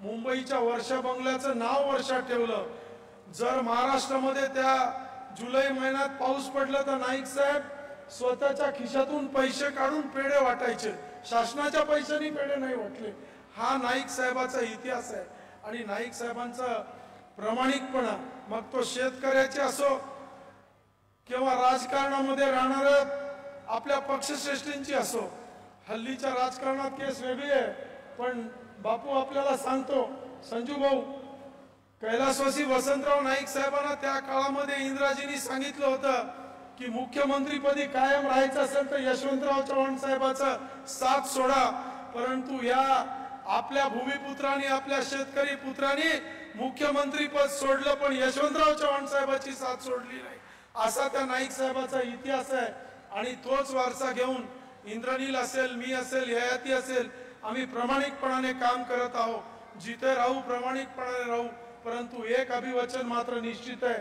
मुंबईच्या वर्षा बंगल्याचं नाव वर्षा ठेवलं। जर महाराष्ट्रामध्ये त्या जुलै महिन्यात पाऊस पडला तर नाईक साहेब स्वतःच्या खिशातून पैसे काढून पेढे वाटायचे, शासनाच्या पैशांनी पेढे नाही वाटले। हा नाईक साहेबाचा इतिहास आहे आणि नाईक साहेबांचा प्रामाणिकपणा मग तो शेतकऱ्याचे असो किंवा राजकारणामध्ये राहणाऱ्या आपल्या पक्षश्रेष्ठींची असो। हल्लीच्या राजकारणात केस वेगळी आहे, पण बापू आपल्याला सांगतो, संजू भाऊ, कैलासवासी वसंतराव नाईक साहेबांना त्या काळामध्ये इंदिराजींनी सांगितलं होतं की मुख्यमंत्रीपदी कायम राहायचं असेल तर यशवंतराव चव्हाण साहेबाचा साथ सोडा। परंतु या आपल्या भूमिपुत्रांनी, आपल्या शेतकरी पुत्रांनी मुख्यमंत्री पद सोडलं पण यशवंतराव चव्हाण साहेबाची साथ सोडली नाही, असा त्या नाईक साहेबाचा इतिहास आहे। आणि तोच वारसा घेऊन इंद्रनील असेल, मी असेल, ययाती असेल, आम्ही प्रामाणिकपणाने काम करत आहोत। जिथे राहू प्रामाणिकपणाने राहू, परंतु एक अभिवचन मात्र निश्चित आहे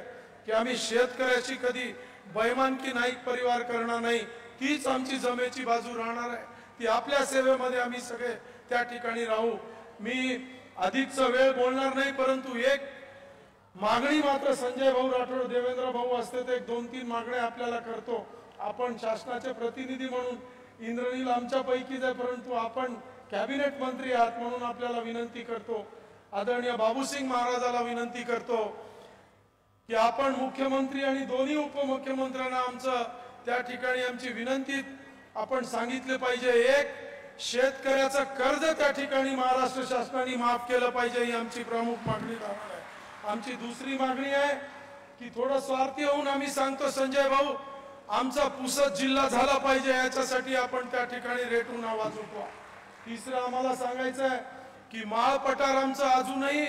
की आम्ही शेतकऱ्याची कधी बैमानकी नाईक परिवार करणार नाही। तीच आमची जमेची बाजू राहणार आहे, ती आपल्या सेवेमध्ये आम्ही सगळे त्या ठिकाणी राहू। मी अधिकचा वेळ बोलणार नाही, परंतु एक मागणी मात्र संजय भाऊ राठोड, देवेंद्र भाऊ असते तर 1-2-3 मागण्या आपल्याला करतो। आपण शासनाचे प्रतिनिधी म्हणून इंद्रनील आमच्या पैकीच आहे, परंतु आपण कॅबिनेट मंत्री आहात म्हणून आपल्याला विनंती करतो, आदरणीय बाबूसिंग महाराजाला विनंती करतो की आपण मुख्यमंत्री आणि दोन्ही उपमुख्यमंत्र्यांना आमचं त्या ठिकाणी आमची विनंती आपण सांगितले पाहिजे। एक, शेतकऱ्याचं कर्ज त्या ठिकाणी महाराष्ट्र शासनाने माफ केलं पाहिजे, ही आमची प्रमुख मागणी राहणार आहे। आमची दुसरी मागणी आहे की थोडं स्वार्थी होऊन आम्ही सांगतो संजय भाऊ आमचा पुसद जिल्हा झाला पाहिजे, याच्यासाठी आपण त्या ठिकाणी रेटून आवाज उठवा. तिसरं आम्हाला सांगायचं आहे की माळ पठार आमचं अजूनही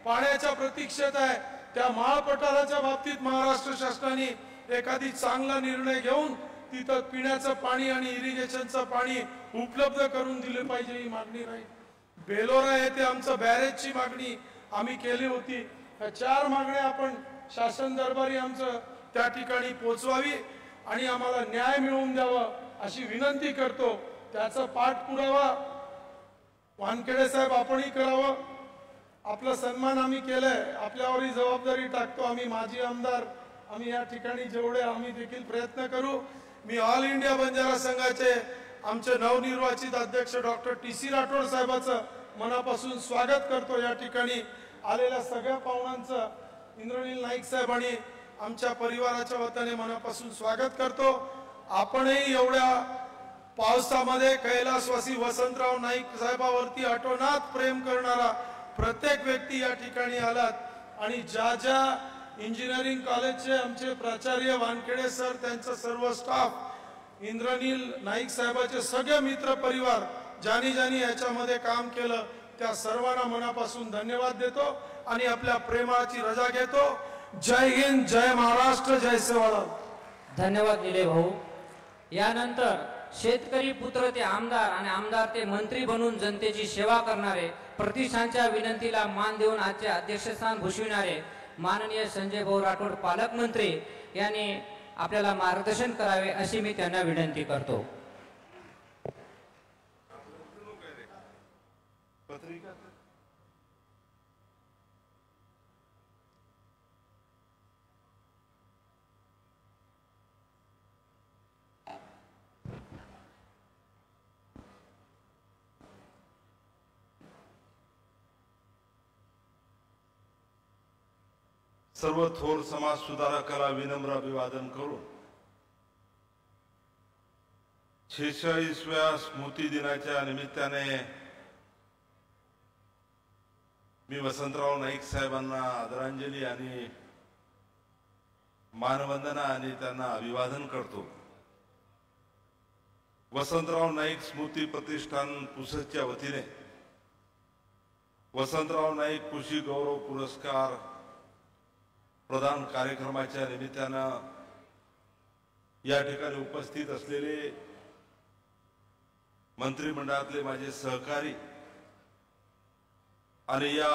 पाण्याच्या प्रतीक्षेत आहे. त्या माळ पठाराच्या बाबतीत महाराष्ट्र शासनाने एखादी चांगला निर्णय घेऊन तिथं पिण्याचं पाणी आणि इरिगेशनचं पाणी उपलब्ध करून दिले पाहिजे, ही मागणी राहील. बेलोरा येथे आमचं बॅरेजची मागणी आम्ही केली होती. या 4 मागण्या आपण शासन दरबारी आमचं त्या ठिकाणी पोहोचवावी आणि आम्हाला न्याय मिळवून द्यावा अशी विनंती करतो. त्याचा पाठपुरावा वानखेडे साहेब आपणही करावं. आपला सन्मान आम्ही केलाय, आपल्यावरही जबाबदारी टाकतो. आम्ही माजी आमदार आम्ही या ठिकाणी जेवढे आम्ही देखील प्रयत्न करू. मी ऑल इंडिया बंजारा संघाचे आमचे नवनिर्वाचित अध्यक्ष डॉक्टर TC राठोड साहेबांचं मनापासून स्वागत करतो. या ठिकाणी आलेल्या सगळ्या पाहुण्यांचं इंद्रनील नाईक साहेब आणि आमच्या परिवाराच्या वतीने मनापासून स्वागत करतो. आपणही एवढ्या पावसामध्ये कैलासवासी वसंतराव नाईक साहेबावरती अतोनात प्रेम करणारा प्रत्येक व्यक्ती या ठिकाणी आलात आणि ज्या ज्या इंजिनिअरिंग कॉलेजचे आमचे प्राचार्य वानखेडे सर, त्यांचा सर्व स्टाफ, इंद्रनील नाईक साहेबाचे सगळे मित्र परिवार, ज्यांनी ज्यांनी याच्यामध्ये काम केलं त्या सर्वांना मनापासून धन्यवाद देतो आणि आपल्या प्रेमाची रजा घेतो. जय हिंद, जय महाराष्ट्र, जय सेवालाल. धन्यवाद निले भाऊ. यानंतर शेतकरी पुत्र ते आमदार आणि आमदार ते मंत्री बनून जनतेची सेवा करणारे, प्रतिष्ठानच्या विनंतीला मान देऊन आजचे अध्यक्षस्थान भूषविणारे माननीय संजय भाऊ राठोड पालकमंत्री यांनी आपल्याला मार्गदर्शन करावे अशी मी त्यांना विनंती करतो. सर्व थोर समाज सुधारकाला विनम्र अभिवादन करून 46व्या स्मृती दिनाच्या निमित्ताने मी वसंतराव नाईक साहेबांना आदरांजली आणि मानवंदना आणि त्यांना अभिवादन करतो. वसंतराव नाईक स्मृती प्रतिष्ठान पुसदच्या वतीने वसंतराव नाईक कृषी गौरव पुरस्कार प्रदान कार्यक्रमाच्या निमित्तानं या ठिकाणी उपस्थित असलेले मंत्रिमंडळातले माझे सहकारी आणि या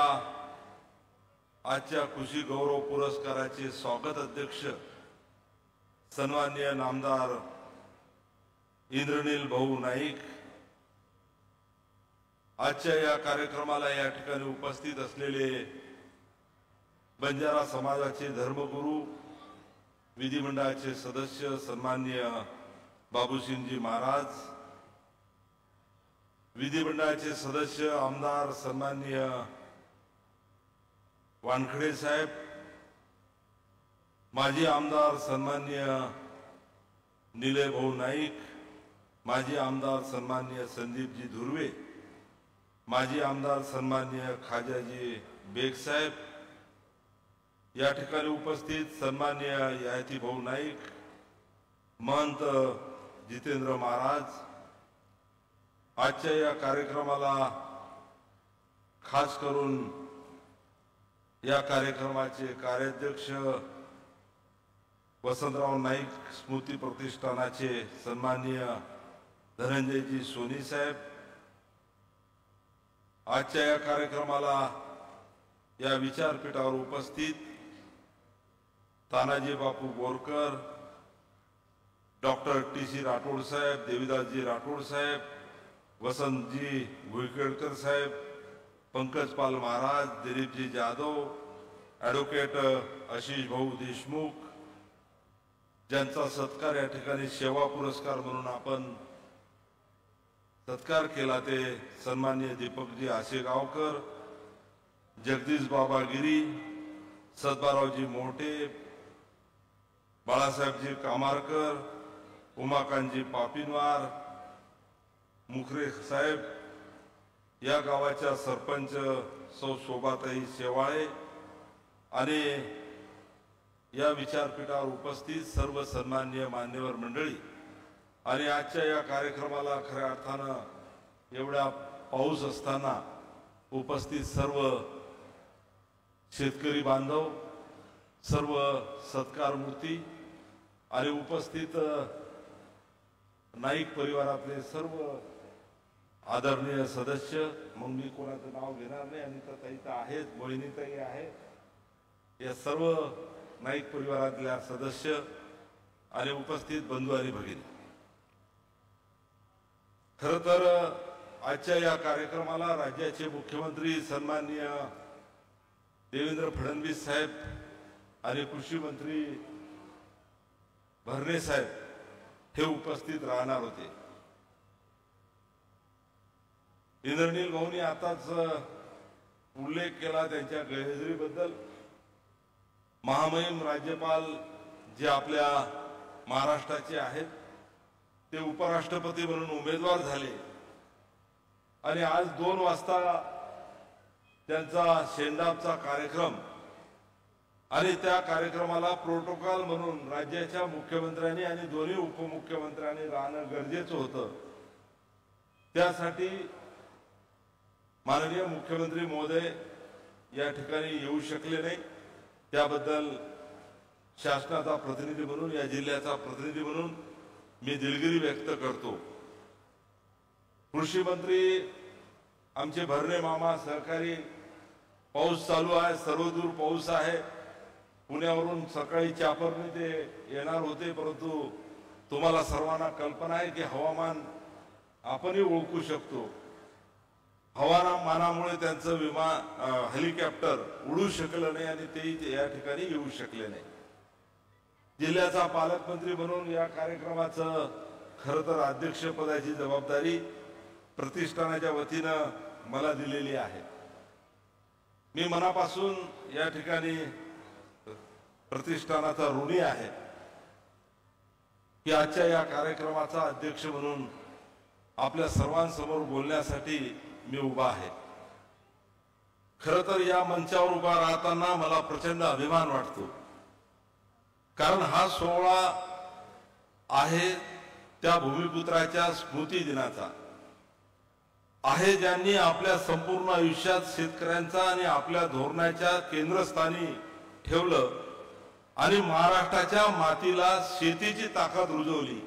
आजच्या कृषी गौरव पुरस्काराचे स्वागत अध्यक्ष सन्माननीय नामदार इंद्रनील भाऊ नाईक, आजच्या या कार्यक्रमाला या ठिकाणी उपस्थित असलेले बंजारा समाजाचे धर्मगुरू, विधिमंडळाचे सदस्य सन्माननीय बाबूसिंहजी महाराज, विधिमंडळाचे सदस्य आमदार सन्माननीय वानखेडे साहेब, माजी आमदार सन्माननीय निलय भाऊ नाईक, माजी आमदार सन्माननीय संदीपजी धुर्वे, माजी आमदार सन्माननीय खाजाजी बेग साहेब, या ठिकाणी उपस्थित सन्माननीय याती भाऊ नाईक, महंत जितेंद्र महाराज, आजच्या या कार्यक्रमाला खास करून या कार्यक्रमाचे कार्याध्यक्ष वसंतराव नाईक स्मृती प्रतिष्ठानाचे सन्माननीय धनंजयजी सोनी साहेब, आजच्या या कार्यक्रमाला या विचारपीठावर उपस्थित तानाजी बापू बोरकर, डॉक्टर TC राठोड साहेब, देवीदासजी राठोड साहेब, वसंतजी भुईकेडकर साहेब, पंकजपाल महाराज, दिलीपजी जाधव, ॲडव्होकेट आशिष भाऊ देशमुख, ज्यांचा सत्कार या ठिकाणी सेवा पुरस्कार म्हणून आपण सत्कार केला ते सन्माननीय दीपकजी आसेगावकर, जगदीश बाबा गिरी, सद्भारावजी मोठे, बाळासाहेबजी कामारकर, उमाकांतजी पापिनवार, मुखरे साहेब, या गावाच्या सरपंच सौ शोभाताई शेवाळे, आणि या विचारपीठावर उपस्थित सर्व सन्माननीय मान्यवर मंडळी आणि आजच्या या कार्यक्रमाला खऱ्या अर्थानं एवढा पाऊस असताना उपस्थित सर्व शेतकरी बांधव, सर्व सत्कार मूर्ती आणि उपस्थित नाईक परिवारातले सर्व आदरणीय सदस्य, मग मी कोणाचं नाव घेणार नाही, अनिताताई तर आहेत, मोहिनीताई आहे, या सर्व नाईक परिवारातल्या सदस्य आणि उपस्थित बंधू आणि भगिनी, खरं तर आजच्या या कार्यक्रमाला राज्याचे मुख्यमंत्री सन्माननीय देवेंद्र फडणवीस साहेब आणि कृषी मंत्री भरणे साहेब हे उपस्थित राहणार होते. इंद्रनील भाऊंनी आताच उल्लेख केला त्यांच्या गैरहजेरीबद्दल. महामहिम राज्यपाल जे आपल्या महाराष्ट्राचे आहेत ते उपराष्ट्रपती म्हणून उमेदवार झाले आणि आज 2 वाजता त्यांचा शेंडापचा कार्यक्रम आणि त्या कार्यक्रमाला प्रोटोकॉल म्हणून राज्याच्या मुख्यमंत्र्यांनी आणि दोन्ही उपमुख्यमंत्र्यांनी राहणं गरजेचं होतं. त्यासाठी माननीय मुख्यमंत्री महोदय या ठिकाणी येऊ शकले नाही. त्याबद्दल शासनाचा प्रतिनिधी म्हणून, या जिल्ह्याचा प्रतिनिधी म्हणून मी दिलगिरी व्यक्त करतो. कृषी मंत्री आमचे भरणे मामा सहकारी, पाऊस चालू आहे, सर्वदूर पाऊस आहे. पुण्यावरून सकाळी चापरने ते येणार होते, परंतु तुम्हाला सर्वांना कल्पना आहे की हवामान आपणही ओळखू शकतो. हवामानामुळे त्यांचं हेलिकॉप्टर उडू शकलं नाही आणि ते या ठिकाणी येऊ शकले नाही. जिल्ह्याचा पालकमंत्री म्हणून या कार्यक्रमाचं खरं तर अध्यक्षपदाची जबाबदारी प्रतिष्ठानाच्या वतीनं मला दिलेली आहे. मी मनापासून या ठिकाणी प्रतिष्ठानाचा ऋणी आहे की आजच्या या कार्यक्रमाचा अध्यक्ष म्हणून आपल्या सर्वांसमोर बोलण्यासाठी मी उभा आहे. खरं तर या मंचावर उभा राहताना मला प्रचंड अभिमान वाटतो, कारण हा सोहळा आहे त्या भूमिपुत्राच्या स्मृती दिनाचा आहे, ज्यांनी आपल्या संपूर्ण आयुष्यात शेतकऱ्यांचा आणि आपल्या धोरणाच्या केंद्रस्थानी ठेवलं आणि महाराष्ट्राच्या मातीला शेतीची ताकद रुजवली.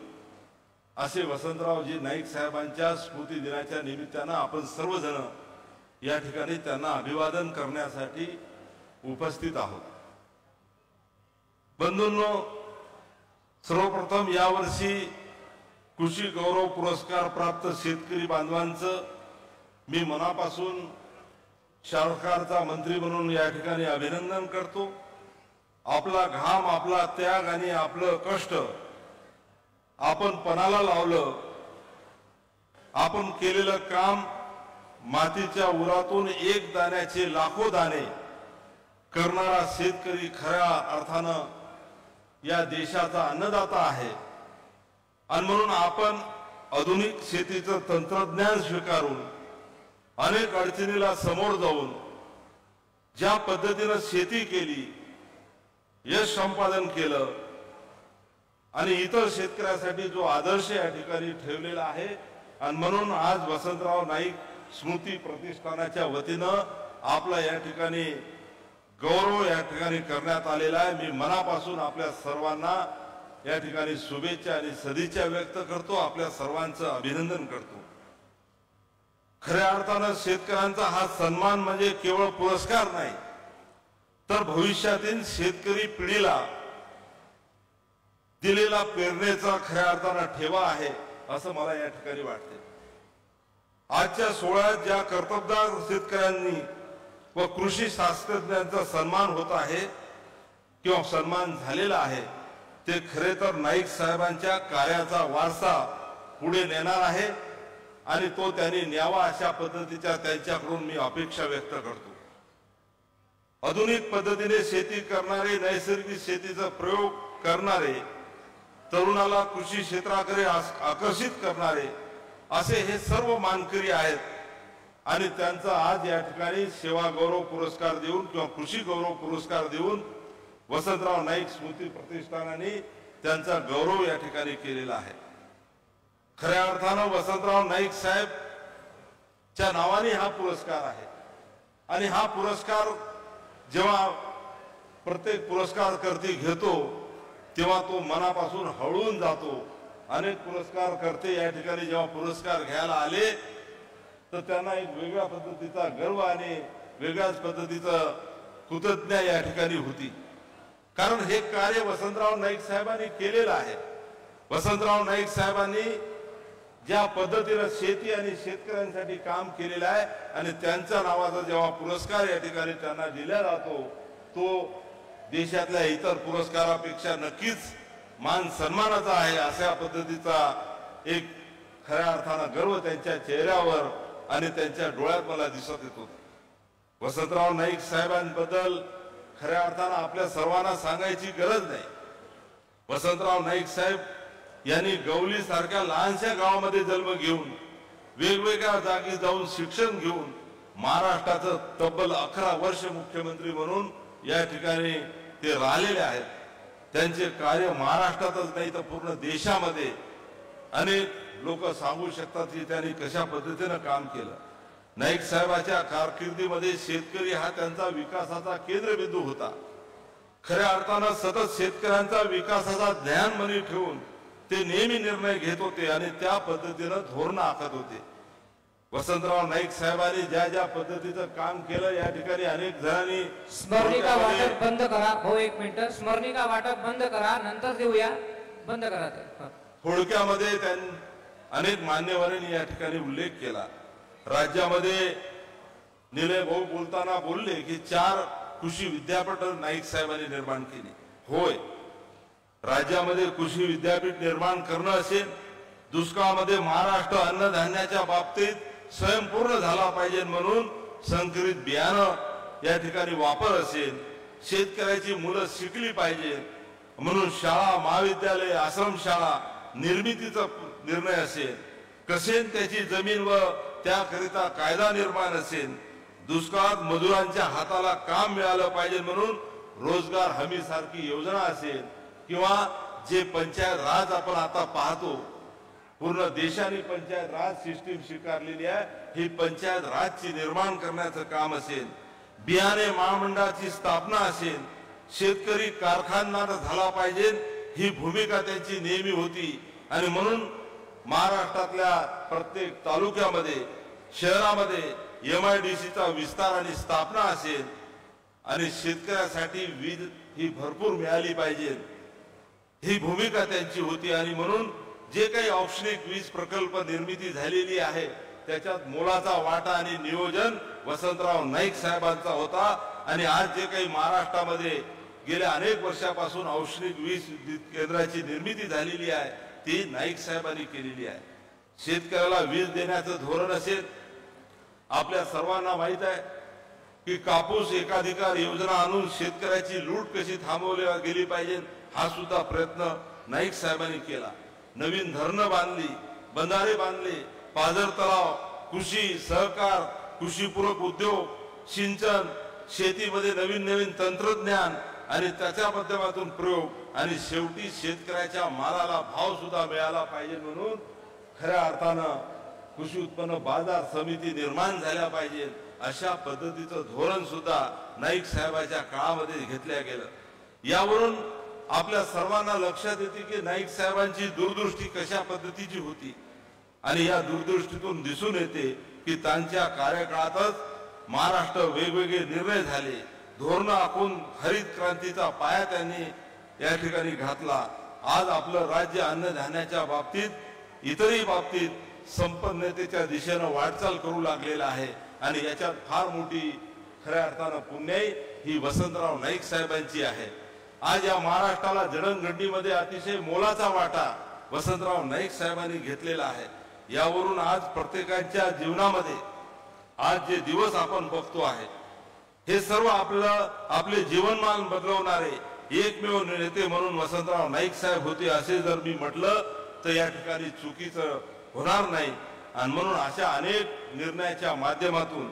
असे वसंतरावजी नाईक साहेबांच्या स्मृती दिनाच्या निमित्तानं आपण सर्वजण या ठिकाणी त्यांना अभिवादन करण्यासाठी उपस्थित आहोत. बंधूंनो, सर्वप्रथम यावर्षी कृषी गौरव पुरस्कार प्राप्त शेतकरी बांधवांचं मी मनापासून सरकारचा मंत्री म्हणून या ठिकाणी अभिनंदन करतो. आपला घाम, आपला त्याग आणि आपलं कष्ट आपण पणाला लावलं. आपण केलेलं काम मातीच्या उरातून एक दाण्याचे लाखो दाणे करणारा शेतकरी खऱ्या अर्थानं या देशाचा अन्नदाता आहे. आणि म्हणून आपण आधुनिक शेतीचं तंत्रज्ञान स्वीकारून अनेक अडचणीला समोर जाऊन ज्या पद्धतीनं शेती केली, यश संपादन केलं आणि इतर शेतकऱ्यासाठी जो आदर्श या ठिकाणी ठेवलेला आहे. आणि म्हणून आज वसंतराव नाईक स्मृती प्रतिष्ठानाच्या वतीनं आपला या ठिकाणी गौरव या ठिकाणी करण्यात आलेला आहे. मी मनापासून आपल्या सर्वांना या ठिकाणी शुभेच्छा आणि सदिच्छा व्यक्त करतो. आपल्या सर्वांचं अभिनंदन करतो. खऱ्या अर्थानं शेतकऱ्यांचा हा सन्मान म्हणजे केवळ पुरस्कार नाही, तर भविष्यातील शेतकरी पिढीला दिलेला प्रेरणेचा खऱ्या अर्थानं ठेवा आहे असं मला या ठिकाणी वाटते. आजच्या सोहळ्यात ज्या कर्तबगार शेतकऱ्यांनी व कृषी शास्त्रज्ञांचा सन्मान होत आहे किंवा सन्मान झालेला आहे, ते खरे तर नाईक साहेबांच्या कार्याचा वारसा पुढे नेणार आहे आणि तो त्यांनी न्यावा अशा पद्धतीच्या त्यांच्याकडून मी अपेक्षा व्यक्त करतो. आधुनिक पद्धतीने शेती करणारे, नैसर्गिक शेतीचा प्रयोग करणारे, तरुणाला कृषी क्षेत्राकडे आकर्षित करणारे असे हे सर्व मानकरी आहेत. आणि त्यांचा आज या ठिकाणी सेवा गौरव पुरस्कार देऊन किंवा कृषी गौरव पुरस्कार देऊन वसंतराव नाईक स्मृती प्रतिष्ठानाने त्यांचा गौरव या ठिकाणी केलेला आहे. खऱ्या अर्थानं वसंतराव नाईक साहेब च्या नावाने हा पुरस्कार आहे आणि हा पुरस्कार जेव्हा प्रत्येक पुरस्कार करते घेतो तेव्हा तो मनापासून हळून जातो. अनेक पुरस्कार करते या ठिकाणी जेव्हा पुरस्कार घ्यायला आले तर त्यांना एक वेगळ्या पद्धतीचा गर्व आणि वेगळ्याच पद्धतीचं कृतज्ञता या ठिकाणी होती. कारण हे कार्य वसंतराव नाईक साहेबांनी केलेलं आहे. वसंतराव नाईक साहेबांनी ज्या पद्धतीने शेती आणि शेतकऱ्यांसाठी काम केलेलं आहे आणि त्यांच्या नावाचा जेव्हा पुरस्कार या ठिकाणी त्यांना दिला जातो तो देशातल्या इतर पुरस्कारापेक्षा नक्कीच मान सन्मानाचा आहे. अशा पद्धतीचा एक खऱ्या अर्थानं गर्व त्यांच्या चेहऱ्यावर आणि त्यांच्या डोळ्यात मला दिसत येतो. वसंतराव नाईक साहेबांबद्दल खऱ्या अर्थानं आपल्या सर्वांना सांगायची गरज नाही. वसंतराव नाईक साहेब यांनी गवली सारख्या लहानशा गावामध्ये जन्म घेऊन वेगवेगळ्या जागी जाऊन शिक्षण घेऊन महाराष्ट्राचं तब्बल 11 वर्ष मुख्यमंत्री म्हणून या ठिकाणी ते राहिलेले आहेत. त्यांचे कार्य महाराष्ट्रातच नाही तर पूर्ण देशामध्ये अनेक लोक सांगू शकतात की त्यांनी कशा पद्धतीनं काम केलं. नाईक साहेबाच्या कारकिर्दीमध्ये शेतकरी हा त्यांचा विकासाचा केंद्रबिंदू होता. खऱ्या अर्थानं सतत शेतकऱ्यांचा विकासाचा ध्यानमनी ठेवून ते नेहमी निर्णय घेत होते आणि त्या पद्धतीनं धोरणं आखत होते. वसंतराव नाईक साहेबांनी ज्या ज्या पद्धतीचं काम केलं या ठिकाणी अनेक जणांनी स्मरणिका वाटप बंद करा. हो एक मिनिट, स्मरणिका वाटप बंद करा, नंतर देऊया. बंद करा ते. थोडक्यामध्ये त्यांनी अनेक मान्यवरांनी या ठिकाणी उल्लेख केला. राज्यामध्ये निलय भाऊ बोलताना बोलले की 4 कृषी विद्यापीठ नाईक साहेबांनी निर्माण केली. होय, राज्यामध्ये कृषी विद्यापीठ निर्माण करणं असेल, दुष्काळामध्ये महाराष्ट्र अन्नधान्याच्या बाबतीत स्वयंपूर्ण झाला पाहिजे म्हणून संकरित बियाणं या ठिकाणी वापर असेल, शेतकऱ्याची मुलं शिकली पाहिजे म्हणून शाळा महाविद्यालय आश्रमशाळा निर्मितीचा निर्णय असेल, कसेन त्याची जमीन व त्याकरिता कायदा निर्माण असेल, दुष्काळात मजुरांच्या हाताला काम मिळालं पाहिजे म्हणून रोजगार हमी सारखी योजना असेल किंवा जे पंचायत राज आपण आता पाहतो, पूर्ण देशाने पंचायत राज सिस्टीम स्वीकारलेली आहे, ही पंचायत राजची निर्माण करण्याचं काम असेल, बियाणे महामंडळाची स्थापना असेल, शेतकरी कारखाना झाला पाहिजे ही भूमिका त्यांची नेहमी होती. आणि म्हणून महाराष्ट्रातल्या प्रत्येक तालुक्यामध्ये शहरामध्ये MIDCचा विस्तार आणि स्थापना असेल आणि शेतकऱ्यासाठी वीज ही भरपूर मिळाली पाहिजे ही भूमिका त्यांची होती. आणि म्हणून जे काही औष्णिक वीज प्रकल्प निर्मिती झालेली आहे त्याच्यात मोलाचा वाटा आणि नियोजन वसंतराव नाईक साहेबांचा होता. आणि आज जे काही महाराष्ट्रामध्ये गेल्या अनेक वर्षापासून औष्णिक वीज केंद्राची निर्मिती झालेली आहे ती नाईक साहेबांनी केलेली आहे. शेतकऱ्याला वीज देण्याचं धोरण असेल, आपल्या सर्वांना माहित आहे की कापूस एकाधिकार योजना आणून शेतकऱ्याची लूट कशी थांबवली गेली पाहिजे हा सुद्धा प्रयत्न नाईक साहेबांनी केला. नवीन धरणं बांधली, बंधारे बांधले, पाझर तलाव, कृषी सहकार, कृषीपूरक उद्योग, सिंचन, शेतीमध्ये नवीन नवीन तंत्रज्ञान आणि त्याच्या माध्यमातून प्रयोग आणि शेवटी शेतकऱ्याच्या मालाला भाव सुद्धा मिळाला पाहिजे म्हणून खऱ्या अर्थानं कृषी उत्पन्न बाजार समिती निर्माण झाल्या पाहिजे अशा पद्धतीचं धोरण सुद्धा नाईक साहेबांच्या काळामध्ये घेतल्या गेलं. यावरून आपल्या सर्वांना लक्षात येते की नाईक साहेबांची दूरदृष्टी कशा पद्धतीची होती. आणि या दूरदृष्टीतून दिसून येते की त्यांच्या कार्यकाळातच महाराष्ट्र वेगवेगळे निर्णय झाले, धोरणं आखून हरित क्रांतीचा पाया त्यांनी या ठिकाणी घातला. आज आपलं राज्य अन्नधान्याच्या बाबतीत इतरही बाबतीत संपन्नतेच्या दिशेनं वाटचाल करू लागलेला आहे. आणि याच्यात फार मोठी खऱ्या अर्थानं पुण्याई ही वसंतराव नाईक साहेबांची आहे. आज या महाराष्ट्राला जडणघडणीमध्ये अतिशय मोलाचा वाटा वसंतराव नाईक साहेबांनी घेतलेला आहे. यावरून आज प्रत्येकाच्या जीवनामध्ये आज जे दिवस आपण बघतो आहे हे सर्व आपले जीवनमान बदलवणारे एकमेव नेते म्हणून वसंतराव नाईक साहेब होते असे जर मी म्हटलं तर या ठिकाणी चुकीचं होणार नाही. आणि म्हणून अशा अनेक निर्णयाच्या माध्यमातून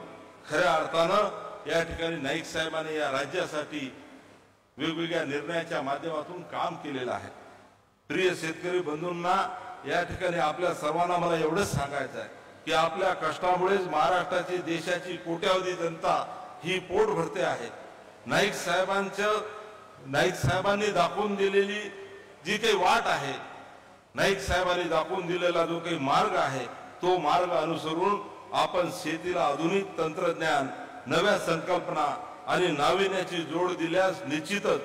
खऱ्या अर्थानं या ठिकाणी नाईक साहेबांनी या राज्यासाठी वेगवेगळ्या निर्णयाच्या माध्यमातून काम केलेलं आहे. प्रिय शेतकरी बंधूंना या ठिकाणी आपल्या सर्वांना मला एवढंच सांगायचं आहे की आपल्या कष्टामुळेच महाराष्ट्राची देशाची कोट्यावधी जनता ही पोट भरते आहे. नाईक साहेबांनी दाखवून दिलेली जी काही वाट आहे, नाईक साहेबांनी दाखवून दिलेला जो काही मार्ग आहे, तो मार्ग अनुसरून आपण शेतीला आधुनिक तंत्रज्ञान, नव्या संकल्पना आणि नाविन्याची जोड दिल्यास निश्चितच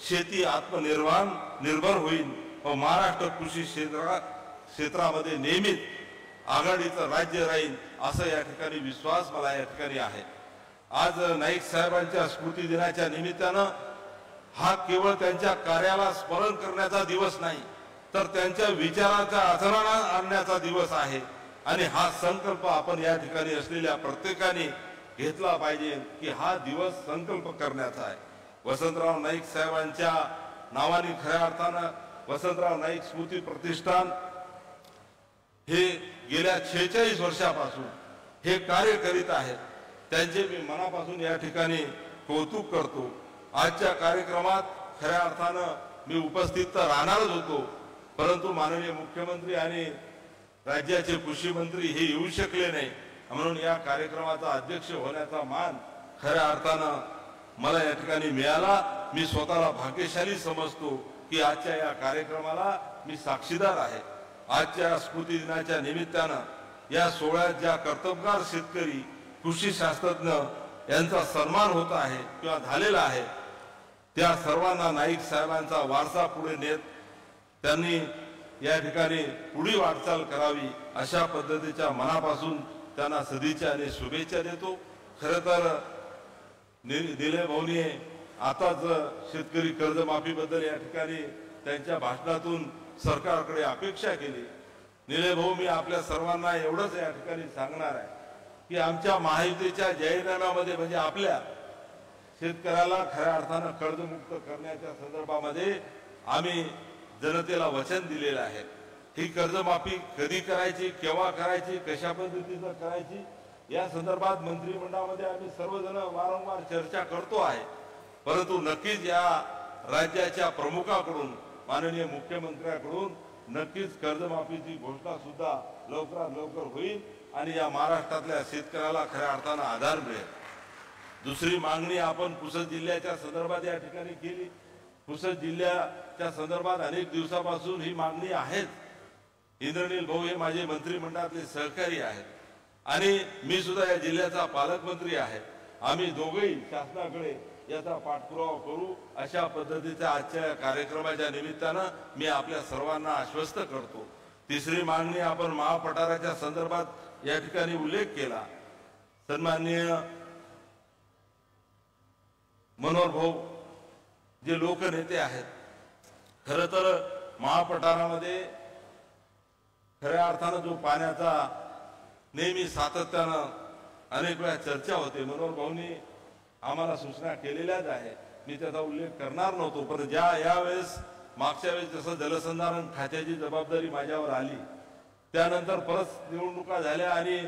शेती निर्भर होईल व महाराष्ट्र कृषी क्षेत्रामध्ये नेहमीच आघाडीचं राज्य राहील असं या ठिकाणी विश्वास मला या ठिकाणी आहे. आज नाईक साहेबांच्या स्मृती दिनाच्या निमित्तानं हा केवळ त्यांच्या कार्याला स्मरण करण्याचा दिवस नाही, तर त्यांच्या विचाराच्या आचरणात आणण्याचा दिवस आहे. आणि हा संकल्प आपण या ठिकाणी असलेल्या प्रत्येकाने घेतला पाहिजे की हा दिवस संकल्प करण्याचा आहे. वसंतराव नाईक साहेबांच्या नावाने खऱ्या अर्थानं वसंतराव नाईक स्मृती प्रतिष्ठान हे गेल्या 46 वर्षापासून हे कार्य करीत आहेत. त्यांचे मी मनापासून या ठिकाणी कौतुक करतो. आजच्या कार्यक्रमात खऱ्या अर्थानं मी उपस्थित तर राहणारच होतो, परंतु माननीय मुख्यमंत्री आणि राज्याचे कृषी मंत्री हे येऊ शकले नाही, म्हणून या कार्यक्रमाचा अध्यक्ष होण्याचा मान खऱ्या अर्थानं मला या ठिकाणी मिळाला. मी स्वतःला भाग्यशाली समजतो की आजच्या या कार्यक्रमाला मी साक्षीदार आहे. आजच्या स्मृती दिनाच्या निमित्तानं या सोहळ्यात ज्या कर्तबगार शेतकरी, कृषी शास्त्रज्ञ यांचा सन्मान होत आहे किंवा झालेला आहे, त्या सर्वांना नाईक साहेबांचा वारसा पुढे नेत त्यांनी या ठिकाणी पुढे वाटचाल करावी अशा पद्धतीच्या मनापासून त्यांना सदिच्छा आणि शुभेच्छा देतो. खरं तर निलेश भाऊनी आताच शेतकरी कर्जमाफीबद्दल या ठिकाणी त्यांच्या भाषणातून सरकारकडे अपेक्षा केली. निलेश भाऊ, मी आपल्या सर्वांना एवढंच या ठिकाणी सांगणार आहे की आमच्या महायुतीच्या जाहीरनाम्यामध्ये म्हणजे आपल्या शेतकऱ्याला खऱ्या अर्थानं कर्जमुक्त करण्याच्या संदर्भामध्ये आम्ही जनतेला वचन दिलेलं आहे. ही कर्जमाफी कधी करायची, केव्हा करायची, कशा पद्धतीनं करायची या संदर्भात मंत्रिमंडळामध्ये आम्ही सर्वजण वारंवार चर्चा करतो आहे. परंतु नक्कीच या राज्याच्या प्रमुखाकडून, माननीय मुख्यमंत्र्यांकडून नक्कीच कर्जमाफीची घोषणा सुद्धा लवकरात लवकर होईल आणि या महाराष्ट्रातल्या शेतकऱ्याला खऱ्या अर्थानं आधार मिळेल. दुसरी मागणी आपण पुसद जिल्ह्याच्या संदर्भात या ठिकाणी केली. पुसद जिल्ह्याच्या संदर्भात अनेक दिवसापासून ही मागणी आहेच. इंद्रनील भाऊ हे माझे मंत्रिमंडळातले सहकारी आहेत आणि मी सुद्धा या जिल्ह्याचा पालकमंत्री आहे. आम्ही दोघेही शासनाकडे याचा पाठपुरावा करू अशा पद्धतीच्या आजच्या कार्यक्रमाच्या निमित्तानं मी आपल्या सर्वांना आश्वस्त करतो. तिसरी मागणी आपण महापठाराच्या संदर्भात या ठिकाणी उल्लेख केला. सन्माननीय मनोहर भाऊ जे लोकनेते आहेत, खरं तर महापठारामध्ये खऱ्या अर्थानं जो पाण्याचा नेहमी सातत्यानं अनेक वेळा चर्चा होते. मनोहर भाऊंनी आम्हाला सूचना केलेल्याच आहे, मी त्याचा उल्लेख करणार नव्हतो, पण यावेळेस मागच्या वेळेस जसं जलसंधारण खात्याची जबाबदारी माझ्यावर आली, त्यानंतर परत निवडणुका झाल्या आणि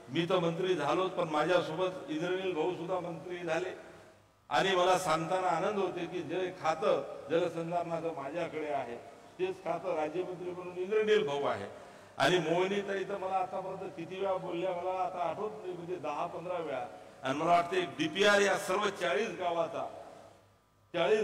मी तर मंत्री झालोच, पण माझ्यासोबत इंद्रनील भाऊ सुद्धा मंत्री झाले आणि मला सांगताना आनंद होते की जे खातं जलसंधारणाचं माझ्याकडे आहे तेच खातं राज्यमंत्री म्हणून इंद्रनील भाऊ आहे. आणि मोहिनीताई तर मला आतापर्यंत किती वेळा बोलल्या मला आता आठवत नाही, म्हणजे 10-15 वेळा. आणि मला वाटतं एक डीपीआर या सर्व 40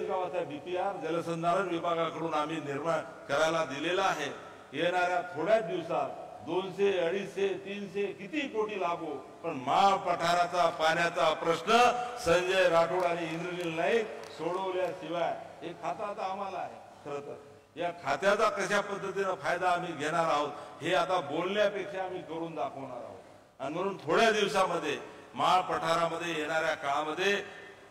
गावाचा डीपीआर जलसंधारण विभागाकडून आम्ही निर्माण करायला दिलेला आहे. येणाऱ्या थोड्याच दिवसात 200, 250, 300 किती कोटी लागू, पण महापठाराचा पाण्याचा प्रश्न संजय राठोड आणि इंद्रनील नाईक सोडवल्याशिवाय हे खातं आता आम्हाला आहे. खरं तर या खात्याचा कशा पद्धतीनं फायदा आम्ही घेणार आहोत हे आता बोलण्यापेक्षा आम्ही करून दाखवणार आहोत. आणि म्हणून थोड्या दिवसामध्ये महापठारामध्ये येणाऱ्या काळामध्ये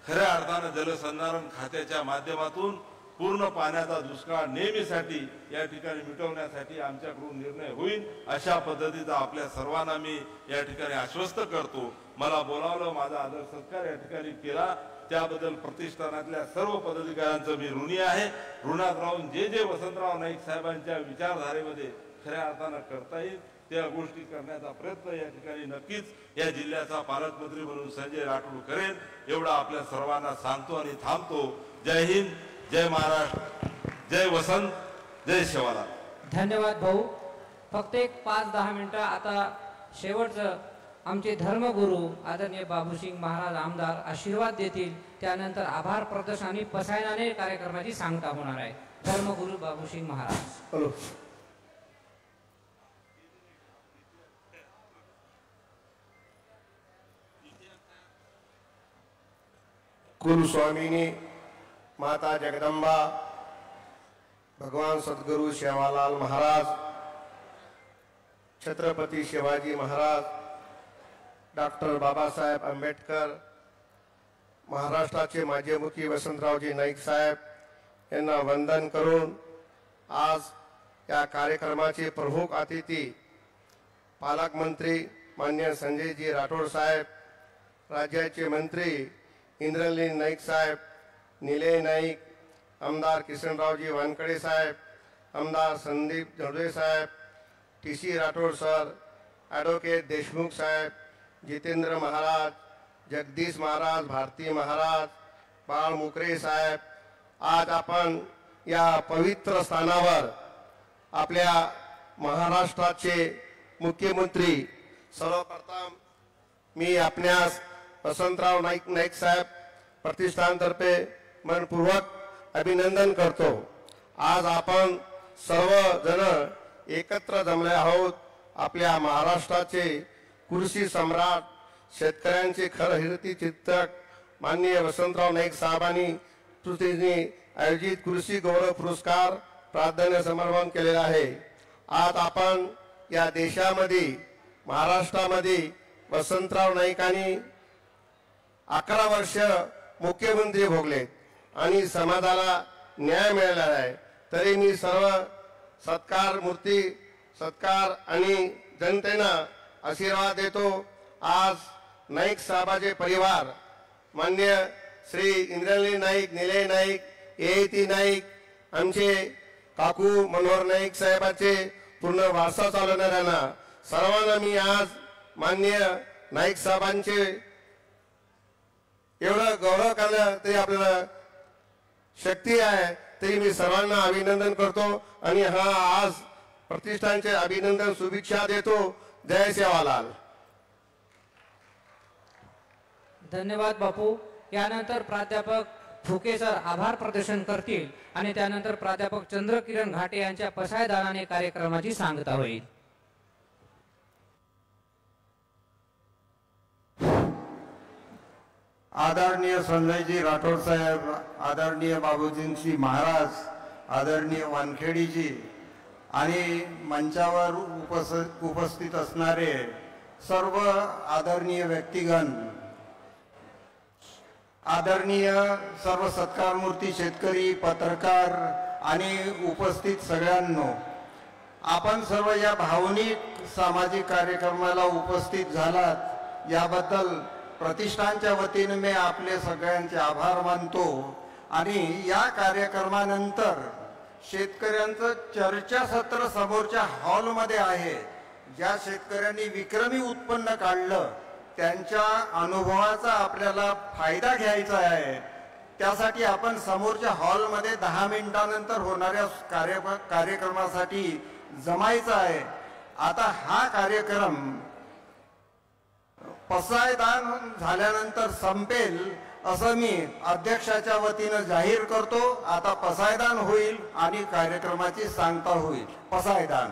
खऱ्या अर्थानं जलसंधारण खात्याच्या माध्यमातून पूर्ण पाण्याचा दुष्काळ नेहमीसाठी या ठिकाणी मिटवण्यासाठी आमच्याकडून निर्णय होईल अशा पद्धतीचा आपल्या सर्वांना मी या ठिकाणी आश्वस्त करतो. मला बोलावलं, माझा आदर सत्कार या ठिकाणी केला, त्याबद्दल प्रतिष्ठानातल्या सर्व पदाधिकाऱ्यांचं मी ऋणी आहे. ऋणात राहून जे वसंतराव नाईक साहेबांच्या विचारधारेमध्ये खऱ्या अर्थानं करता येईल त्या गोष्टी करण्याचा प्रयत्न या ठिकाणी नक्कीच या जिल्ह्याचा पालकमंत्री म्हणून संजय राठोड करेल एवढा आपल्या सर्वांना सांगतो आणि थांबतो. जय हिंद, जय महाराष्ट्र, जय वसंत, जय शिवालाल. धन्यवाद भाऊ. फक्त एक 5-10 मिनिटं आता शेवटचं आमचे धर्मगुरू आदरणीय बाबूसिंग महाराज आमदार आशीर्वाद देतील. त्यानंतर आभार प्रदर्शन आणि पसायदाने कार्यक्रमाची सांगता होणार आहे. धर्मगुरू बाबूसिंग महाराज. कुलस्वामिनी माता जगदंबा, भगवान सद्गुरु सेवालाल महाराज, छत्रपती शिवाजी महाराज, डॉक्टर बाबासाहेब आंबेडकर, महाराष्ट्राचे माजी मुख्यमंत्री वसंतरावजी नाईक साहेब यांना वंदन करून आज या कार्यक्रमाचे प्रमुख अतिथी पालकमंत्री माननीय संजयजी राठोड साहेब, राज्याचे मंत्री इंद्रली नाईक साहेब, निलेय नाईक, आमदार किसनरावजी वानकडे साहेब, आमदार संदीप जोडे साहेब, TC Rathod sir, advocate Deshmukh साहेब, जितेंद्र महाराज, जगदीश महाराज, भारती महाराज, बाळ मुकरे साहेब, आज आपण या पवित्र स्थानावर आपल्या महाराष्ट्राचे मुख्यमंत्री सर्वप्रथम मी आपणास वसंतराव नाईक साहेब प्रतिष्ठानतर्फे मनपूर्वक अभिनंदन करतो. आज आपण सर्वजण एकत्र जमले आहोत. आपल्या महाराष्ट्राचे कृषी सम्राट, शेतकऱ्यांचे खरहिरती चिंतक माननीय वसंतराव नाईक साहेबांनी पृथ्वीने आयोजित कृषी गौरव पुरस्कार प्राधान्य समर्पण केलेला आहे. आज आपण या देशामध्ये महाराष्ट्रामध्ये वसंतराव नाईकांनी 11 वर्ष मुख्यमंत्री भोगले आणि समाजाला न्याय मिळाला आहे. तरी मी सर्व सत्कार आणि जनतेना आशीर्वाद देतो. आज नाईक साहेबाचे परिवार मान्य श्री इंद्रली नाईक, निलय नाईक, AAT नाईक, आमचे काकू मनोहर नाईक साहेबाचे पूर्ण वारसा चालवणाऱ्यांना सर्वांना मी आज माननीय नाईक साहेबांचे एवढं गौरव करणं तरी आपल्याला शक्ती आहे, तरी मी सर्वांना अभिनंदन करतो आणि हा आज प्रतिष्ठानचे अभिनंदन शुभेच्छा देतो. जय सेवालाल. धन्यवाद बापू. यानंतर प्राध्यापक फुके सर आभार प्रदर्शन करतील आणि त्यानंतर प्राध्यापक चंद्रकिरण घाटे यांच्या पसायदानाने कार्यक्रमाची सांगता होईल. आदरणीय संजयजी राठोड साहेब, आदरणीय बाबूजींची महाराज, आदरणीय वानखेडीजी आणि मंचावर उपस्थित असणारे सर्व आदरणीय व्यक्तिगण, आदरणीय सर्व सत्कारमूर्ती शेतकरी, पत्रकार आणि उपस्थित सगळ्यांनो, आपण सर्व या भावनिक सामाजिक कार्यक्रमाला उपस्थित झालात याबद्दल प्रतिष्ठानच्या वतीने मी आपले सगळ्यांचे आभार मानतो. आणि या कार्यक्रमानंतर शेतकऱ्यांचं चर्चासत्र समोरच्या हॉलमध्ये आहे. ज्या शेतकऱ्यांनी विक्रमी उत्पन्न काढलं त्यांच्या अनुभवाचा आपल्याला फायदा घ्यायचा आहे. त्यासाठी आपण समोरच्या हॉलमध्ये 10 मिनिटांनंतर होणाऱ्या कार्यक्रमासाठी जमायचं आहे. आता हा कार्यक्रम पसायदान झाल्यानंतर संपेल असं मी अध्यक्षाच्या वतीनं जाहीर करतो. आता पसायदान होईल आणि कार्यक्रमाची सांगता होईल. पसायदान.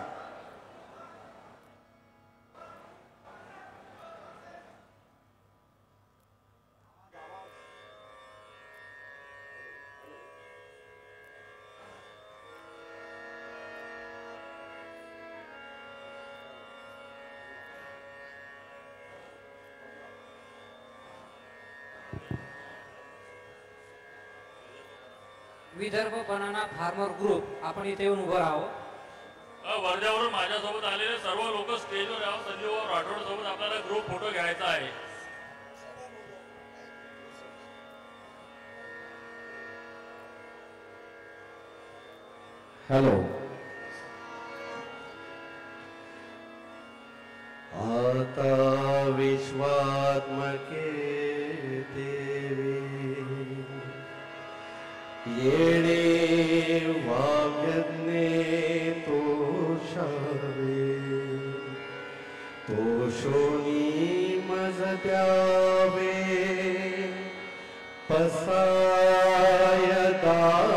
विदर्भ बनाना फार्मर ग्रुप आपण इथे येऊन उभं राहावं. वर्ध्यावरून माझ्यासोबत आलेले सर्व लोक स्टेजवर यावं. संजीव राठोड सोबत आपल्याला ग्रुप फोटो घ्यायचा आहे. हॅलो. स्वप्ने तोषावे तोषोनी मज द्यावे पसाय दान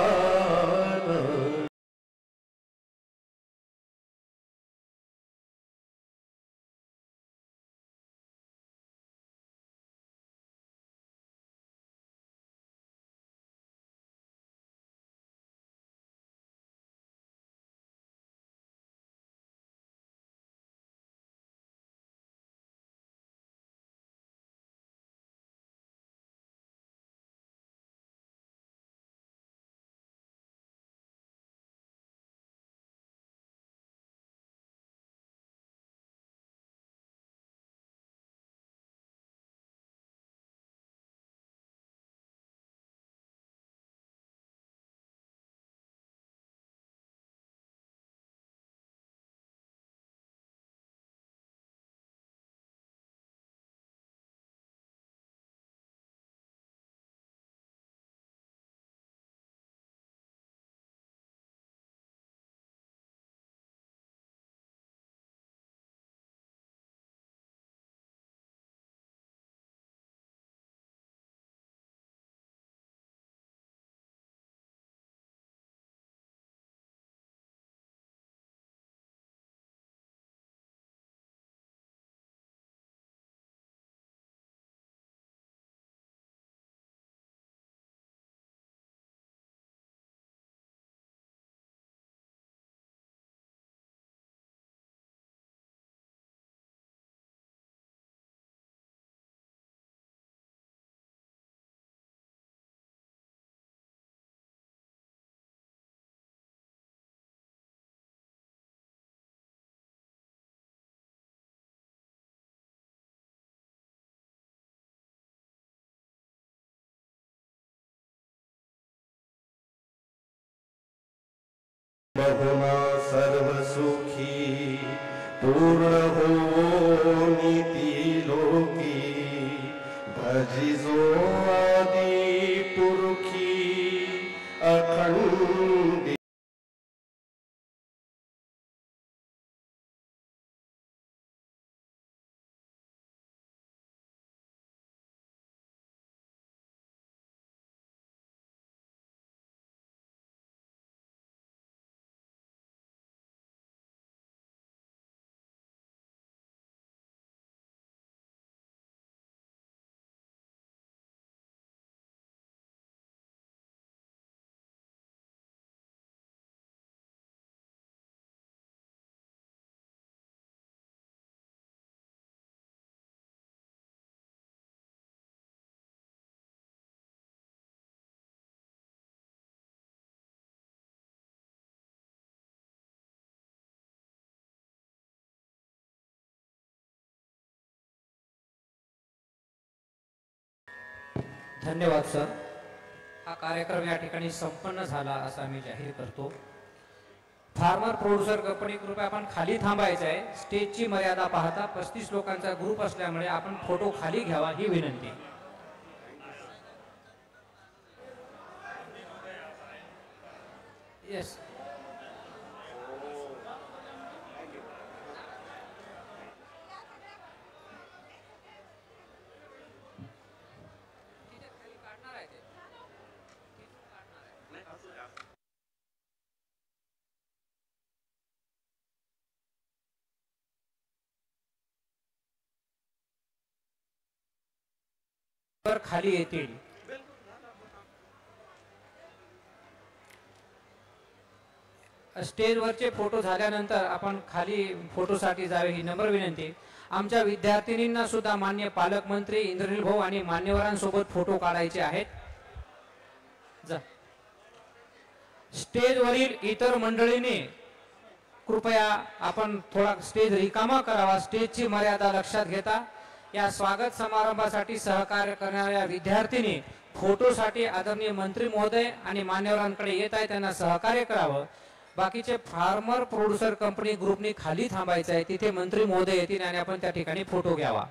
बहुना सर्व सुखी पूर्ण हो नीति लोकी भजिजो आदि पुरुखी अखंड धन्यवाद सर. हा कार्यक्रम या ठिकाणी संपन्न झाला असा मी जाहीर करतो. फार्मर प्रोड्युसर कंपनी कृपया आपण खाली थांबायचं आहे. स्टेजची मर्यादा पाहता 35 लोकांचा ग्रुप असल्यामुळे आपण फोटो खाली घ्यावा ही विनंती. येस खाली येतील. स्टेजवरचे फोटो झाल्यानंतर आपण खाली फोटोसाठी जावे ही नम्र विनंती. आमच्या विद्यार्थिनींना सुद्धा मान्य पालकमंत्री इंद्रनील भाऊ आणि मान्यवरांसोबत फोटो काढायचे आहेत. स्टेजवरील इतर मंडळींनी कृपया आपण थोडा स्टेज रिकामा करावा. स्टेजची मर्यादा लक्षात घेता या स्वागत समारंभासाठी सहकार्य करणाऱ्या विद्यार्थिनी फोटोसाठी आदरणीय मंत्री महोदय आणि मान्यवरांकडे येत आहे, त्यांना सहकार्य करावं. बाकीचे फार्मर प्रोड्युसर कंपनी ग्रुपनी खाली थांबायचं आहे. तिथे मंत्री महोदय येतील आणि आपण त्या ठिकाणी फोटो घ्यावा.